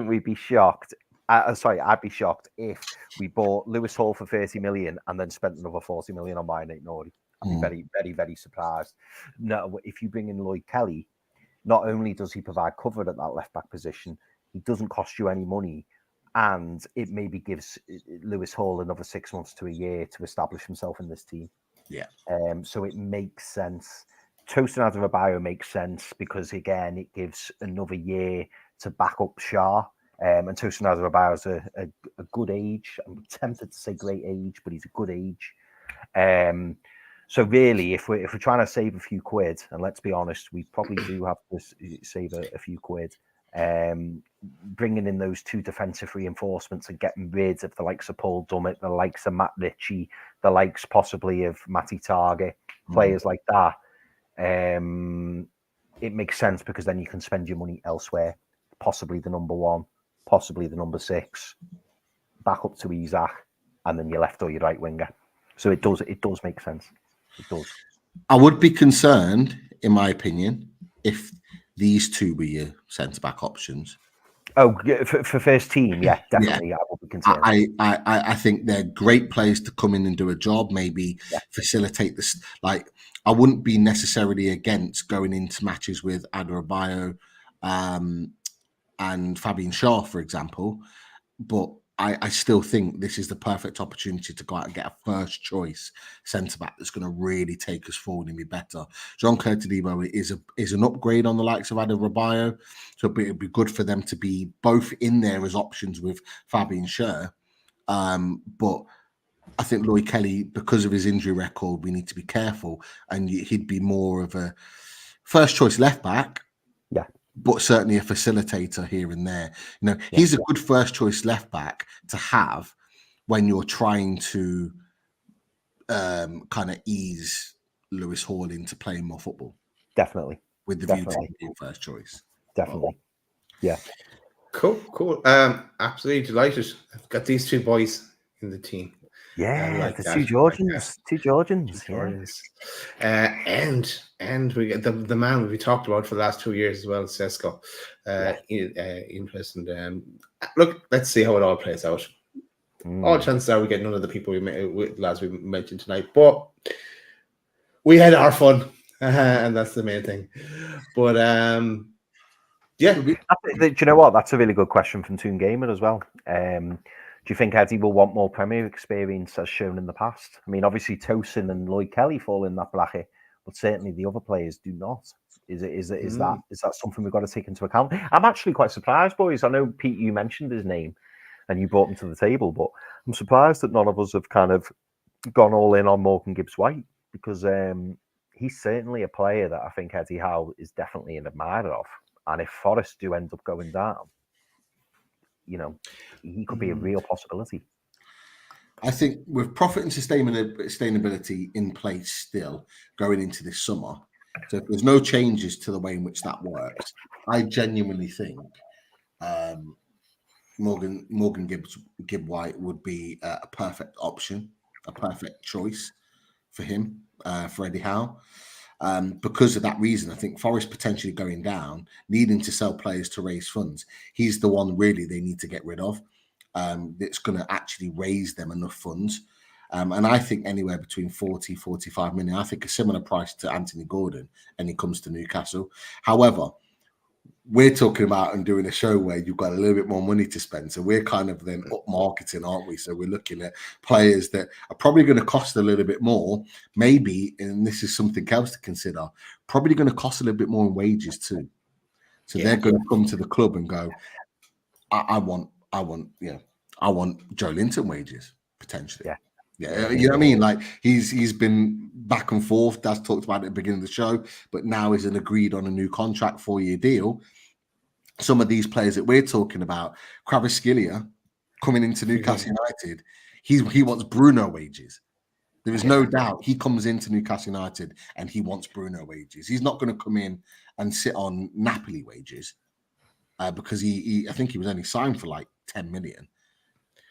[SPEAKER 4] we'd be shocked. I'd be shocked if we bought Lewis Hall for 30 million and then spent another 40 million on Ryan Aït-Nouri. I'd be very, very, very surprised. No, if you bring in Lloyd Kelly, not only does he provide cover at that left back position, he doesn't cost you any money, and it maybe gives Lewis Hall another 6 months to a year to establish himself in this team.
[SPEAKER 3] Yeah.
[SPEAKER 4] So it makes sense. Tosin Adarabioyo makes sense because, again, it gives another year to back up Shah. And Tosin Adarabioyo is a good age. I'm tempted to say great age, but he's a good age. So really, if we're trying to save a few quid, and let's be honest, we probably do have to save a few quid, bringing in those 2 defensive reinforcements and getting rid of the likes of Paul Dummett, the likes of Matt Ritchie, the likes possibly of Matty Target, players like that, it makes sense, because then you can spend your money elsewhere, possibly the number 1, possibly the number 6, back up to Isaac, and then your left or your right winger. So it does make sense. It does.
[SPEAKER 3] I would be concerned, in my opinion, if these 2 were your centre-back options.
[SPEAKER 4] Oh, for first team, yeah, definitely. Yeah. I would be concerned.
[SPEAKER 3] I think they're great players to come in and do a job, maybe facilitate this. Like, I wouldn't be necessarily against going into matches with Adarabioyo and Fabian Schär, for example, but I still think this is the perfect opportunity to go out and get a first choice centre back that's going to really take us forward and be better. Jean-Claude Todibo is an upgrade on the likes of Adarabioyo, so it'd be good for them to be both in there as options with Fabian Schär. But I think Lloyd Kelly, because of his injury record, we need to be careful, and he'd be more of a first choice left back.
[SPEAKER 4] Yeah.
[SPEAKER 3] But certainly a facilitator here and there. He's a good first choice left back to have when you're trying to kind of ease Lewis Hall into playing more football.
[SPEAKER 4] Definitely.
[SPEAKER 3] With the view to being first choice.
[SPEAKER 4] Definitely. Yeah.
[SPEAKER 2] Cool. Absolutely delighted. I've got these 2 boys in the team.
[SPEAKER 4] Yeah, the 2 Georgians. 2 Georgians.
[SPEAKER 2] And we get the man we talked about for the last 2 years as well, Sesko. Interesting. Look, let's see how it all plays out. All chances are we get none of the people lads we mentioned tonight, but we had our fun, and that's the main thing. But yeah,
[SPEAKER 4] do you know what? That's a really good question from Toon Gamer as well. Do you think Eddie will want more Premier experience as shown in the past? I mean, obviously Tosin and Lloyd Kelly fall in that bracket, but certainly the other players do not. Is that something we've got to take into account? I'm actually quite surprised, boys. I know, Pete, you mentioned his name and you brought him to the table, but I'm surprised that none of us have kind of gone all in on Morgan Gibbs-White, because he's certainly a player that I think Eddie Howe is definitely an admirer of. And if Forest do end up going down, he could be a real possibility.
[SPEAKER 3] I think with profit and sustainability in place still going into this summer, so if there's no changes to the way in which that works, I genuinely think Morgan Gibb-White would be a perfect option, a perfect choice for him, for Eddie Howe. Because of that reason, I think Forest potentially going down, needing to sell players to raise funds, he's the one really they need to get rid of. That's going to actually raise them enough funds. And I think anywhere between 40, 45 million, I think a similar price to Anthony Gordon, and he comes to Newcastle. However, we're talking about and doing a show where you've got a little bit more money to spend. So we're kind of then up marketing, aren't we? So we're looking at players that are probably going to cost a little bit more, maybe, and this is something else to consider, probably going to cost a little bit more in wages too. So they're going to come to the club and go, I want Joelinton wages, potentially.
[SPEAKER 4] Yeah.
[SPEAKER 3] Yeah, you know what I mean? Like he's been back and forth. That's talked about at the beginning of the show, but now is agreed on a new contract, 4-year deal. Some of these players that we're talking about, Kvaratskhelia coming into Newcastle United, he wants Bruno wages. There is no doubt he comes into Newcastle United and he wants Bruno wages. He's not going to come in and sit on Napoli wages because I think he was only signed for like 10 million.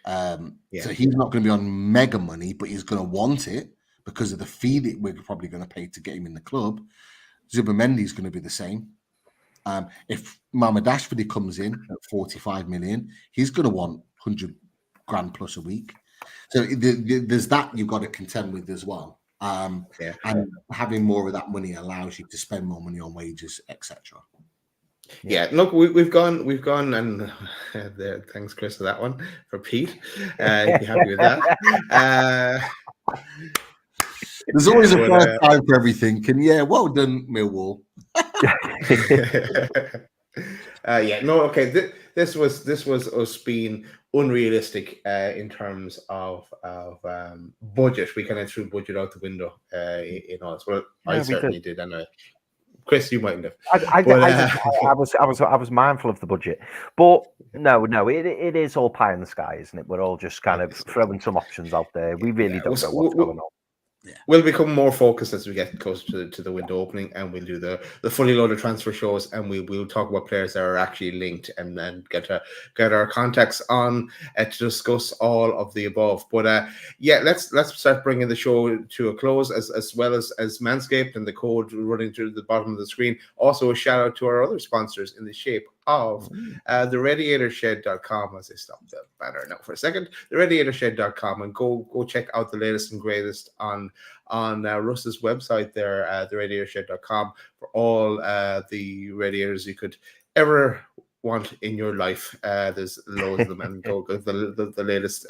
[SPEAKER 3] So he's not going to be on mega money, but he's going to want it because of the fee that we're probably going to pay to get him in the club. Zubimendi is going to be the same. If Mamadashvili comes in at 45 million, he's going to want 100 grand plus a week. So there's that you've got to contend with as well. And having more of that money allows you to spend more money on wages, etc.
[SPEAKER 2] Yeah, look, we've gone, and thanks, Chris, for that one. For Pete, you'd be happy with that.
[SPEAKER 3] There's always a first time for everything, and well done, Millwall. This was us being unrealistic in terms of budget. We kind of threw budget out the window in all this. Well, I certainly did, anyway. Chris, you mightn't have.
[SPEAKER 4] I was mindful of the budget, but no, it is all pie in the sky, isn't it? We're all just kind of throwing some options out there. We really don't know what's going on.
[SPEAKER 2] Yeah. We'll become more focused as we get closer to the window opening, and we'll do the fully loaded transfer shows, and we'll talk about players that are actually linked, and then get our contacts on to discuss all of the above. But let's start bringing the show to a close, as well as Manscaped and the code running through the bottom of the screen. Also, a shout out to our other sponsors in the shape of the radiatorshed.com. As I stop the banner now for a second, the radiatorshed.com, and go check out the latest and greatest on Russ's website there, the radiatorshed.com, for all the radiators you could ever want in your life. There's loads of them, and go the latest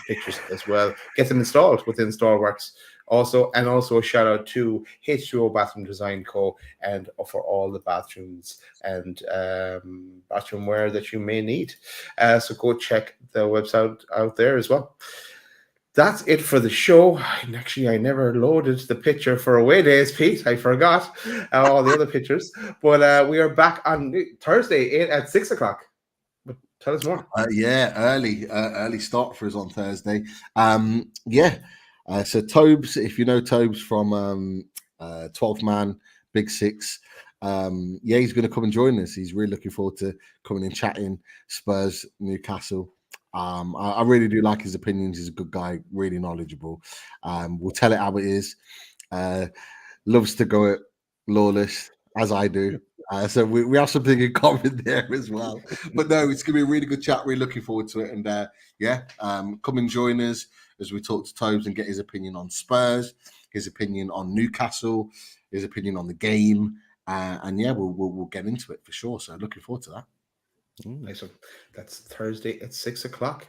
[SPEAKER 2] pictures as well. Get them installed with InstallWorks. Also a shout out to H2O Bathroom Design Co. and for all the bathrooms and bathroom wear that you may need. So go check the website out there as well. That's it for the show. Actually, I never loaded the picture for away days, Pete. I forgot all the other pictures. But we are back on Thursday at 6 o'clock. But tell us more.
[SPEAKER 3] Early start for us on Thursday. So Tobes, if you know Tobes from 12th Man, Big Six, he's going to come and join us. He's really looking forward to coming and chatting Spurs, Newcastle. I really do like his opinions. He's a good guy, really knowledgeable. We'll tell it how it is. Loves to go at Lawless, as I do. So we have something in common there as well. But no, it's going to be a really good chat. Really looking forward to it. And come and join us as we talk to Tobes and get his opinion on Spurs, his opinion on Newcastle, his opinion on the game. We'll get into it for sure. So looking forward to that.
[SPEAKER 2] Nice one. That's Thursday at 6 o'clock.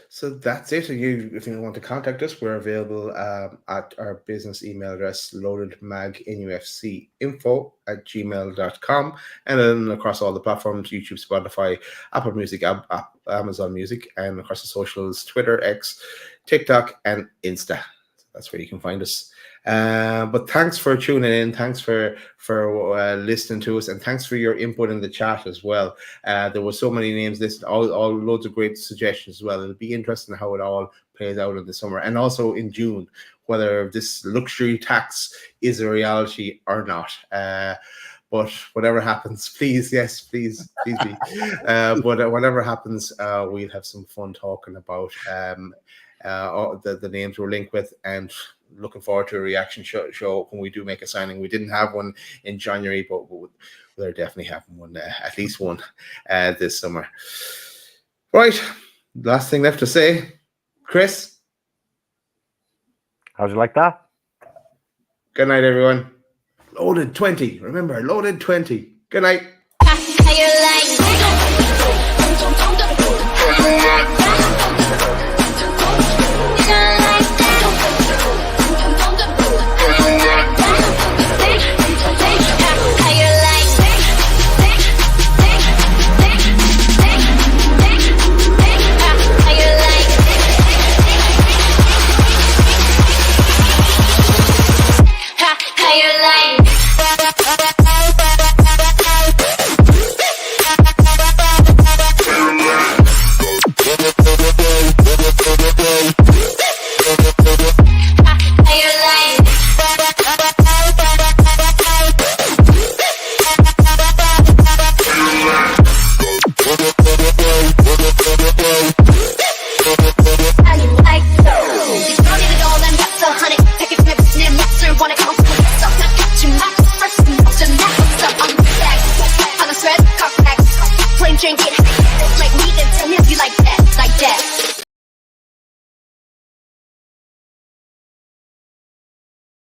[SPEAKER 2] So that's it. If you want to contact us, we're available at our business email address, loadedmagnufcinfo@gmail.com, and then across all the platforms, YouTube, Spotify, Apple Music, Amazon Music, and across the socials, Twitter, X, TikTok, and Insta. That's where you can find us. But thanks for tuning in. Thanks for listening to us, and thanks for your input in the chat as well. There were so many names listed, all loads of great suggestions as well. It'll be interesting how it all plays out in the summer and also in June, whether this luxury tax is a reality or not. But whatever happens, please be. But whatever happens, we'll have some fun talking about the names we're linked with, and looking forward to a reaction show when we do make a signing. We didn't have one in January, but we're definitely having one, at least one this summer. Right, last thing left to say, Chris.
[SPEAKER 4] How'd you like that?
[SPEAKER 2] Good night, everyone. Loaded 20. Remember, loaded 20. Good night.
[SPEAKER 5] drink it. Like me, then tell me if you like that, like that.